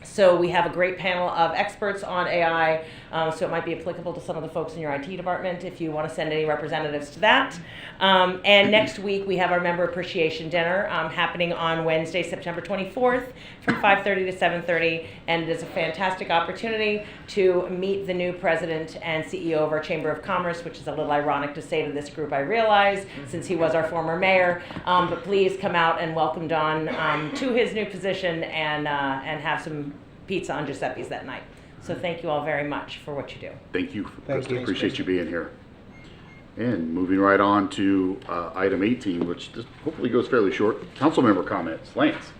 Speaker 21: So we have a great panel of experts on AI, so it might be applicable to some of the folks in your IT department if you want to send any representatives to that. And next week we have our Member Appreciation Dinner happening on Wednesday, September 24th from 5:30 to 7:30, and it is a fantastic opportunity to meet the new president and CEO of our Chamber of Commerce, which is a little ironic to say to this group, I realize, since he was our former mayor, but please come out and welcome Don to his new position and have some pizza on Giuseppe's that night. So thank you all very much for what you do.
Speaker 1: Thank you, Kristen. Appreciate you being here. And moving right on to item 18, which hopefully goes fairly short. Council member comments. Lance.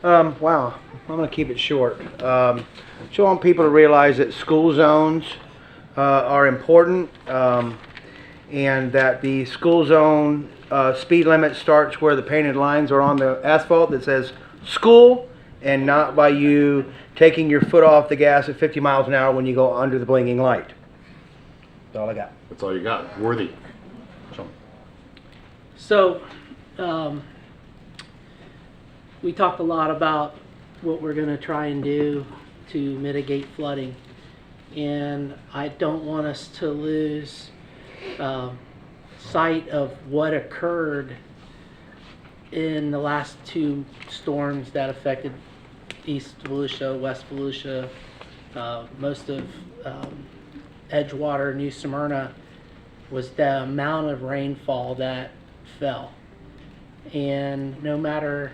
Speaker 3: Wow, I'm going to keep it short. Just want people to realize that school zones are important, and that the school zone speed limit starts where the painted lines are on the asphalt that says school, and not by you taking your foot off the gas at 50 miles an hour when you go under the blinking light. That's all I got.
Speaker 1: That's all you got. Worthy.
Speaker 6: So, we talked a lot about what we're going to try and do to mitigate flooding, and I don't want us to lose sight of what occurred in the last two storms that affected East Volusia, West Volusia, most of Edgewater, New Smyrna, was the amount of rainfall that fell. And no matter,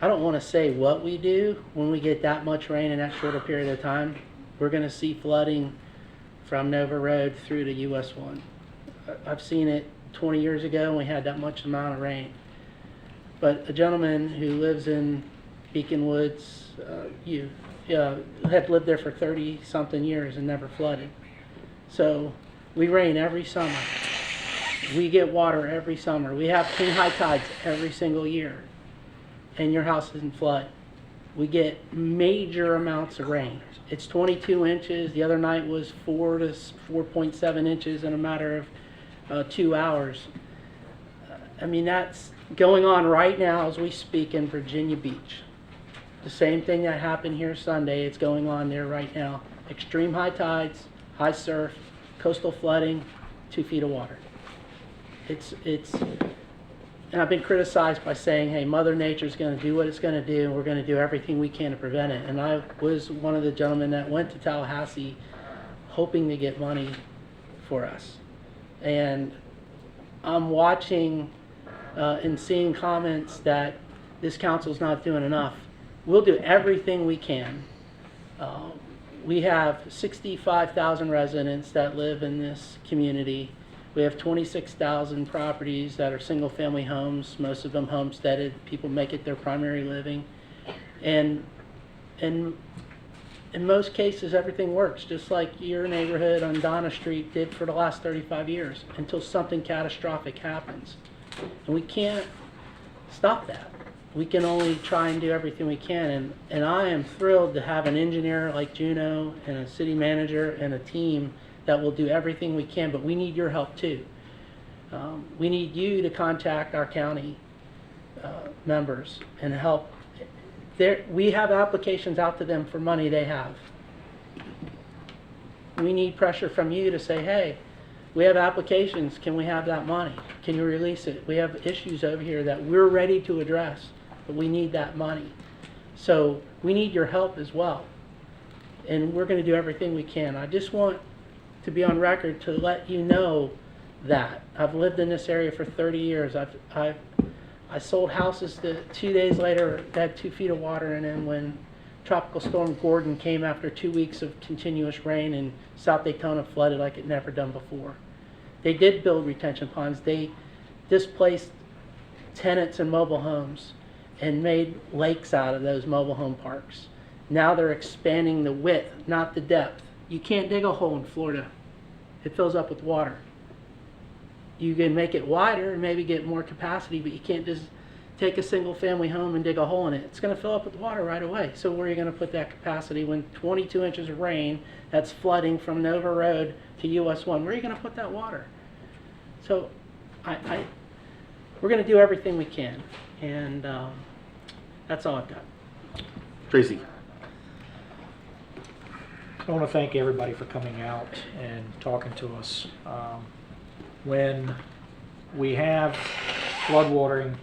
Speaker 6: I don't want to say what we do when we get that much rain in that short a period of time, we're going to see flooding from Nova Road through to US 1. I've seen it 20 years ago when we had that much amount of rain. But a gentleman who lives in Beacon Woods, had lived there for 30-something years and never flooded. So we rain every summer. We get water every summer. We have king high tides every single year, and your house doesn't flood. We get major amounts of rain. It's 22 inches. The other night was 4 to 4.7 inches in a matter of 2 hours. I mean, that's going on right now as we speak in Virginia Beach. The same thing that happened here Sunday, it's going on there right now. Extreme high tides, high surf, coastal flooding, 2 feet of water. And I've been criticized by saying, hey, Mother Nature's going to do what it's going to do, and we're going to do everything we can to prevent it. And I was one of the gentlemen that went to Tallahassee hoping to get money for us. And I'm watching and seeing comments that this council's not doing enough. We'll do everything we can. We have 65,000 residents that live in this community. We have 26,000 properties that are single-family homes, most of them homesteaded. People make it their primary living. And in most cases, everything works, just like your neighborhood on Donna Street did for the last 35 years, until something catastrophic happens. And we can't stop that. We can only try and do everything we can. And I am thrilled to have an engineer like Juno and a city manager and a team that will do everything we can, but we need your help too. We need you to contact our county members and help. We have applications out to them for money they have. We need pressure from you to say, hey, we have applications, can we have that money? Can you release it? We have issues over here that we're ready to address, but we need that money. So we need your help as well. And we're going to do everything we can. I just want to be on record to let you know that I've lived in this area for 30 years. I sold houses that 2 days later had 2 feet of water in them when Tropical Storm Gordon came after 2 weeks of continuous rain, and South Daytona flooded like it never done before. They did build retention ponds. They displaced tenants in mobile homes and made lakes out of those mobile home parks. Now they're expanding the width, not the depth. You can't dig a hole in Florida. It fills up with water. You can make it wider and maybe get more capacity, but you can't just take a single family home and dig a hole in it. It's going to fill up with water right away. So where are you going to put that capacity when 22 inches of rain, that's flooding from Nova Road to US 1? Where are you going to put that water? So we're going to do everything we can. And that's all I've got.
Speaker 1: Tracy.
Speaker 7: I want to thank everybody for coming out and talking to us. When we have floodwatering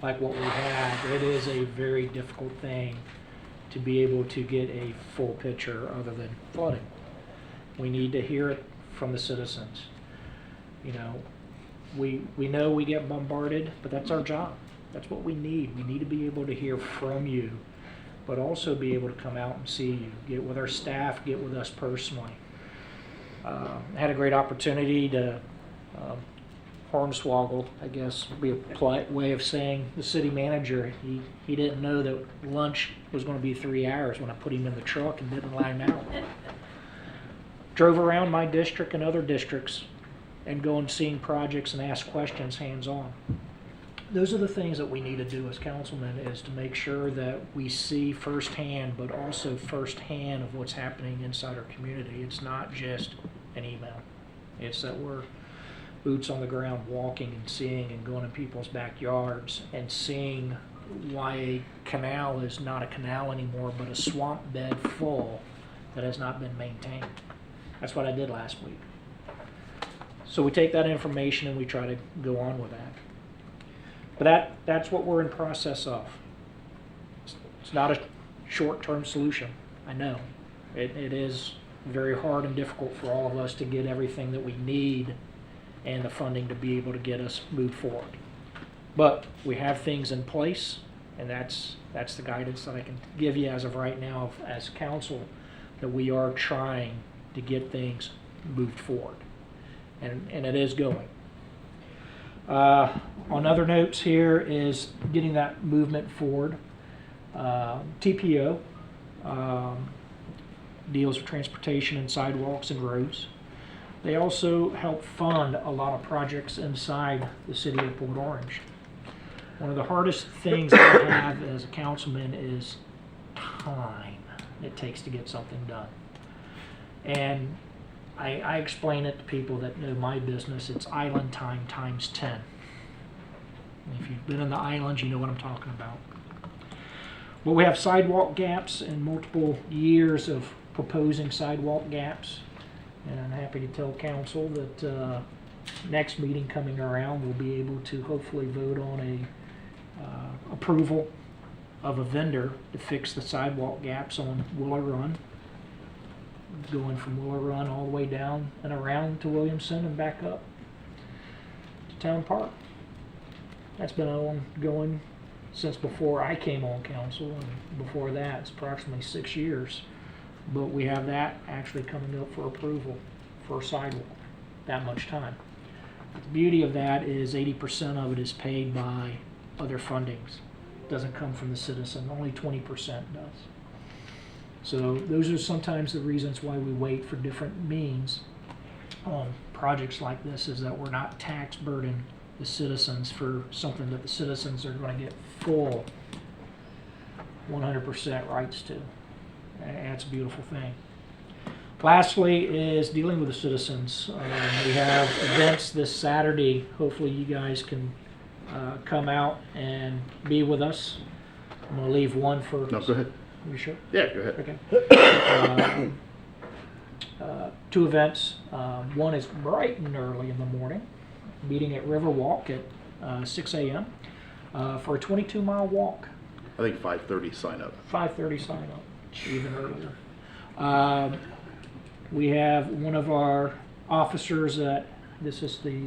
Speaker 7: like what we have, it is a very difficult thing to be able to get a full picture other than flooding. We need to hear it from the citizens. You know, we know we get bombarded, but that's our job. That's what we need. We need to be able to hear from you, but also be able to come out and see you, get with our staff, get with us personally. I had a great opportunity to hornswoggle, I guess would be a polite way of saying the city manager. He didn't know that lunch was going to be 3 hours when I put him in the truck and didn't line out. Drove around my district and other districts and going seeing projects and ask questions hands-on. Those are the things that we need to do as councilmen, is to make sure that we see firsthand, but also firsthand of what's happening inside our community. It's not just an email. It's that we're boots on the ground, walking and seeing and going in people's backyards and seeing why a canal is not a canal anymore, but a swamp bed full that has not been maintained. That's what I did last week. So we take that information and we try to go on with that. But that's what we're in process of. It's not a short-term solution, I know. It is very hard and difficult for all of us to get everything that we need and the funding to be able to get us moved forward. But we have things in place, and that's the guidance that I can give you as of right now as council, that we are trying to get things moved forward. And it is going. On other notes here is getting that movement forward. TPO deals with transportation and sidewalks and roads. They also help fund a lot of projects inside the city of Port Orange. One of the hardest things I have as a councilman is time it takes to get something done. And I explain it to people that know my business. It's island time times 10. If you've been in the islands, you know what I'm talking about. But we have sidewalk gaps and multiple years of proposing sidewalk gaps. And I'm happy to tell council that next meeting coming around, we'll be able to hopefully vote on a approval of a vendor to fix the sidewalk gaps on Willow Run, going from Willow Run all the way down and around to Williamson and back up to Town Park. That's been ongoing since before I came on council, and before that it's approximately 6 years. But we have that actually coming up for approval for a sidewalk, that much time. But the beauty of that is 80% of it is paid by other fundings. It doesn't come from the citizen, only 20% does. So those are sometimes the reasons why we wait for different means on projects like this, is that we're not tax burden the citizens for something that the citizens are going to get full 100% rights to. That's a beautiful thing. Lastly is dealing with the citizens. We have events this Saturday. Hopefully you guys can come out and be with us. I'm going to leave one for...
Speaker 1: No, go ahead.
Speaker 7: You sure?
Speaker 1: Yeah, go ahead.
Speaker 7: Okay. 2 events. One is bright and early in the morning, meeting at Riverwalk at 6 a.m. For a 22-mile walk.
Speaker 1: I think 5:30 sign up.
Speaker 7: 5:30 sign up, even earlier. We have one of our officers that, this is the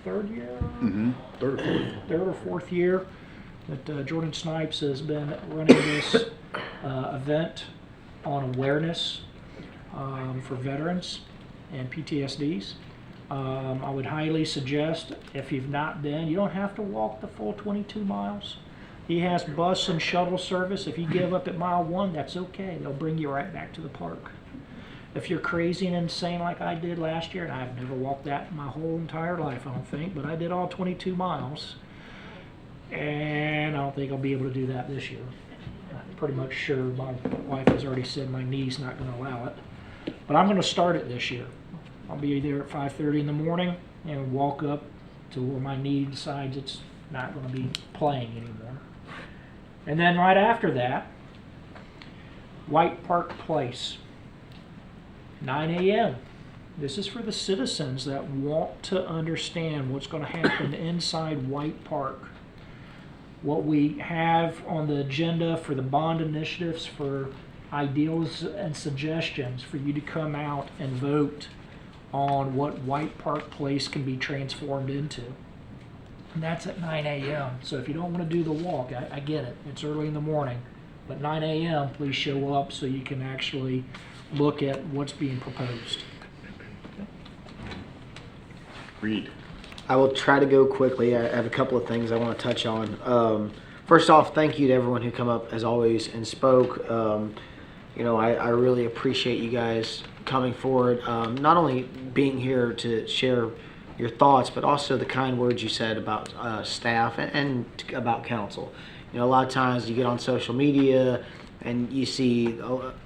Speaker 7: 3rd year?
Speaker 1: Mm-hmm. 3rd or 4th.
Speaker 7: 3rd or 4th year. that Jordan Snipes has been running this event on awareness for veterans and PTSDs. I would highly suggest, if you've not been, you don't have to walk the full 22 miles. He has bus and shuttle service. If you give up at mile 1, that's okay. They'll bring you right back to the park. If you're crazy and insane like I did last year, and I've never walked that my whole entire life, I don't think, but I did all 22 miles, and I don't think I'll be able to do that this year. I'm pretty much sure my wife has already said my knee's not going to allow it. But I'm going to start it this year. I'll be there at 5:30 in the morning and walk up to where my knee decides it's not going to be playing anymore. And then right after that, White Park Place, 9 a.m. This is for the citizens that want to understand what's going to happen inside White Park. What we have on the agenda for the bond initiatives, for ideals and suggestions for you to come out and vote on what White Park Place can be transformed into. And that's at 9 a.m. So if you don't want to do the walk, I get it. It's early in the morning. But 9 a.m., please show up so you can actually look at what's being proposed.
Speaker 1: Reed.
Speaker 8: I will try to go quickly. I have a couple of things I want to touch on. First off, thank you to everyone who come up as always and spoke. I really appreciate you guys coming forward, not only being here to share your thoughts, but also the kind words you said about staff and about council. A lot of times you get on social media and you see,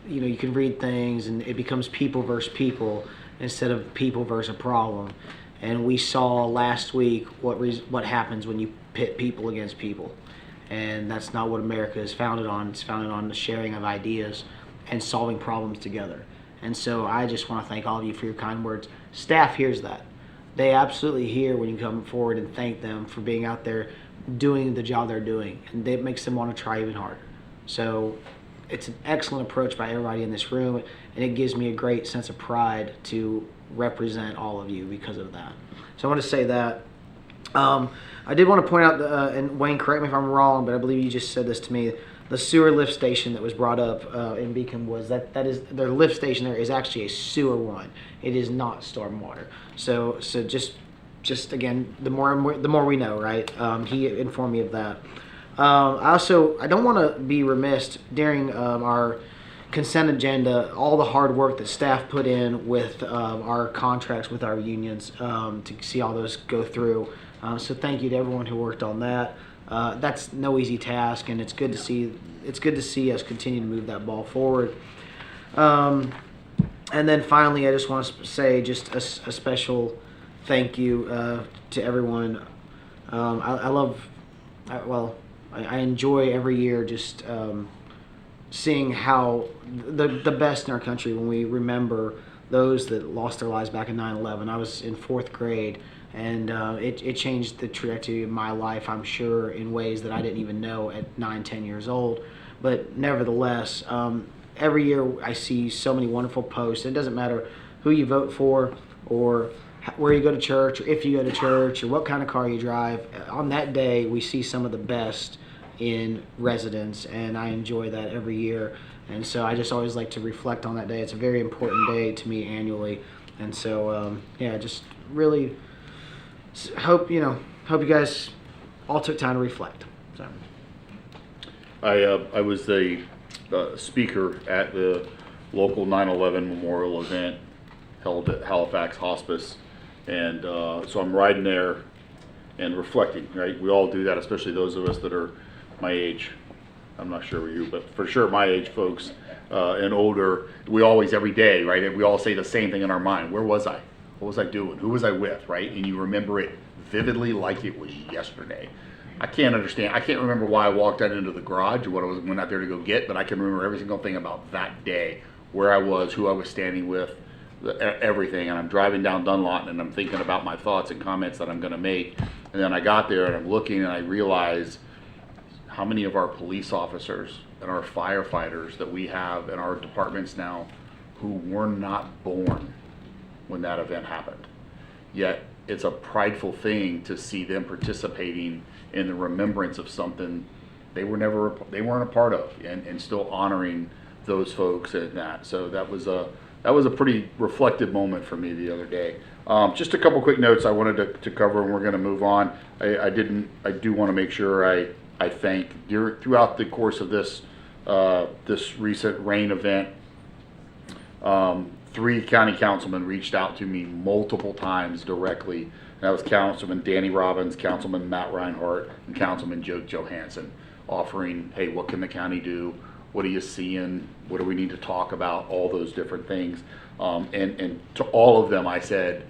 Speaker 8: you can read things and it becomes people versus people instead of people versus a problem. And we saw last week what happens when you pit people against people. And that's not what America is founded on. It's founded on the sharing of ideas and solving problems together. And so I just want to thank all of you for your kind words. Staff hears that. They absolutely hear when you come forward and thank them for being out there doing the job they're doing. And it makes them want to try even harder. So it's an excellent approach by everybody in this room. And it gives me a great sense of pride to represent all of you because of that. So I want to say that. I did want to point out, and Wayne, correct me if I'm wrong, but I believe you just said this to me, the sewer lift station that was brought up in Beacon Woods, that is, their lift station there is actually a sewer one. It is not stormwater. So just again, the more we know, right? He informed me of that. I don't want to be remiss during our consent agenda, all the hard work that staff put in with our contracts with our unions to see all those go through. So thank you to everyone who worked on that. That's no easy task, and it's good to see us continue to move that ball forward. And then finally, I just want to say just a special thank you to everyone. I enjoy every year just seeing how the best in our country, when we remember those that lost their lives back in 9/11. I was in 4th grade, and it changed the trajectory of my life, I'm sure, in ways that I didn't even know at 9-10 years old. But nevertheless, every year I see so many wonderful posts. It doesn't matter who you vote for or where you go to church, or if you go to church, or what kind of car you drive. On that day, we see some of the best in residents, and I enjoy that every year. And so I just always like to reflect on that day. It's a very important day to me annually. And so, just really hope you guys all took time to reflect. So
Speaker 1: I was the speaker at the local 9/11 memorial event held at Halifax Hospice, and so I'm riding there and reflecting, right? We all do that, especially those of us that are my age. I'm not sure you, but for sure my age folks and older, we always, every day, right? And we all say the same thing in our mind. Where was I? What was I doing? Who was I with, right? And you remember it vividly like it was yesterday. I can't remember why I walked out into the garage or what I went out there to go get, but I can remember every single thing about that day, where I was, who I was standing with, everything. And I'm driving down Dunlawton and I'm thinking about my thoughts and comments that I'm going to make. And then I got there and I'm looking and I realized how many of our police officers and our firefighters that we have in our departments now who were not born when that event happened. Yet it's a prideful thing to see them participating in the remembrance of something they weren't a part of, and still honoring those folks and that. So that was a pretty reflective moment for me the other day. Just a couple quick notes I wanted to cover, and we're going to move on. I do want to make sure I thank throughout the course of this recent rain event. 3 county councilmen reached out to me multiple times directly. That was Councilman Danny Robbins, Councilman Matt Reinhardt, and Councilman Joe Johansson, offering, hey, what can the county do? What are you seeing? What do we need to talk about? All those different things. And to all of them, I said,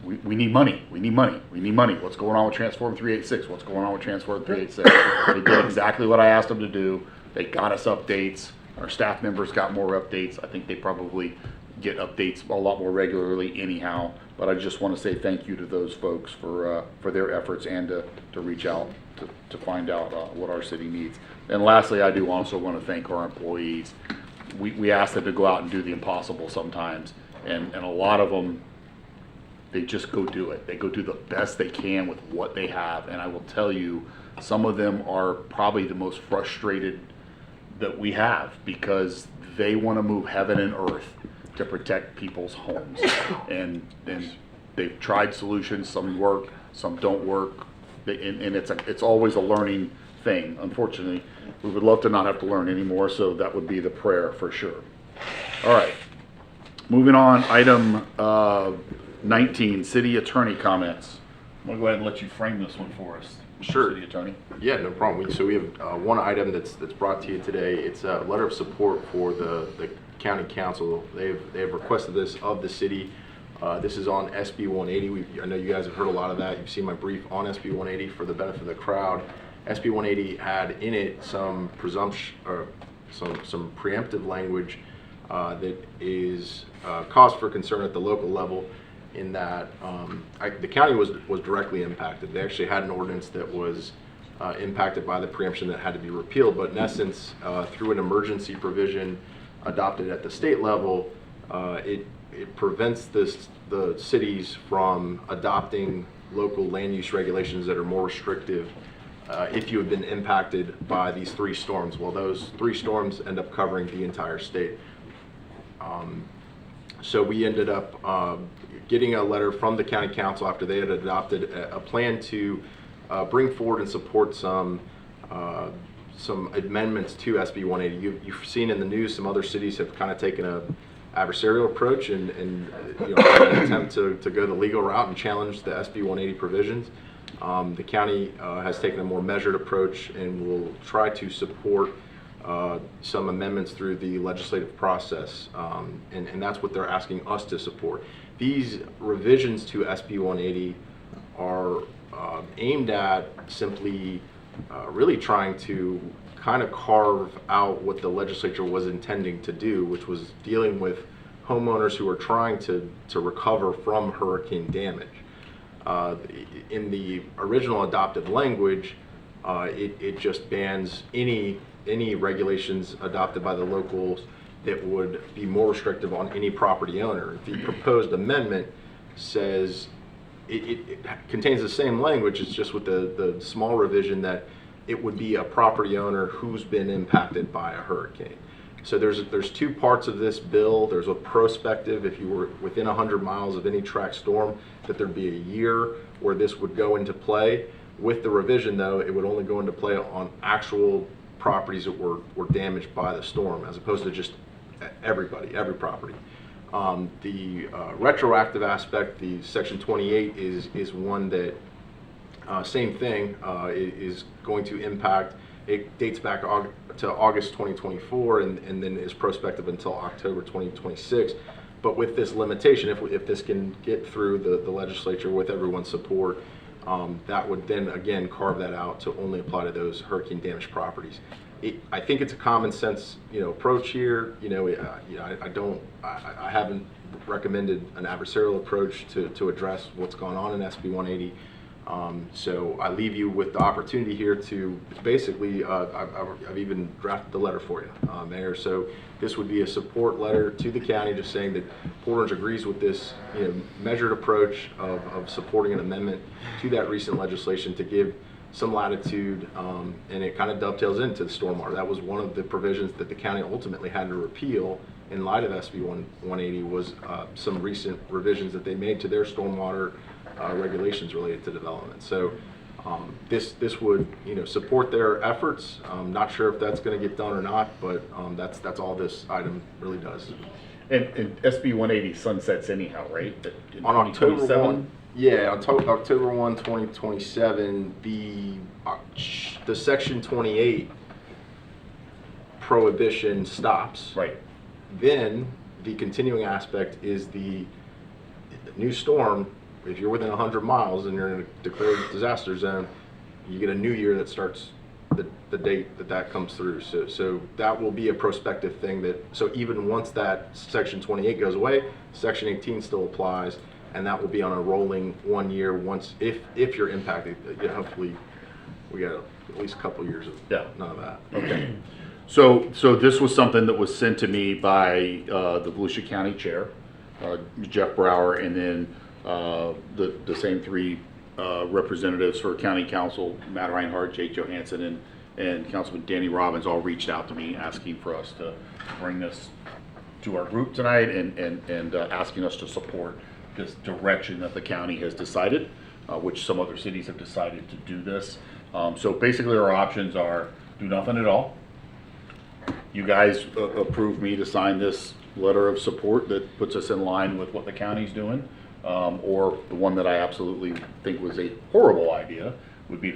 Speaker 1: we need money. We need money. We need money. What's going on with Transform 386? What's going on with Transform 386? They did exactly what I asked them to do. They got us updates. Our staff members got more updates. I think they probably get updates a lot more regularly anyhow. But I just want to say thank you to those folks for their efforts and to reach out to find out what our city needs. And lastly, I do also want to thank our employees. We ask them to go out and do the impossible sometimes, and a lot of them, they just go do it. They go do the best they can with what they have. And I will tell you, some of them are probably the most frustrated that we have, because they want to move heaven and earth to protect people's homes. And they've tried solutions. Some work, some don't work. And it's always a learning thing. Unfortunately, we would love to not have to learn anymore, so that would be the prayer for sure. All right, moving on. Item 19, city attorney comments. I'm gonna go ahead and let you frame this one for us.
Speaker 2: Sure.
Speaker 1: City attorney.
Speaker 2: Yeah, no problem. So we have one item that's brought to you today. It's a letter of support for the county council. They've requested this of the city. This is on SB 180. I know you guys have heard a lot of that. You've seen my brief on SB 180 for the benefit of the crowd. SB 180 had in it some presumption or some preemptive language that is cause for concern at the local level, in that the county was directly impacted. They actually had an ordinance that was impacted by the preemption that had to be repealed, but in essence, through an emergency provision adopted at the state level, it prevents the cities from adopting local land use regulations that are more restrictive if you have been impacted by these 3 storms. Well, those 3 storms end up covering the entire state. So we ended up getting a letter from the county council after they had adopted a plan to bring forward and support some amendments to SB 180. You've seen in the news some other cities have kind of taken a adversarial approach and an attempt to go the legal route and challenge the SB 180 provisions. The county has taken a more measured approach and will try to support some amendments through the legislative process, and that's what they're asking us to support. These revisions to SB 180 are aimed at simply really trying to kind of carve out what the legislature was intending to do, which was dealing with homeowners who are trying to recover from hurricane damage. In the original adopted language, it just bans any regulations adopted by the locals that would be more restrictive on any property owner. The proposed amendment says it contains the same language, it's just with the small revision that it would be a property owner who's been impacted by a hurricane. So there's 2 parts of this bill. There's a prospective, if you were within 100 miles of any track storm, that there'd be a year where this would go into play. With the revision, though, it would only go into play on actual properties that were damaged by the storm, as opposed to just every property. The retroactive aspect, the Section 28, is one that, same thing, is going to impact. It dates back to August 2024 and then is prospective until October 2026. But with this limitation, if this can get through the legislature with everyone's support, that would then again carve that out to only apply to those hurricane damaged properties. I think it's a common sense, approach here. I haven't recommended an adversarial approach to address what's gone on in SB 180. So I leave you with the opportunity here to basically, I've even drafted the letter for you, Mayor. So this would be a support letter to the county, just saying that Port Orange agrees with this measured approach of supporting an amendment to that recent legislation to give some latitude, and it kind of dovetails into the stormwater. That was one of the provisions that the county ultimately had to repeal in light of SB 180 was some recent revisions that they made to their stormwater regulations related to development. So this would support their efforts. I'm not sure if that's going to get done or not, but that's all this item really does.
Speaker 1: And SB 180 sunsets anyhow, right?
Speaker 2: On October 1, yeah, on October 1, 2027, the Section 28 prohibition stops.
Speaker 1: Right.
Speaker 2: Then the continuing aspect is the new storm. If you're within 100 miles and you're in a declared disaster zone, you get a new year that starts the date that comes through. So that will be a prospective thing so even once that Section 28 goes away, Section 18 still applies, and that will be on a rolling 1 year if you're impacted. Hopefully we got at least a couple years of none of that.
Speaker 1: Okay. So this was something that was sent to me by the Volusia County Chair, Jeff Brower, and then the same three representatives for County Council, Matt Reinhardt, Jake Johansson, and Councilman Danny Robbins all reached out to me asking for us to bring this to our group tonight and asking us to support this direction that the county has decided, which some other cities have decided to do this. So basically our options are do nothing at all. You guys approve me to sign this letter of support that puts us in line with what the county's doing. Or the one that I absolutely think was a horrible idea would be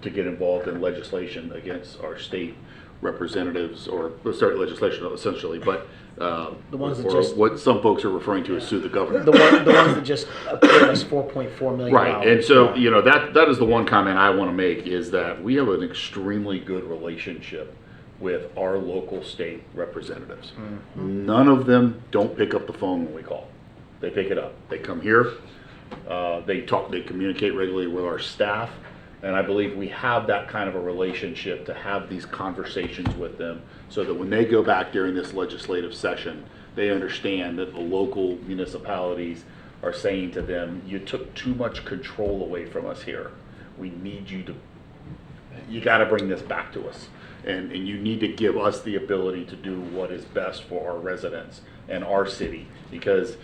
Speaker 1: to get involved in legislation against our state representatives, or start legislation essentially, but
Speaker 8: the ones that just,
Speaker 1: what some folks are referring to as sue the government.
Speaker 8: The ones that just paid us $4.4 million.
Speaker 1: Right, and so that is the one comment I want to make is that we have an extremely good relationship with our local state representatives. Mm-hmm. None of them don't pick up the phone when we call. They pick it up. They come here. They talk. They communicate regularly with our staff, and I believe we have that kind of a relationship to have these conversations with them, so that when they go back during this legislative session, they understand that the local municipalities are saying to them, "You took too much control away from us here. We need you to. You got to bring this back to us, and you need to give us the ability to do what is best for our residents and our city, because."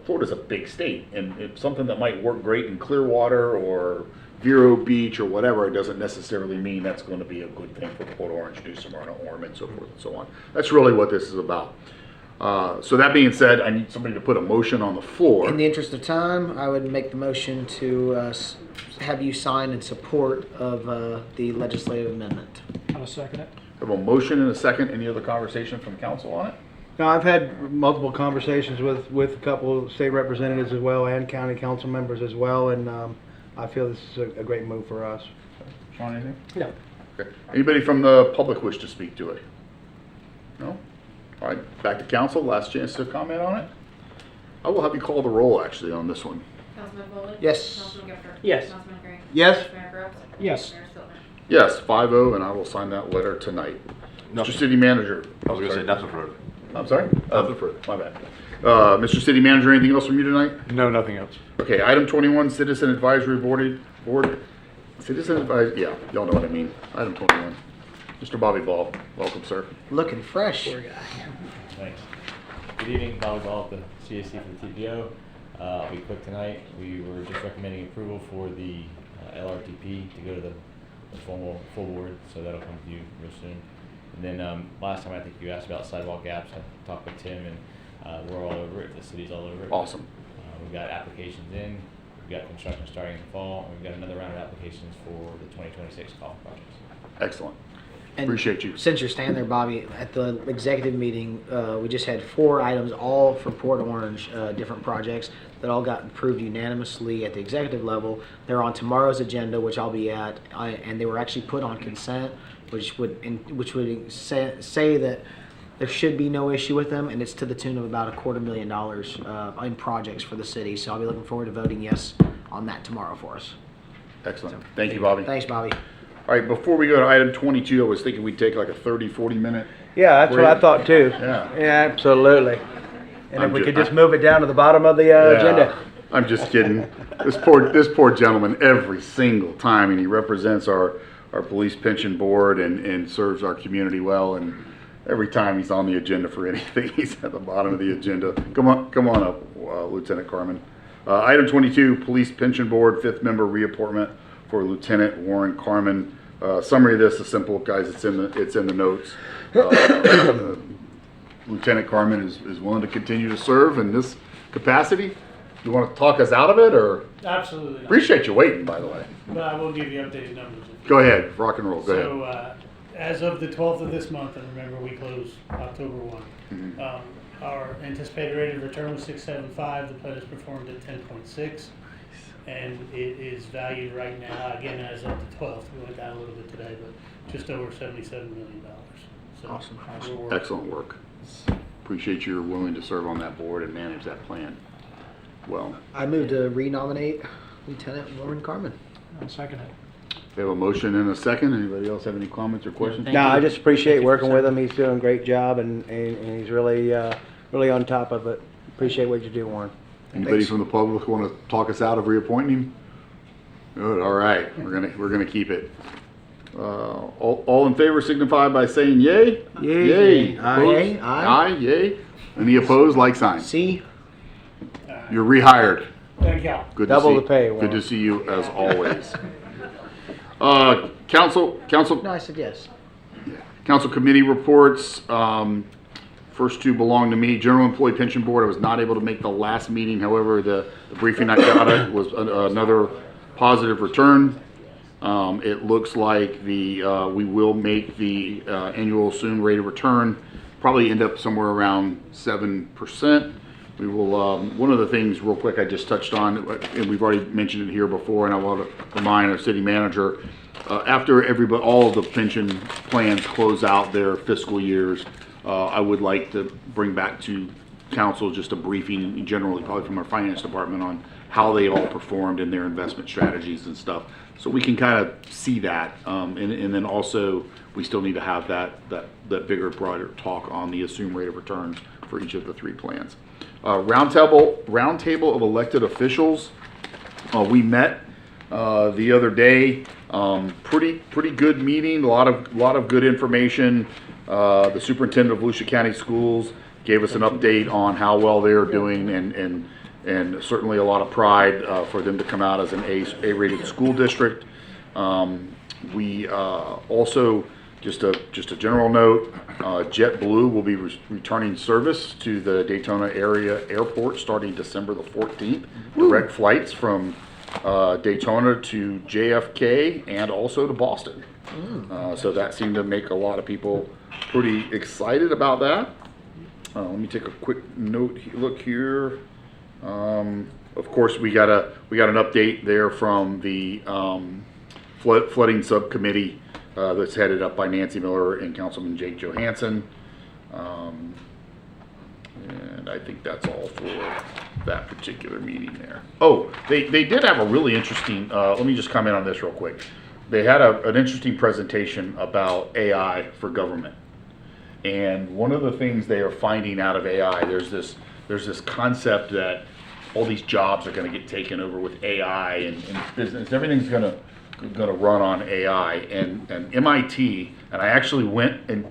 Speaker 1: Florida's a big state, and it's something that might work great in Clearwater or Vero Beach or whatever. It doesn't necessarily mean that's going to be a good thing for Port Orange, New Smyrna, Ormond, so forth and so on. That's really what this is about. So that being said, I need somebody to put a motion on the floor.
Speaker 8: In the interest of time, I would make the motion to have you sign in support of the legislative amendment.
Speaker 7: I'll second it.
Speaker 1: I have a motion and a second. Any other conversation from council on it?
Speaker 3: No, I've had multiple conversations with a couple of state representatives as well and county council members as well, and I feel this is a great move for us.
Speaker 1: Sean, anything?
Speaker 8: No.
Speaker 1: Okay. Anybody from the public wish to speak to it? No? All right, back to council. Last chance to comment on it. I will have you call the roll actually on this one.
Speaker 4: Councilman Foley?
Speaker 8: Yes.
Speaker 4: Councilman Gifter?
Speaker 6: Yes.
Speaker 4: Councilman Green?
Speaker 3: Yes.
Speaker 4: Mayor Brooks?
Speaker 7: Yes.
Speaker 4: Mayor Stillman?
Speaker 1: Yes, 5-0, and I will sign that letter tonight.
Speaker 2: Nothing.
Speaker 1: Mr. City Manager.
Speaker 2: I was going to say nothing further.
Speaker 1: I'm sorry?
Speaker 2: Nothing further.
Speaker 1: My bad. Mr. City Manager, anything else from you tonight?
Speaker 12: No, nothing else.
Speaker 1: Okay, item 21, Citizen Advisory Board. Citizen Advisory, yeah, y'all know what I mean. Item 21. Mr. Bobby Ball, welcome, sir.
Speaker 8: Looking fresh.
Speaker 5: Thanks. Good evening, Bobby Ball at the CAC for the TPO. I'll be quick tonight. We were just recommending approval for the LRTP to go to the full board, so that'll come to you real soon. And then last time I think you asked about sidewalk gaps. I talked with Tim, and we're all over it. The city's all over it.
Speaker 1: Awesome.
Speaker 5: We've got applications in. We've got construction starting in the fall, and we've got another round of applications for the 2026 call projects.
Speaker 1: Excellent.
Speaker 8: And
Speaker 1: appreciate you.
Speaker 8: Since you're standing there, Bobby, at the executive meeting, we just had 4 items, all for Port Orange, different projects that all got approved unanimously at the executive level. They're on tomorrow's agenda, which I'll be at, and they were actually put on consent, which would say that there should be no issue with them, and it's to the tune of about $250,000 in projects for the city. So I'll be looking forward to voting yes on that tomorrow for us.
Speaker 1: Excellent. Thank you, Bobby.
Speaker 8: Thanks, Bobby.
Speaker 1: All right, before we go to item 22, I was thinking we'd take like a 30-40 minute.
Speaker 3: Yeah, that's what I thought too.
Speaker 1: Yeah.
Speaker 3: Yeah, absolutely. And
Speaker 1: I'm
Speaker 3: if we
Speaker 1: ju-
Speaker 3: could just move it down to the bottom of the agenda.
Speaker 1: I'm just kidding. This poor gentleman, every single time, and he represents our police pension board and serves our community well. And every time he's on the agenda for anything, he's at the bottom of the agenda. Come on up, Lieutenant Carmen. Item 22, Police Pension Board, 5th member reappointment for Lieutenant Warren Carmen. Summary of this is simple, guys. It's in the notes. Lieutenant Carmen is willing to continue to serve in this capacity. You want to talk us out of it, or?
Speaker 10: Absolutely not.
Speaker 1: Appreciate you waiting, by the way.
Speaker 10: But I will give you updated numbers.
Speaker 1: Go ahead, rock and roll. Go ahead.
Speaker 10: So, as of the 12th of this month, and remember we close October 1, our anticipated rate of return was 6.75. The plant is performed at 10.6, and it is valued right now, again, as of the 12th. We went down a little bit today, but just over $77 million. So
Speaker 1: Awesome.
Speaker 10: we're working.
Speaker 1: Excellent work. Appreciate you're willing to serve on that board and manage that plan. Well,
Speaker 8: I move to renominate Lieutenant Warren Carmen.
Speaker 7: I'll second it.
Speaker 1: we have a motion and a second. Anybody else have any comments or questions?
Speaker 3: No, I just appreciate working with him. He's doing a great job, and he's really on top of it. Appreciate what you do, Warren.
Speaker 1: Anybody from the public want to talk us out of reappointing him? Good. All right. We're gonna keep it. All in favor signify by saying yay.
Speaker 3: Yay.
Speaker 1: Opposed?
Speaker 3: Aye.
Speaker 1: Aye. Yay. Any opposed? Like sign.
Speaker 3: See?
Speaker 1: You're rehired.
Speaker 10: Thank y'all.
Speaker 1: Good
Speaker 3: Double
Speaker 1: to see,
Speaker 3: the pay,
Speaker 1: Good
Speaker 3: Warren.
Speaker 1: to see you as always. Council.
Speaker 8: No, I said yes.
Speaker 1: Council committee reports. First two belong to me. General Employee Pension Board, I was not able to make the last meeting. However, the briefing I got was another positive return. It looks like we will make the annual assumed rate of return, probably end up somewhere around 7%. We will, one of the things real quick I just touched on, and we've already mentioned it here before, and I want to remind our city manager, after all of the pension plans close out their fiscal years, I would like to bring back to council just a briefing generally, probably from our finance department, on how they all performed in their investment strategies and stuff. So we can kind of see that. And then also, we still need to have that bigger, broader talk on the assumed rate of returns for each of the three plans. Roundtable of elected officials. We met the other day. Pretty good meeting. A lot of good information. The superintendent of Volusia County Schools gave us an update on how well they're doing, and certainly a lot of pride for them to come out as an A-rated school district. We also, just a general note, JetBlue will be returning service to the Daytona area airport starting December the 14th. Direct flights from Daytona to JFK and also to Boston. So that seemed to make a lot of people pretty excited about that. Let me take a quick look here. Of course, we got an update there from the flooding subcommittee that's headed up by Nancy Miller and Councilman Jake Johansson. And I think that's all for that particular meeting there. Oh, they did have a really interesting, let me just comment on this real quick. They had an interesting presentation about AI for government. And one of the things they are finding out of AI, there's this concept that all these jobs are going to get taken over with AI and business. Everything's going to run on AI. And MIT, and I actually went and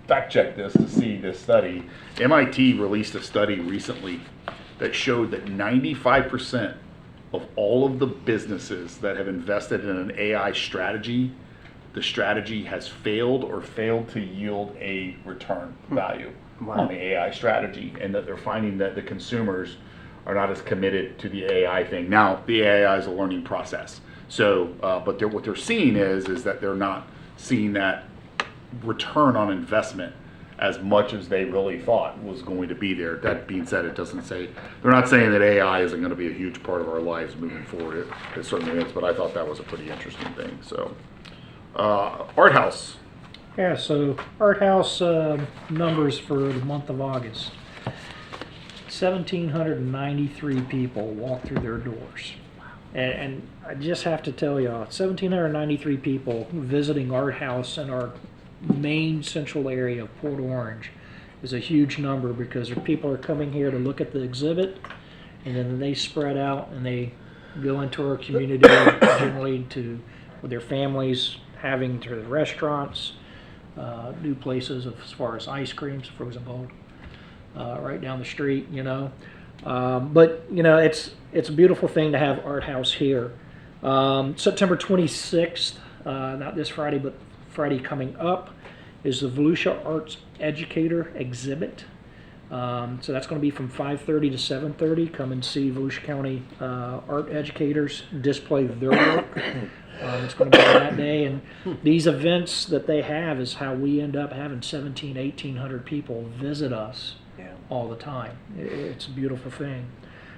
Speaker 1: fact checked this to see this study. MIT released a study recently that showed that 95% of all of the businesses that have invested in an AI strategy, the strategy has failed or failed to yield a return value on the AI strategy, and that they're finding that the consumers are not as committed to the AI thing. Now, the AI is a learning process. So, but what they're seeing is that they're not seeing that return on investment as much as they really thought was going to be there. That being said, they're not saying that AI isn't going to be a huge part of our lives moving forward. It certainly is, but I thought that was a pretty interesting thing. So, Art House.
Speaker 7: Yeah, so Art House numbers for the month of August. 1,793 people walked through their doors. And I just have to tell y'all, 1,793 people visiting Art House in our main central area of Port Orange is a huge number, because people are coming here to look at the exhibit and then they spread out and they go into our community generally with their families, having to the restaurants, new places as far as ice creams, frozen bowl, right down the street, But, it's a beautiful thing to have Art House here. September 26th, not this Friday, but Friday coming up, is the Volusia Arts Educator Exhibit. So that's going to be from 5:30 to 7:30. Come and see Volusia County art educators display their work. It's going to be that day. And these events that they have is how we end up having 1,800 people visit us all the time. It's a beautiful thing.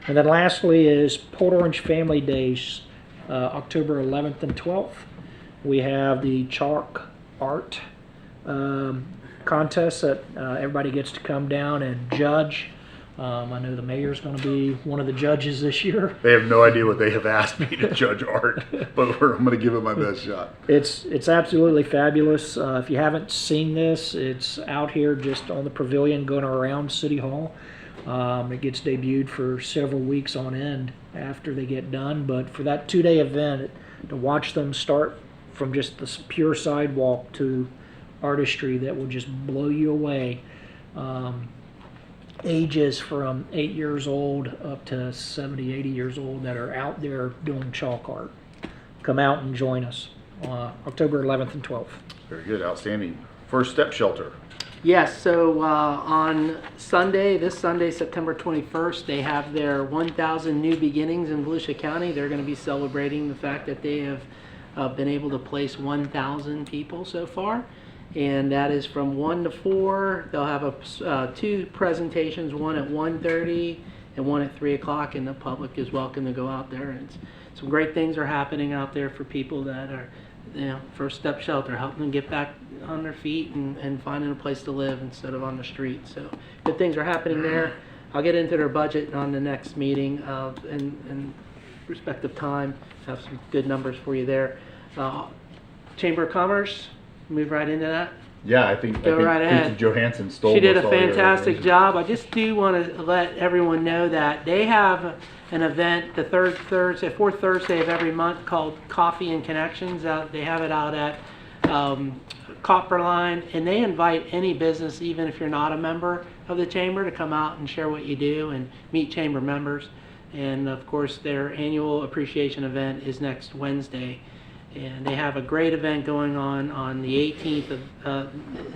Speaker 7: And then lastly is Port Orange Family Days, October 11th and 12th. We have the chalk art contest that everybody gets to come down and judge. I know the mayor's going to be one of the judges this year.
Speaker 1: They have no idea what they have asked me to judge art, but I'm going to give it my best shot.
Speaker 7: It's absolutely fabulous. If you haven't seen this, it's out here just on the pavilion going around City Hall. It gets debuted for several weeks on end after they get done, but for that 2-day event, to watch them start from just the pure sidewalk to artistry that will just blow you away. Ages from 8 years old up to 70, 80 years old that are out there doing chalk art. Come out and join us October 11th and 12th.
Speaker 1: Very good, outstanding. First Step Shelter.
Speaker 6: Yes, so on this Sunday, September 21st, they have their 1,000 New Beginnings in Volusia County. They're going to be celebrating the fact that they have been able to place 1,000 people so far. And that is from 1 to 4. They'll have 2 presentations, one at 1:30 and one at 3 o'clock, and the public is welcome to go out there. And some great things are happening out there for people that are, First Step Shelter, helping them get back on their feet and finding a place to live instead of on the street. So good things are happening there. I'll get into their budget on the next meeting in respect of time. Have some good numbers for you there. Chamber of Commerce. Move right into that.
Speaker 1: Yeah, I think
Speaker 6: right ahead.
Speaker 1: Christy Johansson stole.
Speaker 6: She did a
Speaker 1: most all your
Speaker 6: fantastic
Speaker 1: information.
Speaker 6: job. I just do want to let everyone know that they have an event the fourth Thursday of every month called Coffee and Connections. They have it out at Copperline, and they invite any business, even if you're not a member of the chamber, to come out and share what you do and meet chamber members. And of course, their annual appreciation event is next Wednesday. And they have a great event going on the 18th of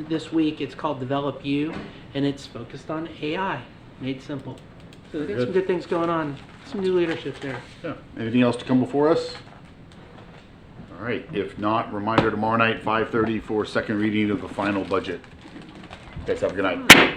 Speaker 6: this week. It's called Develop You, and it's focused on AI, made simple. So there's some good things going on, some new leadership there.
Speaker 1: Yeah. Anything else to come before us? All right. If not, reminder tomorrow night, 5:30 for second reading of the final budget. Guys, have a good night.